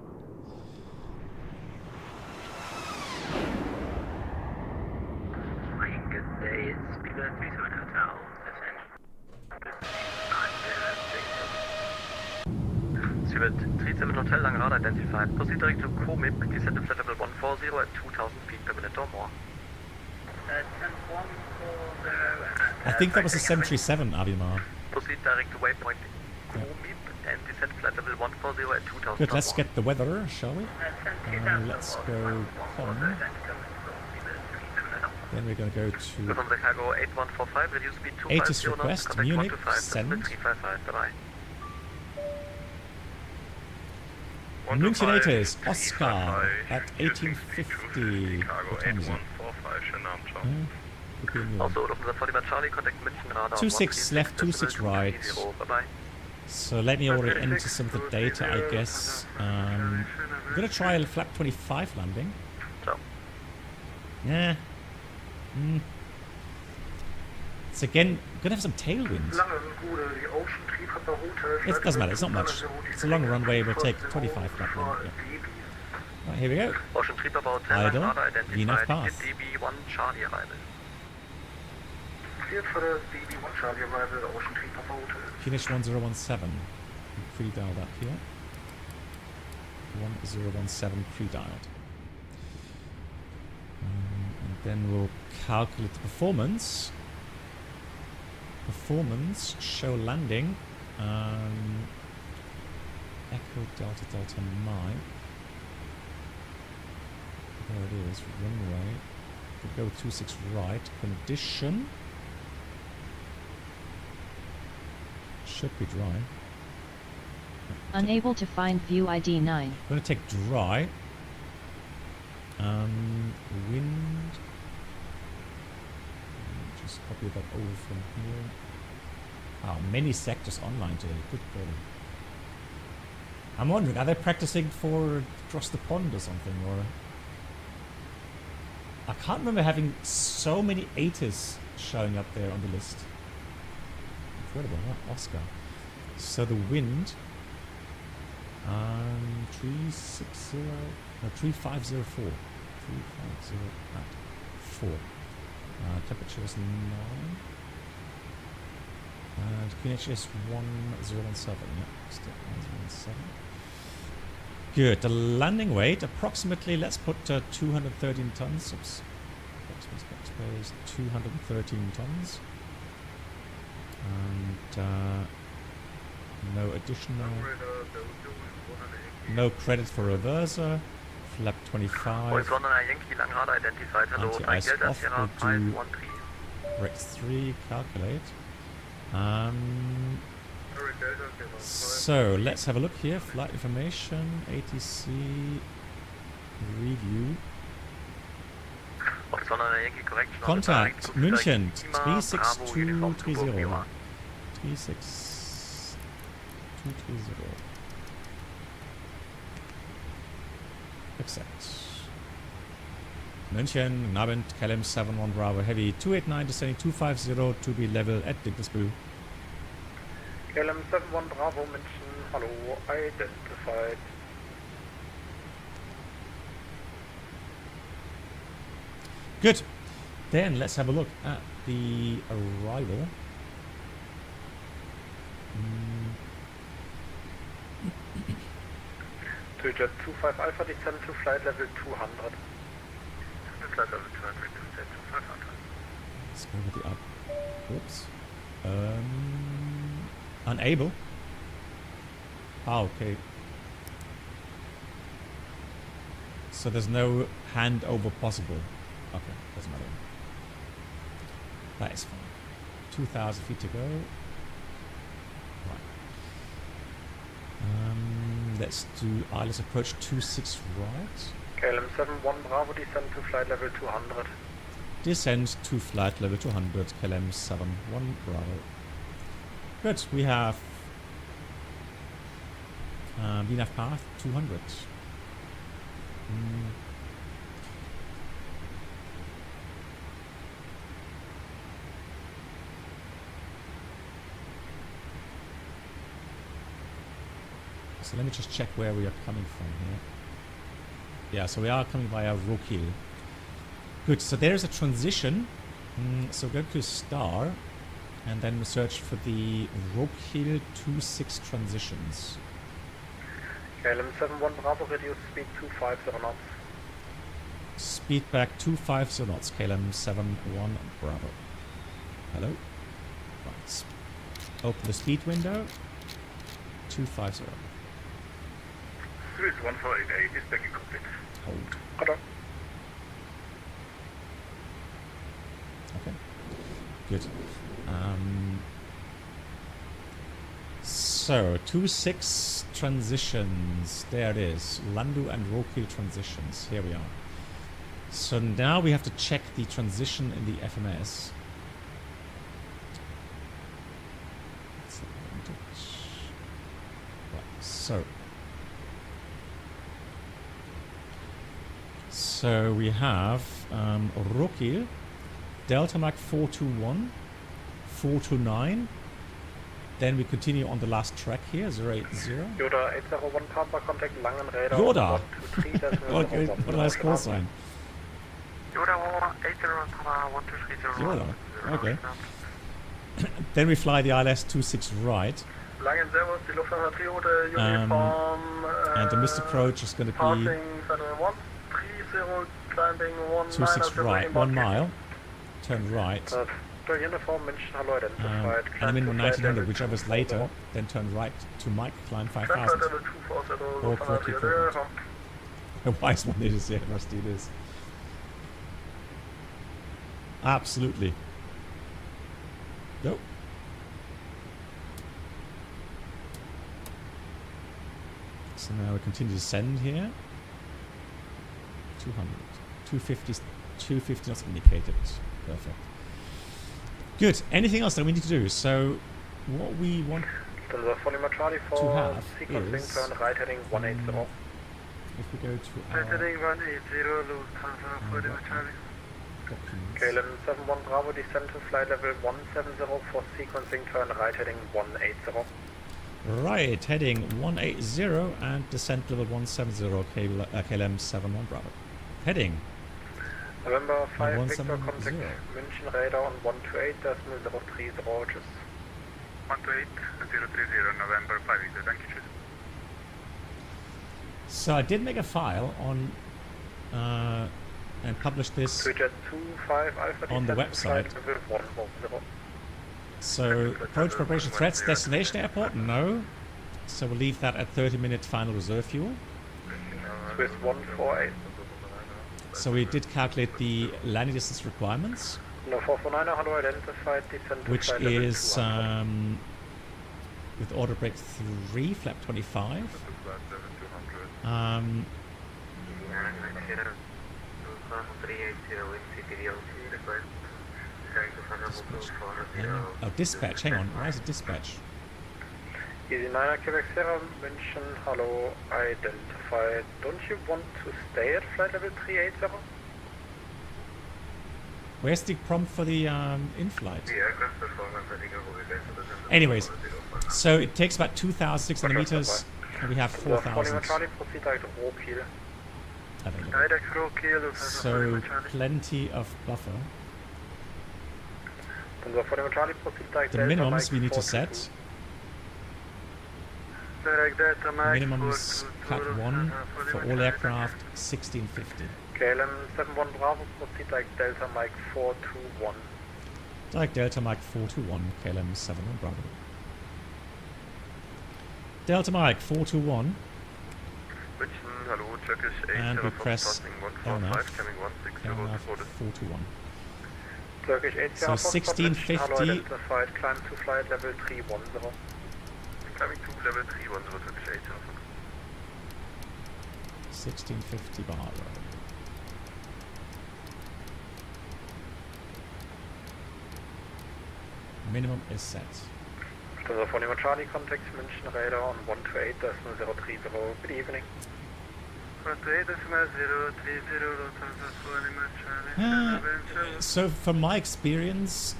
Good day, it's Speedbird 37 Hotel. Speedbird 37 Hotel, Langrad identified. Proceed direct to Comip, descend to flight level 140 at 2,000 feet per minute or more. I think that was a 737, Abimar. Proceed direct to waypoint Comip and descend flight level 140 at 2,000 Good, let's get the weather, shall we? Let's go on. Then we're going to go to from the cargo 8145, reduce speed 250 ATIS request, Munich, send. München ATIS, Oscar at 1850. What time is it? Also, Lufthansa 41 Charlie, contact München radar. 26 left, 26 right. So let me already enter some of the data, I guess. I'm going to try a flap 25 landing. Yeah. It's again gonna have some tailwind. It doesn't matter, it's not much. It's a long runway, we'll take 25 flat wind. Yeah. Right, here we go. Idle, VNAV path. DB1 Charlie arrival. Finish 1017. Pre-dialed up here. 1017 pre-dialed. And then we'll calculate the performance. Performance, show landing. Echo Delta Delta 9. There it is, runway. We'll go 26 right. Condition. Should be dry. Unable to find view ID 9. I'm going to take dry. Wind. Just copy that over from here. Oh, many sectors online today. Good God. I'm wondering, are they practicing for across the pond or something? Or I can't remember having so many ATIS showing up there on the list. Incredible, huh? Oscar. So the wind. 360. No, 3504. 350 at 4. Temperature is 9. And QNH is 1017. Yeah, still 1017. Good. The landing weight, approximately, let's put 213 tons. Oops. Space, 213 tons. And no additional. No credit for reverser. Flap 25. Anti-ice off. We'll do Rex 3. Calculate. So let's have a look here. Flight information, ATC review. Contact München 36230. 36230. Accept. München, Nabend, KLM 71 Bravo Heavy 289 descending 250 to be level at Dinkelsbühl. KLM 71 Bravo München, hello, identified. Good. Then let's have a look at the arrival. To jet 25 Alpha, descend to flight level 200. Flight level 200, descend to 500. Let's go with the up. Oops. Unable. Ah, okay. So there's no handover possible. Okay, doesn't matter. That is fine. 2,000 feet to go. Right. Let's do ILS approach 26 right. KLM 71 Bravo, descend to flight level 200. Descend to flight level 200, KLM 71 Bravo. Good, we have VNAV path 200. So let me just check where we are coming from here. Yeah, so we are coming via Rokiel. Good, so there's a transition. So go to star and then search for the Rokiel 26 transitions. KLM 71 Bravo, reduce speed 250 knots. Speed back 250 knots, KLM 71 Bravo. Hello? Right. Open the speed window. 250. Swiss 1488 is back in cockpit. Hold. Order. Okay. Good. So 26 transitions. There it is. Landu and Rokiel transitions. Here we are. So now we have to check the transition in the FMS. Right. So we have Rokiel, Delta Mach 421, 429. Then we continue on the last track here, 080. Yoda 801 Papa, contact Langen radar. Yoda! 123. What a nice call sign. Yoda 801 Papa, 1230. Yoda, okay. Then we fly the ILS 26 right. Langen Servus, die Lufthansa Triode, Uniform. And the missed approach is going to be Passing Federal 130, climbing 26 right, 1 mile. Turn right. Uniform, München, hello, identified. And I'm in 1900, whichever's later. Then turn right to Mike, climb 5000. Or correctly programmed. A wise one is, yeah, must do this. Absolutely. Nope. So now we continue to send here. 200. 250 knots indicated. Perfect. Good. Anything else that we need to do? So what we want to have is turn right heading 180. if we go to our documents. KLM 71 Bravo, descend to flight level 170 for sequencing, turn right heading 180. Right, heading 180 and descent level 170, KLM 71 Bravo. Heading November 5, Victor, 170. contact München radar on 128.030, just 128.030, November 5, Victor, thank you. So I did make a file on and publish this on the website. So approach preparation threats, destination airport, no. So we'll leave that at 30-minute final reserve fuel. Swiss 148. So we did calculate the landing distance requirements, No 449, hello, identified, descent to which flight level is 200. with order break 3, flap 25. Dispatch, hang on, why is it dispatch? Easy 9 Quebec Sierra, München, hello, identified. Don't you want to stay at flight level 380? Where's the prompt for the in-flight? Anyways, so it takes about 2,600 meters, and we have 4,000. So plenty of buffer. The minimums we need to set Direct Delta Mike. Minimums cut 1 for all aircraft 1650. KLM 71 Bravo, proceed direct Delta Mike 421. Direct Delta Mike 421, KLM 71 Bravo. Delta Mike 421. München, hello, Turkish 8 And we press LNAV, 145, 421. Turkish 8 So 1650. Flight, climb to flight level 310. Climbing to level 310, Turkish 8 1650 Bravo. Minimum is set. So for Lima Charlie, contact München radar on 128.030. Good evening. 128.030, So from my experience,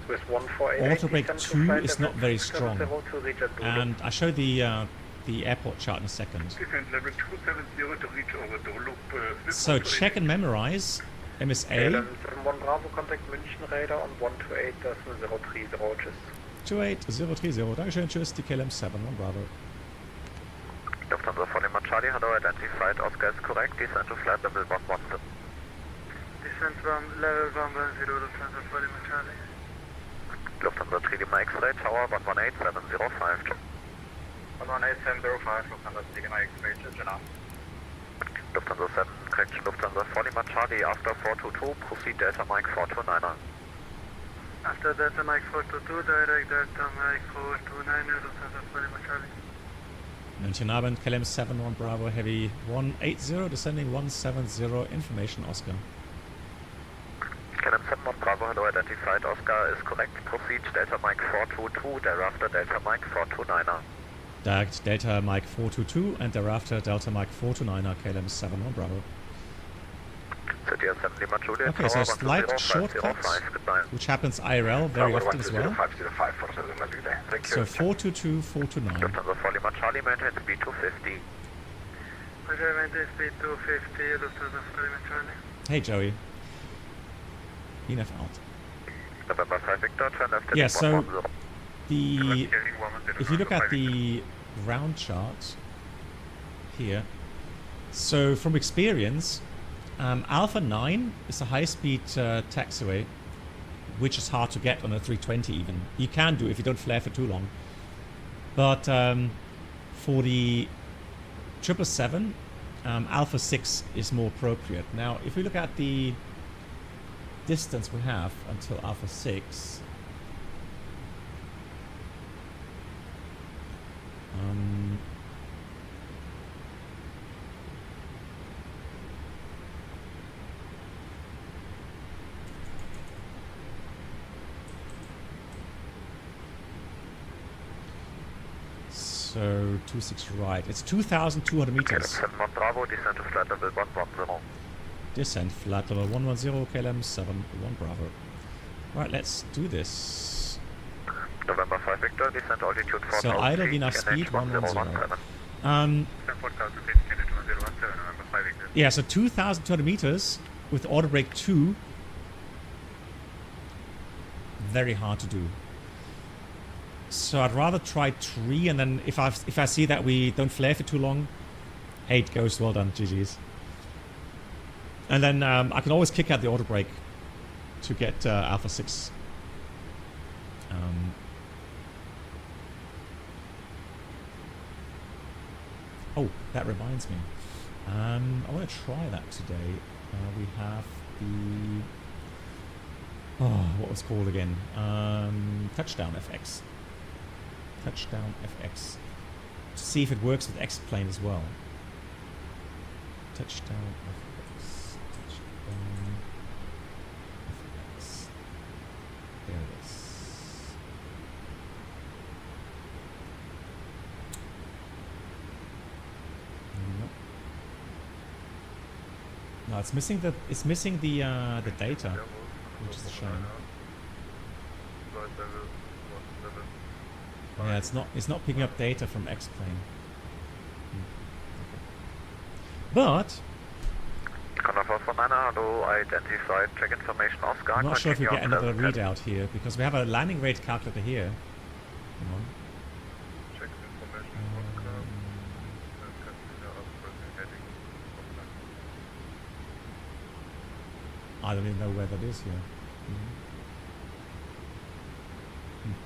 with 148, auto brake 2 is not very strong. And I show the airport chart in a second. Level 270 to reach over the loop. So check and memorize MSA. 71 Bravo, contact München radar on 128.030. Tschüss. 28030. Dankeschön, tschüss, die KLM 71 Bravo. Lufthansa for Lima Charlie, hello, identified Oscar is correct, descend to flight level 110. Descent level 110, Lufthansa for Lima Charlie. Lufthansa 3 Lima X-ray, tower 118705. 118.705, Lufthansa 3 Lima X-ray, Jenna. Lufthansa 7, correction Lufthansa 4 Lima Charlie, after 422, proceed Delta Mike 429. After Delta Mike 422, direct Delta Mike 429, Lufthansa 4 Lima Charlie. München Abend, KLM 71 Bravo, heavy 180, descending 170, information Oscar. KLM 71 Bravo, hello, identified Oscar is correct, proceed Delta Mike 422, thereafter Delta Mike 429. Direct Delta Mike 422 and thereafter Delta Mike 429, KLM 71 Bravo. City 7 Lima Juliet, Okay, so slight shortcut, which happens IRL very often as well. So 422, 429. Lufthansa 4 Lima Charlie, maintain speed 250. Maintain speed 250, Lufthansa 4 Lima Charlie. Hey Joey. Enough out. November 5 Victor, turn left. Yeah, so if you look at the ground chart here, so from experience, Alpha 9 is a high-speed taxiway, which is hard to get on a 320 even. You can do if you don't flare for too long. But for the 777, Alpha 6 is more appropriate. Now, if we look at the distance we have until Alpha 6, so 26 right. It's 2,200 meters. 71 Bravo, descend to flight level 110. Descent flight level 110, KLM 71 Bravo. Right, let's do this. November 5 Victor, descent altitude 4,000 So idle feet, VNAV speed 110. Yeah, so 2,200 meters with auto brake 2. Very hard to do. So I'd rather try 3, and then if I see that we don't flare for too long, 8 goes. Well done, GG's. And then I can always kick out the auto brake to get Alpha 6. Oh, that reminds me. I want to try that today. We have the... Oh, what was it called again? Touchdown FX. Touchdown FX. To see if it works with X-Plane as well. Touchdown FX. Touchdown FX. There it is. Nope. No, it's missing the data, which is a shame. Yeah, it's not picking up data from X-Plane. But identified, check information Oscar. I'm not sure if we get another readout here because we have a landing rate calculator here. Hang on. Check information I don't even know where that is here.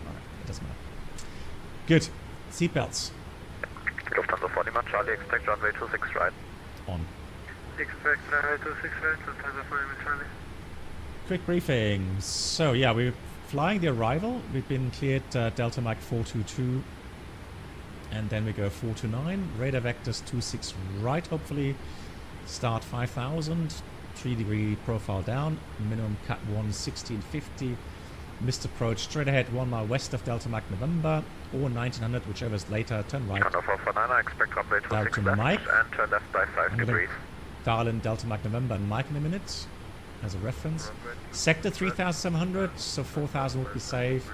Alright, it doesn't matter. Good. Seatbelts. Lufthansa 40 Charlie, expect runway 26 right. On. Expect runway 26 right, Lufthansa 40 Charlie. Quick briefing. So yeah, we're flying the arrival. We've been cleared Delta Mike 422. And then we go 429. Radar vectors 26 right, hopefully. Start 5000. 3-degree profile down. Minimum cut 1 1650. Missed approach straight ahead 1 mile west of Delta Mike November. Or 1900, whichever is later. Turn right. Delta 449, expect runway 26 Delta Mike. and turn left by 5 degrees. Dial in Delta Mike November and Mike in a minute as a reference. Sector 3700, so 4000 would be safe.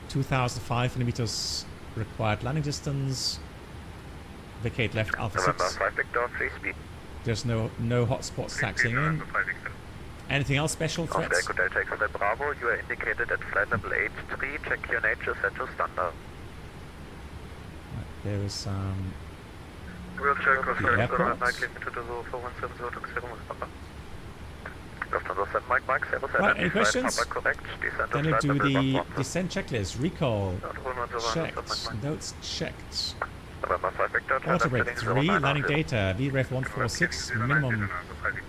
2005 millimeters required landing distance. Vacate left Alpha 6. November 5 Victor, free speed. There's no hotspots taxiing in. Anything else special threats? Oscar Delta X Bravo, you are indicated at flight level 83. Check your nature set to standard. Right, there is We'll check with the airport. Likely to do 4170 to 0 Papa. Lufthansa 7 Mike Mike 07. Right, any questions? Papa correct. Descent Then we of do flight level the 11. descent checklist. Recall. Checked. Checked. Notes checked. November 5 Victor, turn Auto left break heading 3. 090. Landing data. VREF 146. Minimum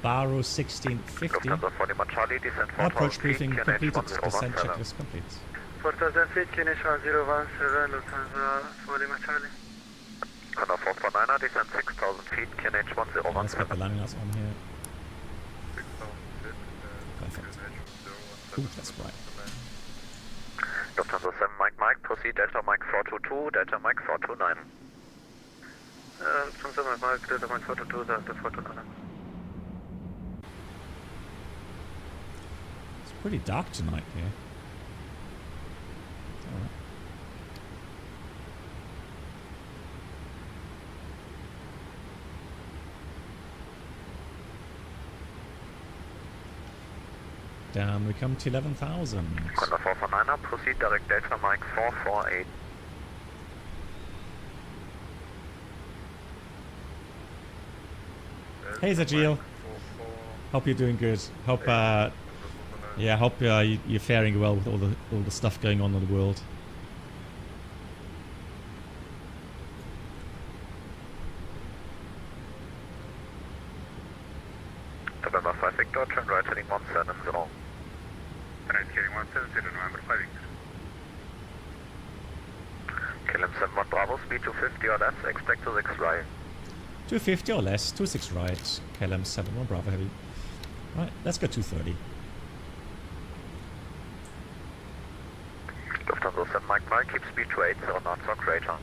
Baro 1650. Lufthansa 40 Charlie, descent 4000 Approach feet, briefing QNH completed. 1017. Descent checklist complete. 4000 feet, QNH 1017, Lufthansa 40 Charlie. Honda 449er, descent 6000 feet, QNH Let's get the 1017. landing lights on here. Perfect. Ooh, that's bright. Lufthansa 7 Mike Mike, proceed Delta Mike 422, Delta Mike 429. Lufthansa Mike Mike, Delta Mike 422, Delta 429. It's pretty dark tonight here. Alright. Down we come to 11,000. Honda 449er, proceed direct Delta Mike 448. Hey Zagil. Hope you're doing good. Hope hope you're faring well with all the stuff going on in the world. November 5 Victor, turn right heading 170. Right heading 170, November 5 Victor. KLM 71 Bravo, speed 250 or less, expect to 6 right. 250 or less, 26 right, KLM 71 Bravo Heavy. Right, let's go 230. Lufthansa 7 Mike Mike, keep speed 280 knots or greater.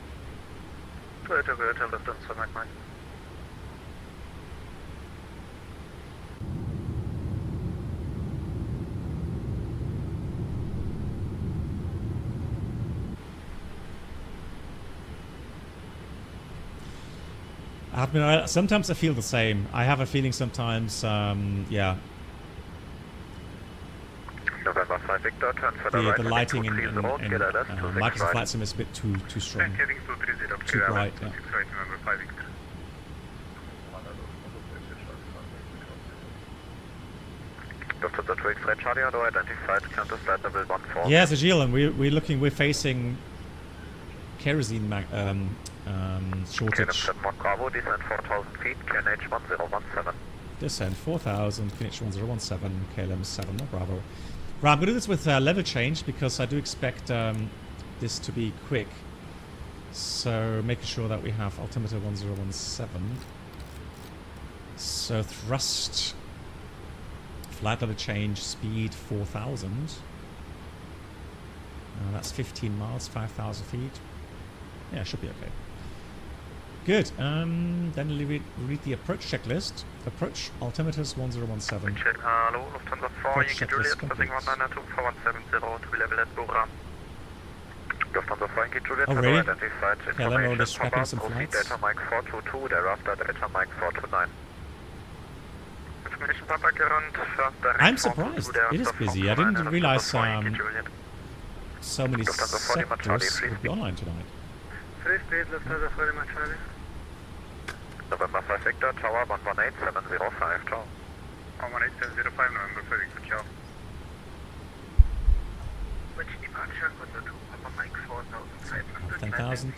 280 greater, Lufthansa Mike Mike. Sometimes I feel the same. I have a feeling sometimes, yeah. November 5 Victor, turn for the right. The lighting in Microsoft Flight Sim is a bit too strong. Heading 230, Too bright, yeah. 6 right, November 5 Victor. Lufthansa 2 X-ray Charlie, auto identified, counter flight level 14. Yeah, Zagil, and we're facing kerosene shortage. KLM 71 Bravo, descent 4000 feet, QNH 1017. Descent 4000, finish 1017, KLM 7 Bravo. Right, I'm going to do this with level change because I do expect this to be quick. So making sure that we have altimeter 1017. So thrust, flight level change, speed 4000. That's 15 miles, 5,000 feet. Yeah, should be okay. Good. Then we read the approach checklist. Approach altimeters 1017. Check, hello, Lufthansa 4, Approach Yankee Juliet, checklist complete. passing 192 for 170 to be level at Bora. Lufthansa 4, Yankee Juliet, Oh, auto really? identified, Okay, let me information scrapping from some proceed flights. Delta Mike 422, thereafter Delta Mike 429. Information Papa, current, first direct I'm 422, surprised. It thereafter is busy. I 429, didn't and realize Lufthansa 4, Yankee Juliet. so many Lufthansa 40 Charlie, sectors free will be online tonight. Free speed, Lufthansa 40 Charlie. November 5 Victor, Tower 118, 705, ciao. 18705 November for the job. Which departure was the 2 Papa Mike 4500 10,000.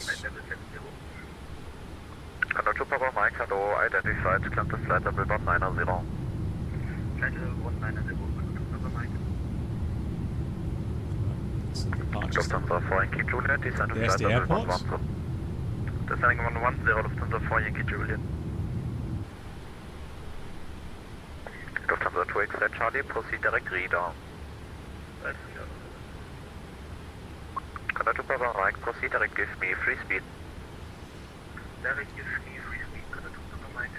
Hello, 2 Papa Mike, hello, identified, climb to flight level 190. Flight level 190, 2 Papa Mike. Lufthansa 4 Yankee Juliet, descend to There's flight the level airport. 110. Descending 110, Lufthansa 4 Yankee Juliet. Lufthansa 2X Charlie, proceed direct radar. Hello, 2 Papa Mike, proceed direct, give me free speed. Direct give me free speed, 2 Papa Mike.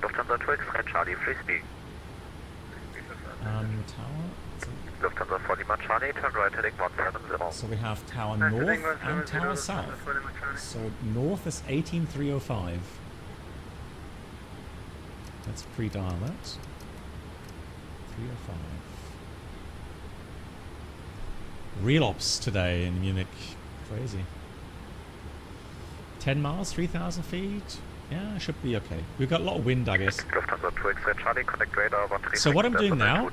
Lufthansa 2X Charlie, free speed. Tower. Lufthansa 4 Lima Charlie, turn right heading 170. So we have tower north and tower south. So north is 18305. Let's pre-dial that. 305. Real ops today in Munich. Crazy. 10 miles, 3,000 feet. Yeah, should be okay. We've got a lot of wind, I guess. Lufthansa 2X Charlie, connect radar 136. So what I'm doing now,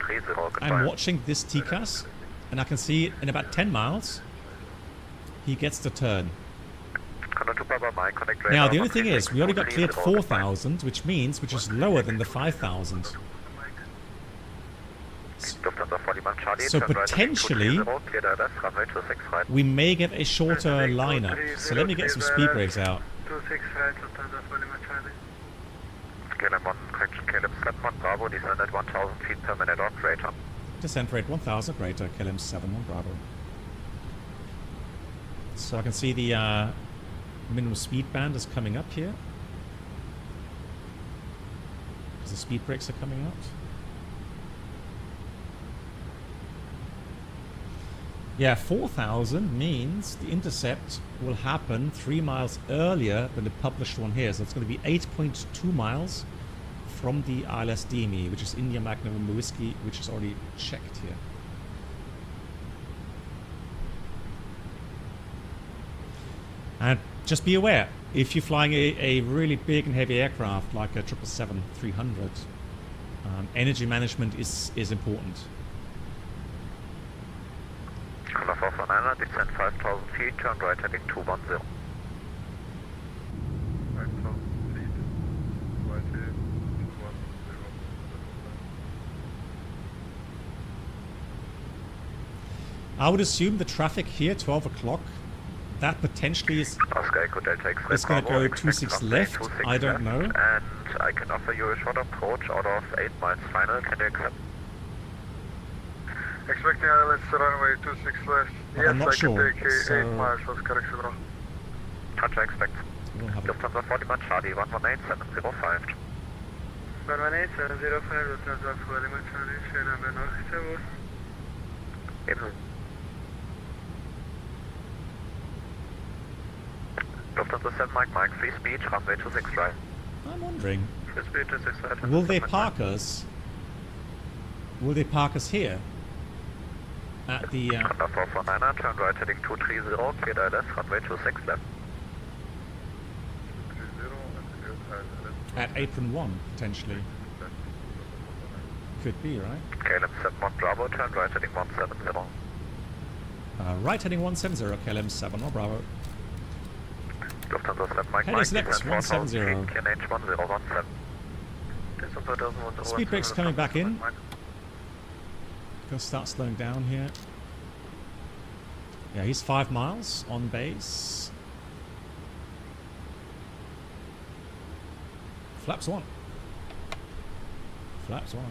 I'm watching this TCAS, and I can see in about 10 miles, he gets the turn. Now, the only thing is, we only got cleared 4,000, which is lower than the 5,000. So potentially, we may get a shorter lineup. So let me get some speed brakes out. 26 right, Lufthansa 4 Lima Charlie. KLM 1, correction, KLM 7 Bravo, descend at 1,000 feet per minute or greater. Descent rate 1,000 greater, KLM 7 Bravo. So I can see the minimum speed band is coming up here. Because the speed brakes are coming out. Yeah, 4,000 means the intercept will happen 3 miles earlier than the published one here. So it's going to be 8.2 miles from the ILS DME, which is India Mike November Whiskey, which is already checked here. And just be aware, if you're flying a really big and heavy aircraft like a 777-300, energy management is important. Color 449, descend 5,000 feet, turn right heading 210. 5,000 feet, right here, 210. I would assume the traffic here, 12 o'clock, that potentially is going to go 26 left, I don't know. And I can offer you a short approach out of 8 miles final, can you accept? Expecting ILS runway 26 left. But Yes, I'm not I sure, can take so 8 miles of correction bro. Roger, expect. We'll have a Lufthansa 4 Lima Charlie, 118-705. 118-705, Lufthansa 4 Lima Charlie, schönen Abend noch, servus. Ebenso. Lufthansa 7 Mike, free speed, runway 26 right. I'm wondering, Free speed 26 right. will they park us? Will they park us here? At the Honda 449, turn right heading 230, clear ILS, runway 26 left. at apron 1 potentially. Could be, right? KLM 7 Bravo, turn right heading 170. Right heading 170, KLM 7 Bravo. Lufthansa 7 Mike, Heading select 170. QNH 1017. Speed brake's coming back in. Gonna start slowing down here. Yeah, he's 5 miles on base. Flaps 1. Flaps 1.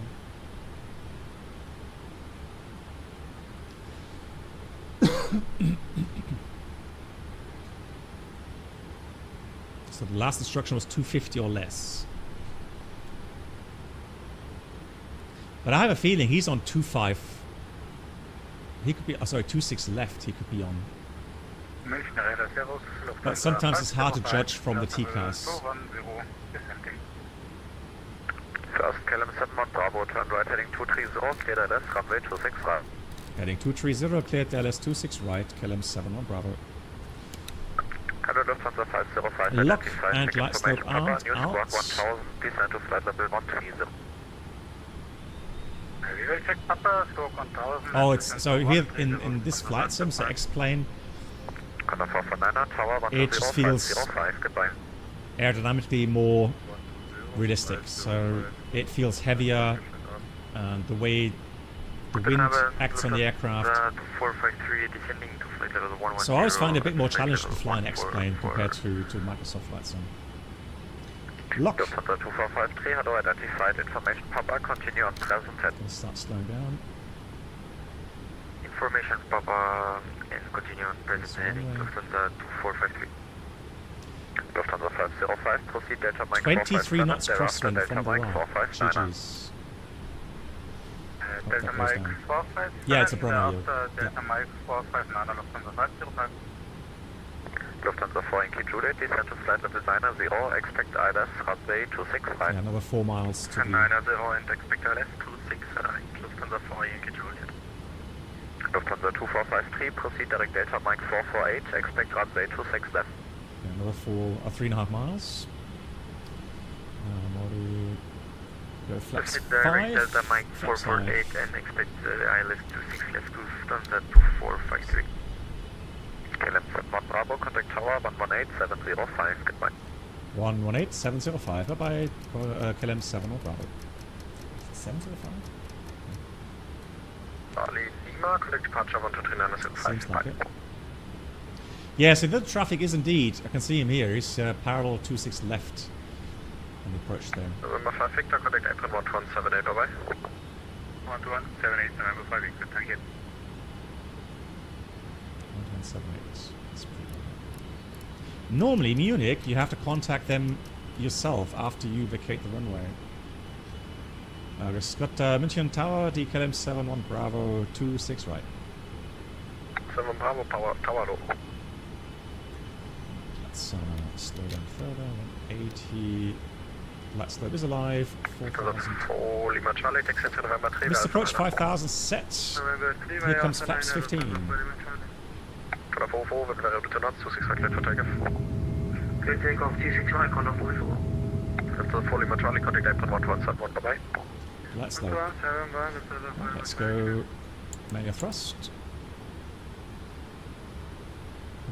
So the last instruction was 250 or less. But I have a feeling he's on 25. He could be, oh, sorry, 26 left he could be on. But sometimes it's hard to judge from the TCAS. First KLM 7 Bravo, turn right heading 230, cleared ILS, runway 26 right. Heading 230, cleared LS 26 right, KLM 7 on Bravo. Hello, Lufthansa 505, Lock identify and check light slope information, Papa, out, News out. Squawk 1000, descend to flight level 130. Oh, it's so here in this flight sim, so X-plane, it just feels aerodynamically more realistic. So it feels heavier, and the way the wind acts on the aircraft. So I always find it a bit more challenging to fly an X-plane compared to Microsoft Flight Sim. Lock. Let's start slowing down. Information Papa and continue on present heading. Lufthansa 2453. Lufthansa 505, proceed Delta Mike 23 knots crosswind from the right. GG's. Delta Mike 459. Yeah, it's a Brunei. Delta Mike 459, Lufthansa 505. Lufthansa 4 Yankee Juliet, descend to flight level 90, expect ILS runway 265. Yeah, another 4 miles to the... 90 and expect ILS 265, Lufthansa 4 Yankee Juliet. Lufthansa 2453, proceed direct Delta Mike 448, expect runway 26 left. Yeah, another 3.5 miles. Go flaps 5. Delta Mike 448 and expect ILS 26 left, Lufthansa 2453. KLM 71 Bravo, contact tower 118705, goodbye. 118705, bye bye, KLM 7 or Bravo. 705? Bali Lima, contact departure 123905, Seems like it. Yeah, so the traffic is indeed, I can see him here, he's parallel 26 left on the approach there. November 5 Victor, contact apron 1178, bye bye. 1178, November 5 Victor, thank you. 1178. That's pretty good. Normally, Munich, you have to contact them yourself after you vacate the runway. We've got München Tower, DKLM 71 Bravo 26 right. 7 Bravo, Tower low. Let's slow down further. 180. Flight slope is alive. 4,000. Lima Charlie, takes into November 3. Missed approach 5,000 set. Here comes flaps 15. For 44, with very bitte knots, 265 cleared for takeoff. Clear takeoff, 265, contact 44. Delta 4 Lima Charlie, contact apron 1171, bye bye. Flight slope. Let's go manual thrust.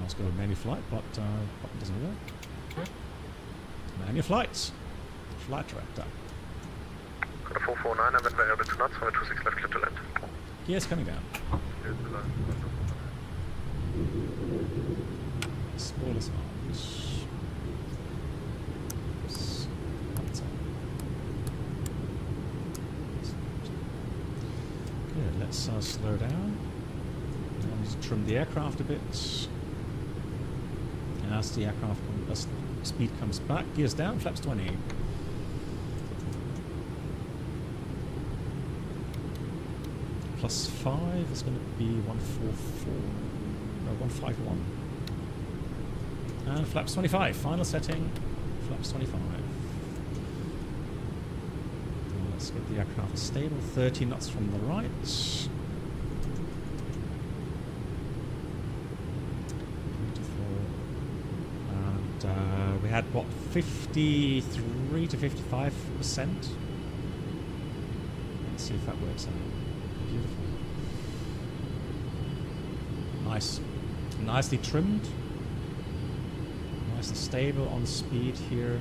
Let's go manual flight, but button doesn't work. Manual flight. Flight director. 449, and then very bitte knots, 26 left, clear to land. Gears coming down. Spoilers out. Good, let's slow down. I need to trim the aircraft a bit. And as the aircraft speed comes back, gears down, flaps 20. Plus 5 is going to be 144. No, 151. And flaps 25. Final setting. Flaps 25. Now let's get the aircraft stable. 30 knots from the right. Beautiful. And we had what, 53 to 55%. Let's see if that works out. Beautiful. Nice. Nicely trimmed. Nice and stable on speed here.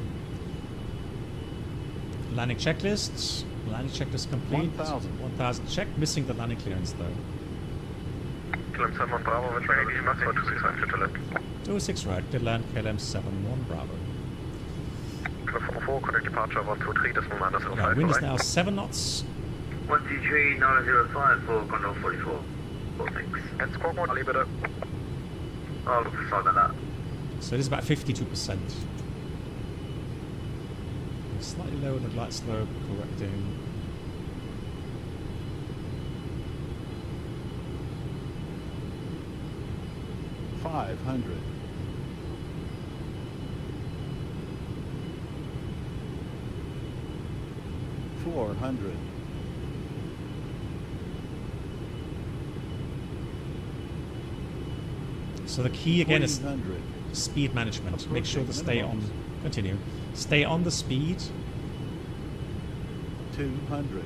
Landing checklists. Landing checklist complete. 1,000 check. Missing the landing clearance though. KLM 71 Bravo, with very good knots, 265 clear to land. 26 right. Good land, KLM 71 Bravo. KLM 4, contact departure 123, decimal minus 05. Now, wind is now 7 knots. 123, 905 for control 44. 46. And squawk 1, Ali bitte. Oh, sorry about that. So it is about 52%. Slightly lower than light slope, correcting. $500. $400. So the key again is 300. speed management. Make sure to stay on. Continue. Stay on the speed. 200.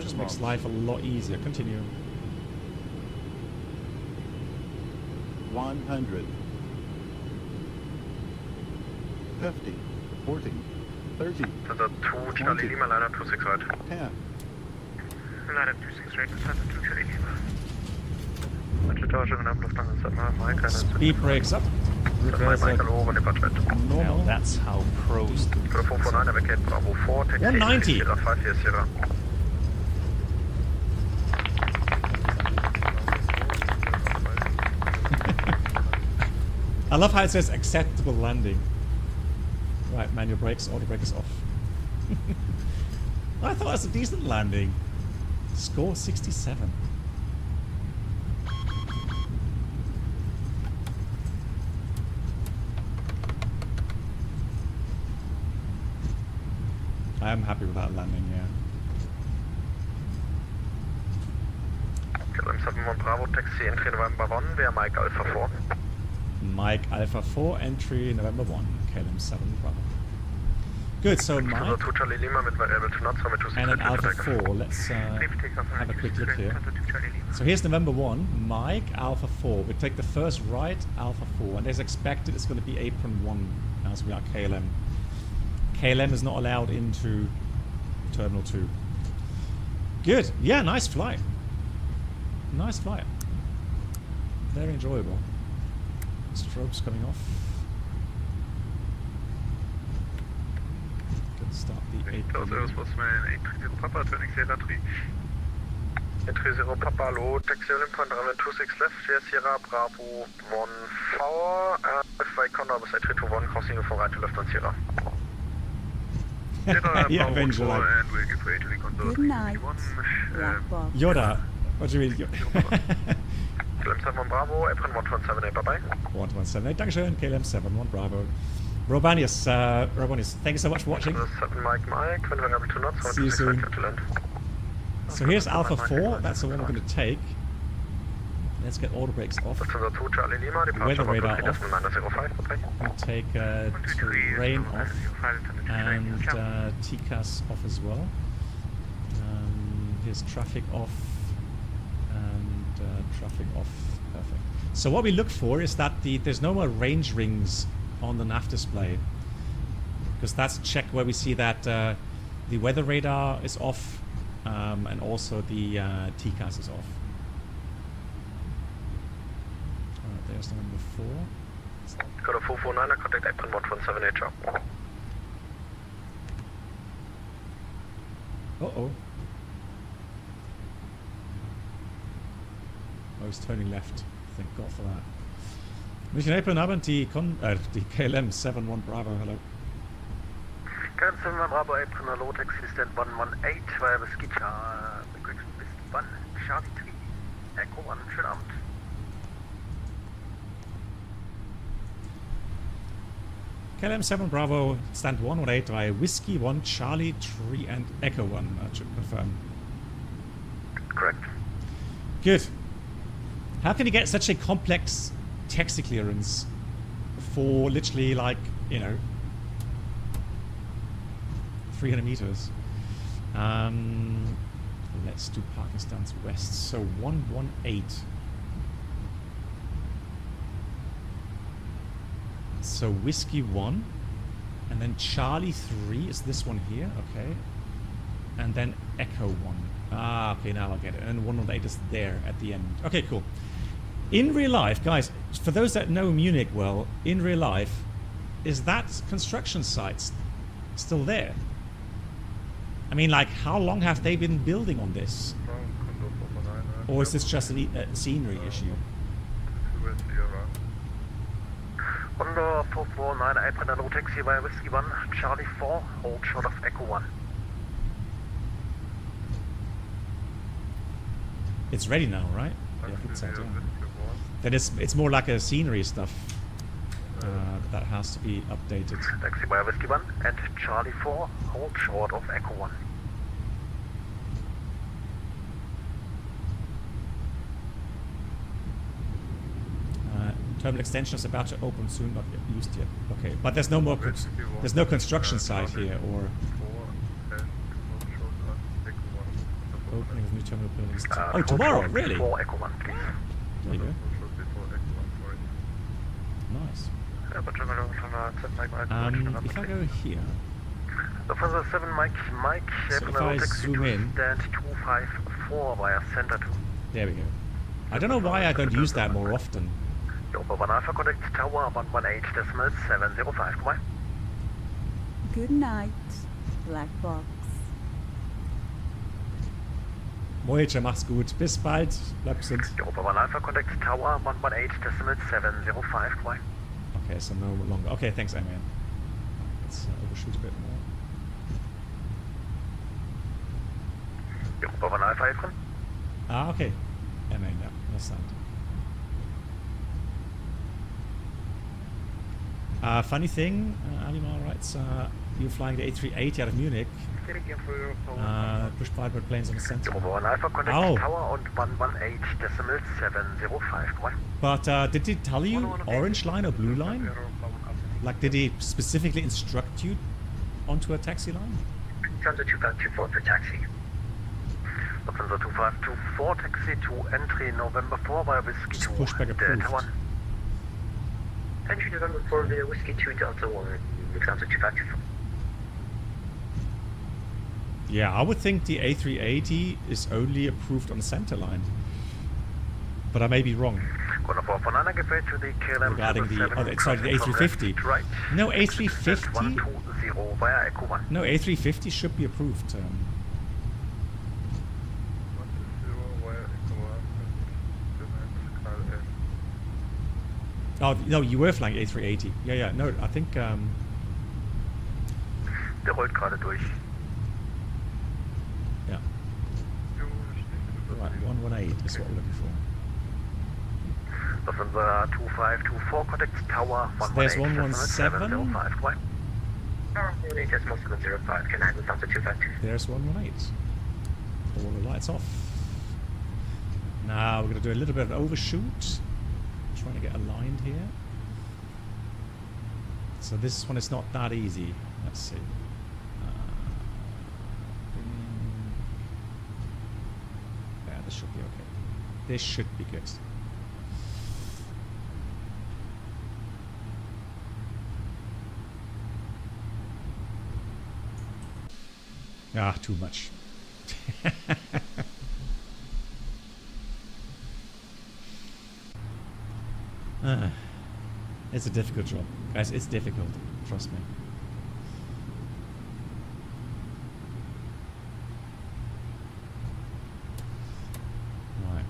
Just makes life a lot easier. Continue. 100. 50. 40. 30. Center 2, Charlie Lima, liner 26 right. 10. Liner 26 right, Center 2, Charlie Lima. Speed brakes up. Reverse Now that's how pros do it. 190. I love how it says acceptable landing. Right, manual brakes, auto brake is off. I thought it was a decent landing. Score 67. I am happy with that landing, yeah. KLM 71 Bravo, taxi entry November 1, via Mike Alpha 4. Mike Alpha 4, entry November 1, KLM 7 Bravo. Good, so Mike and an Alpha 4, let's have a quick look here. So here's November 1, Mike Alpha 4. We take the first right, Alpha 4, and as expected it's going to be apron 1 as we are KLM. KLM is not allowed into Terminal 2. Good. Yeah, nice flight. Nice flight. Very enjoyable. Strobes coming off. Can start the 8. Entry 0 Papa, low, taxi Olympian, runway 26 left, via Sierra Bravo 1 Power, FY Condor bus A321, crossing you for right to left on Sierra. Yeah, eventually. Good night, Black Box. Yoda. What do you mean? KLM 71 Bravo, apron 1178, bye bye. 1178, Dankeschön, KLM 71 Bravo. Robanius, thank you so much for watching. 7 Mike, when we're able to not, see you soon. So here's Alpha 4, that's the one we're going to take. Let's get auto brakes off. Weather radar off. We'll take terrain off. And TCAS off as well. Here's traffic off. And traffic off. Perfect. So what we look for is that there's no more range rings on the nav display. Because that's a check where we see that the weather radar is off. And also the TCAS is off. There's number 4. Got a 449, contact apron 1178, ciao. Uh-oh. I was turning left. Thank God for that. München April Abend, die KLM 71 Bravo, hello. KLM 71 Bravo, apron, hello, taxi stand 118, via Whiskey Whiskey 1, Charlie 3, Echo 1, schönen Abend. KLM 7 Bravo, stand 118 via Whiskey 1, Charlie 3 and Echo 1, I should confirm. Correct. Good. How can you get such a complex taxi clearance for literally 300 meters? Let's do Pakistan's west. So 118. So Whiskey 1, and then Charlie 3 is this one here, okay. And then Echo 1. Ah, okay, now I get it. And 118 is there at the end. Okay, cool. In real life, guys, for those that know Munich well, in real life, is that construction site still there? I mean, how long have they been building on this? Or is this just a scenery issue? Under 449, apron, hello, taxi via Whiskey 1, Charlie 4, hold short of Echo 1. It's ready now, right? Yeah, it's set, yeah. Then it's more like a scenery stuff that has to be updated. Taxi via Whiskey 1 and Charlie 4, hold short of Echo 1. Terminal extension is about to open soon, not yet used yet. Okay, but there's no more. There's no construction site here, or. terminal buildings. Oh, tomorrow, really? 4 Echo 1, please. There you go. Nice. If I go here, So for the 7 Mike, so if I zoom in, stand 254 via center 2. there we go. I don't know why I don't use that more often. Over 1 Alpha, contact tower 118.705, come on. Good night, black box. Voyager, mach's gut. Bis bald. Bleib gesund. Over 1 Alpha, contact tower 118.705, come on. Okay, so no longer. Okay, thanks, Amy. Let's overshoot a bit more. Over 1 Alpha, Apron. Ah, okay. Amy, yeah, understand. Funny thing, Alimar writes, you're flying the A380 out of Munich. Pushed fiber planes on the center. Over 1 Alpha, contact Oh. tower and 118.705, come on. But did he tell you orange line or blue line? Like, did he specifically instruct you onto a taxi line? Center 2524 for taxi. Lufthansa 2524, taxi to entry November 4 via Whiskey Just 2 pushback approved. Delta 1. Entry November 4 via Whiskey 2 Delta 1, Lufthansa 2524. Yeah, I would think the A380 is only approved on the center line. But I may be wrong. Regarding the, sorry, the A350. Right. No, A350? 120 via Echo 1. No, A350 should be approved. Oh, no, you were flying A380. Yeah, yeah, no, I think... Der rollt gerade durch. Yeah. Right, 118 is what we're looking for. Lufthansa 2524, contact tower So there's 117. 117.705. There's 118. All the lights off. Now we're going to do a little bit of overshoot. Trying to get aligned here. So this one is not that easy. Let's see. Yeah, this should be okay. This should be good. Ah, too much. It's a difficult job. Guys, it's difficult. Trust me. Right.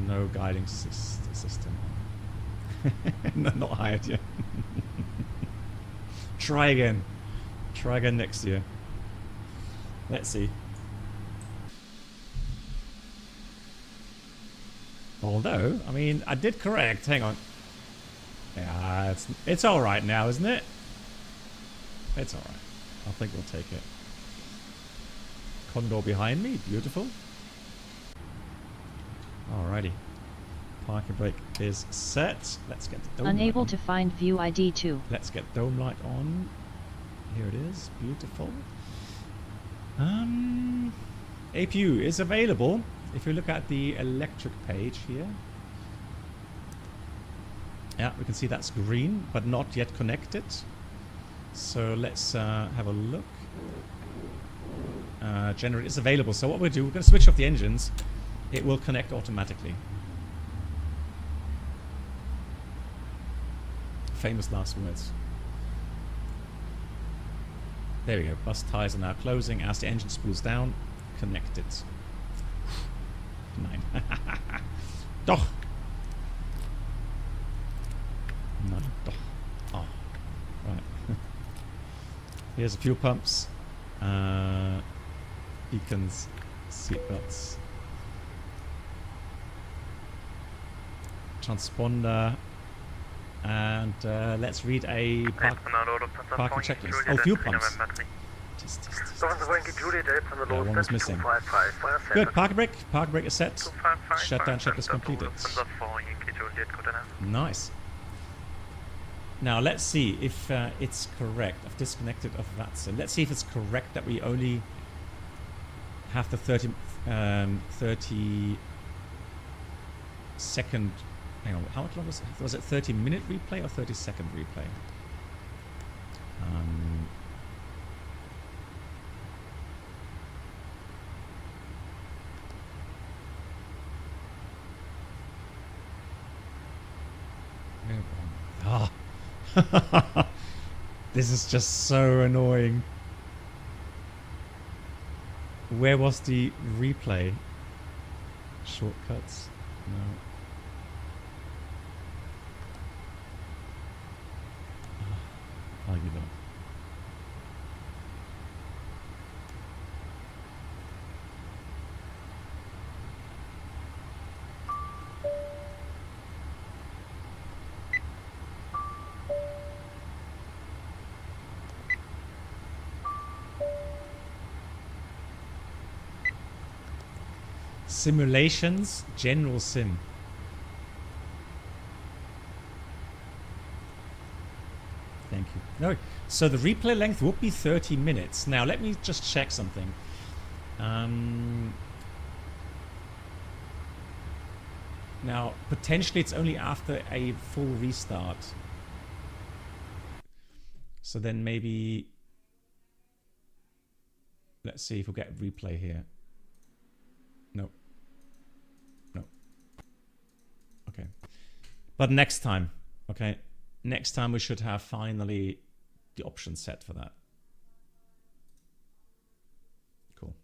No guiding system. Not hired yet. Try again. Try again next year. Let's see. Although, I mean, I did correct. Hang on. Yeah, it's all right now, isn't it? It's all right. I think we'll take it. Condor behind me. Beautiful. Alrighty. Parking brake is set. Let's get the dome Unable light to find view ID 2. Let's get dome light on. Here it is. Beautiful. APU is available. If you look at the electric page here. Yeah, we can see that's green, but not yet connected. So let's have a look. Generator is available. So what we'll do, we're going to switch off the engines. It will connect automatically. Famous last words. There we go. Bus tires are now closing as the engine spools down. Connected. 9. Doch. Nein, doch. Oh. Right. Here's a fuel pumps. Beacons. Seatbelts. Transponder. And let's read a parking checklist. Oh, fuel pumps. Yeah, one was missing. Good, parking brake. Parking brake is set. Shutdown checklist completed. Nice. Now let's see if it's correct. I've disconnected of that. So let's see if it's correct that we only have the 30 second. Hang on, how much long was it? Was it 30-minute replay or 30-second replay? Ah. This is just so annoying. Where was the replay? Shortcuts? No. I'll give up. Simulations, general sim. Thank you. No, so the replay length would be 30 minutes. Now let me just check something. Now potentially it's only after a full restart. So then maybe let's see if we'll get replay here. No. No. Okay. But next time, okay? Next time we should have finally the option set for that. Cool.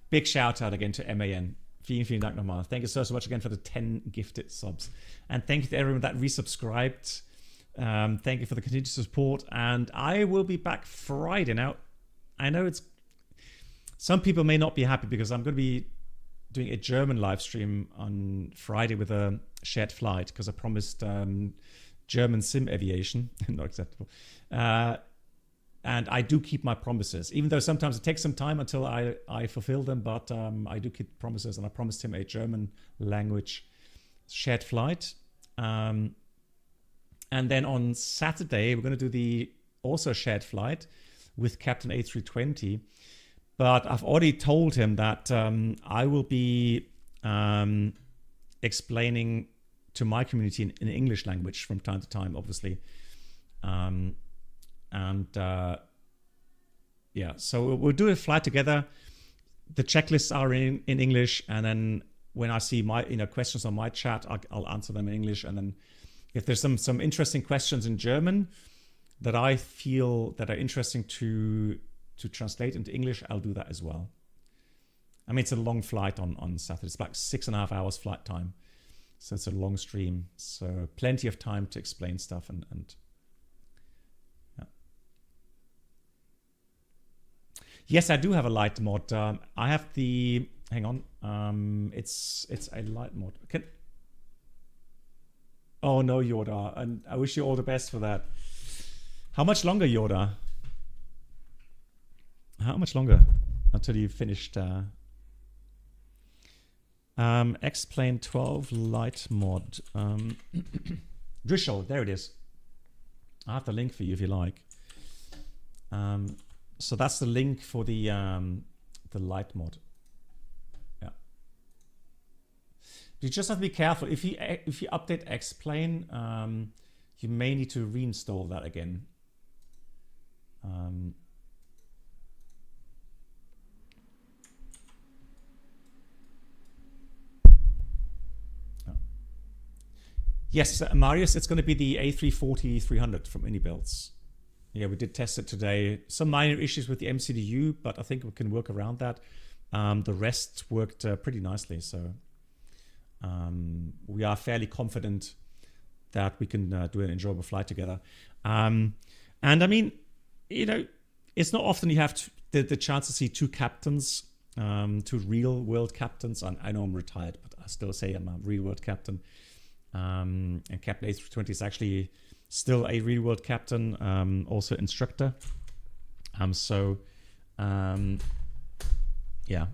Big shout out again to MAN. Vielen Dank nochmal. Thank you so much again for the 10 gifted subs. And thank you to everyone that resubscribed. Thank you for the continued support. And I will be back Friday. Now, I know it's... Some people may not be happy because I'm going to be doing a German live stream on Friday with a shared flight because I promised German sim aviation. Not acceptable. And I do keep my promises, even though sometimes it takes some time until I fulfill them, but I do keep promises, and I promised him a German language shared flight. And then on Saturday, we're going to do the also shared flight with Captain A320. But I've already told him that I will be explaining to my community in English language from time to time, obviously. Yeah, so we'll do a flight together. The checklists are in English, and then when I see my questions on my chat, I'll answer them in English. And then if there's some interesting questions in German that I feel that are interesting to translate into English, I'll do that as well. I mean, it's a long flight on Saturday. It's about 6.5 hours flight time. So it's a long stream. So plenty of time to explain stuff and yeah. Yes, I do have a light mod. I have the, hang on. It's a light mod. Oh no, Yoda. And I wish you all the best for that. How much longer, Yoda? How much longer until you finished? X-Plane 12 light mod. Drishel, there it is. I have the link for you if you like. So that's the link for the light mod. Yeah. You just have to be careful. If you update X-Plane, you may need to reinstall that again. Yes, Marius, it's going to be the A340-300 from Unibuilds. Yeah, we did test it today. Some minor issues with the MCDU, but I think we can work around that. The rest worked pretty nicely, so we are fairly confident that we can do an enjoyable flight together. And I mean, it's not often you have the chance to see two captains, two real-world captains. I know I'm retired, but I still say I'm a real-world captain. And Captain A320 is actually still a real-world captain, also instructor. Yeah,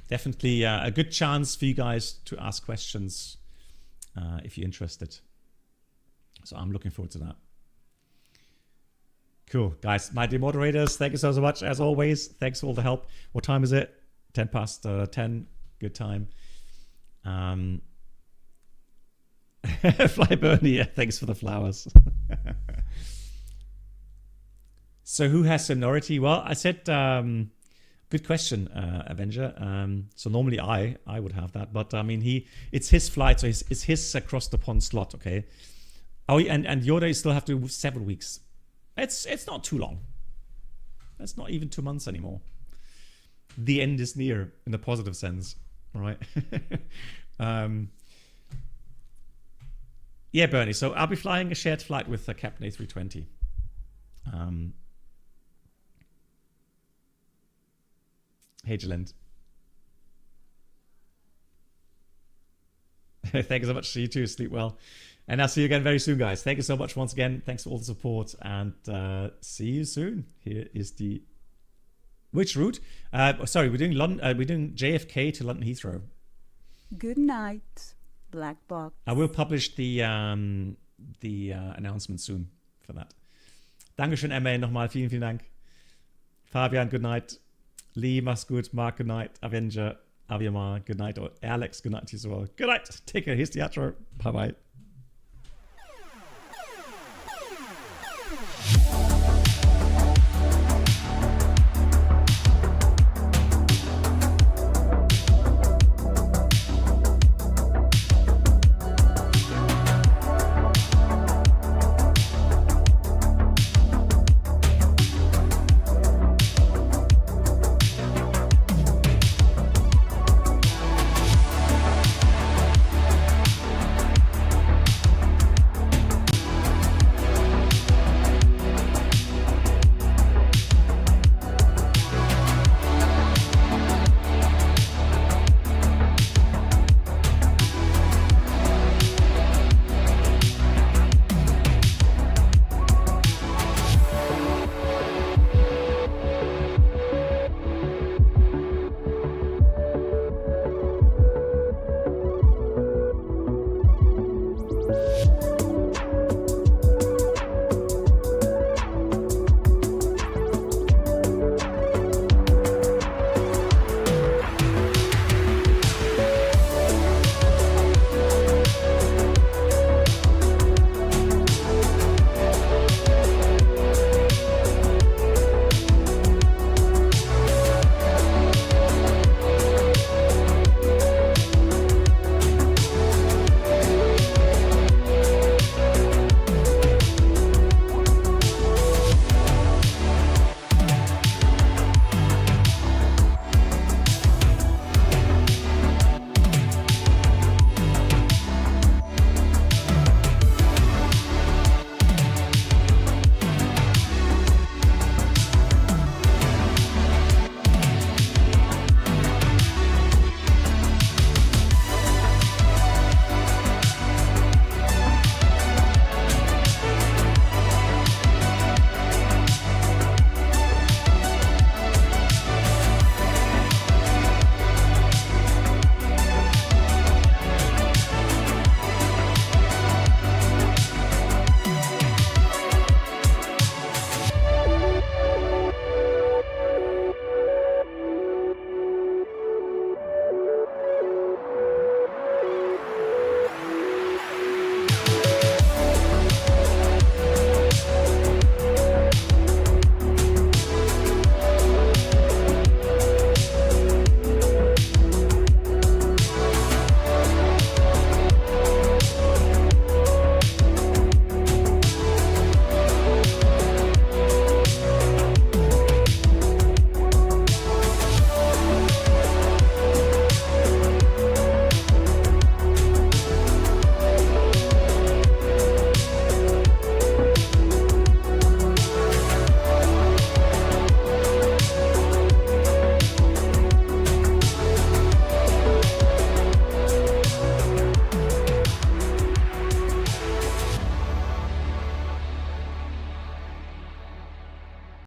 definitely a good chance for you guys to ask questions if you're interested. So I'm looking forward to that. Cool, guys. My dear moderators, thank you so much as always. Thanks for all the help. What time is it? 10 past 10. Good time. Fly Bernie, yeah, thanks for the flowers. So who has seniority? Well, I said, good question, Avenger. So normally I would have that, but I mean, it's his flight, so it's his across the pond slot, okay? Oh, and Yoda, you still have to do 7 weeks. It's not too long. That's not even 2 months anymore. The end is near in the positive sense, right? Yeah, Bernie. So I'll be flying a shared flight with Captain A320. Hey, Jalen. Thank you so much. See you too. Sleep well. And I'll see you again very soon, guys. Thank you so much once again. Thanks for all the support. And see you soon. Here is the... Which route? Sorry, we're doing London. We're doing JFK to London Heathrow. Good night, Black Box. I will publish the announcement soon for that. Dankeschön, MA, nochmal. Vielen, vielen Dank. Fabian, good night. Lee, mach's gut. Mark, good night. Avenger, Aviamar, good night. Or Alex, good night to you as well. Good night. Take care. Here's the outro. Bye-bye.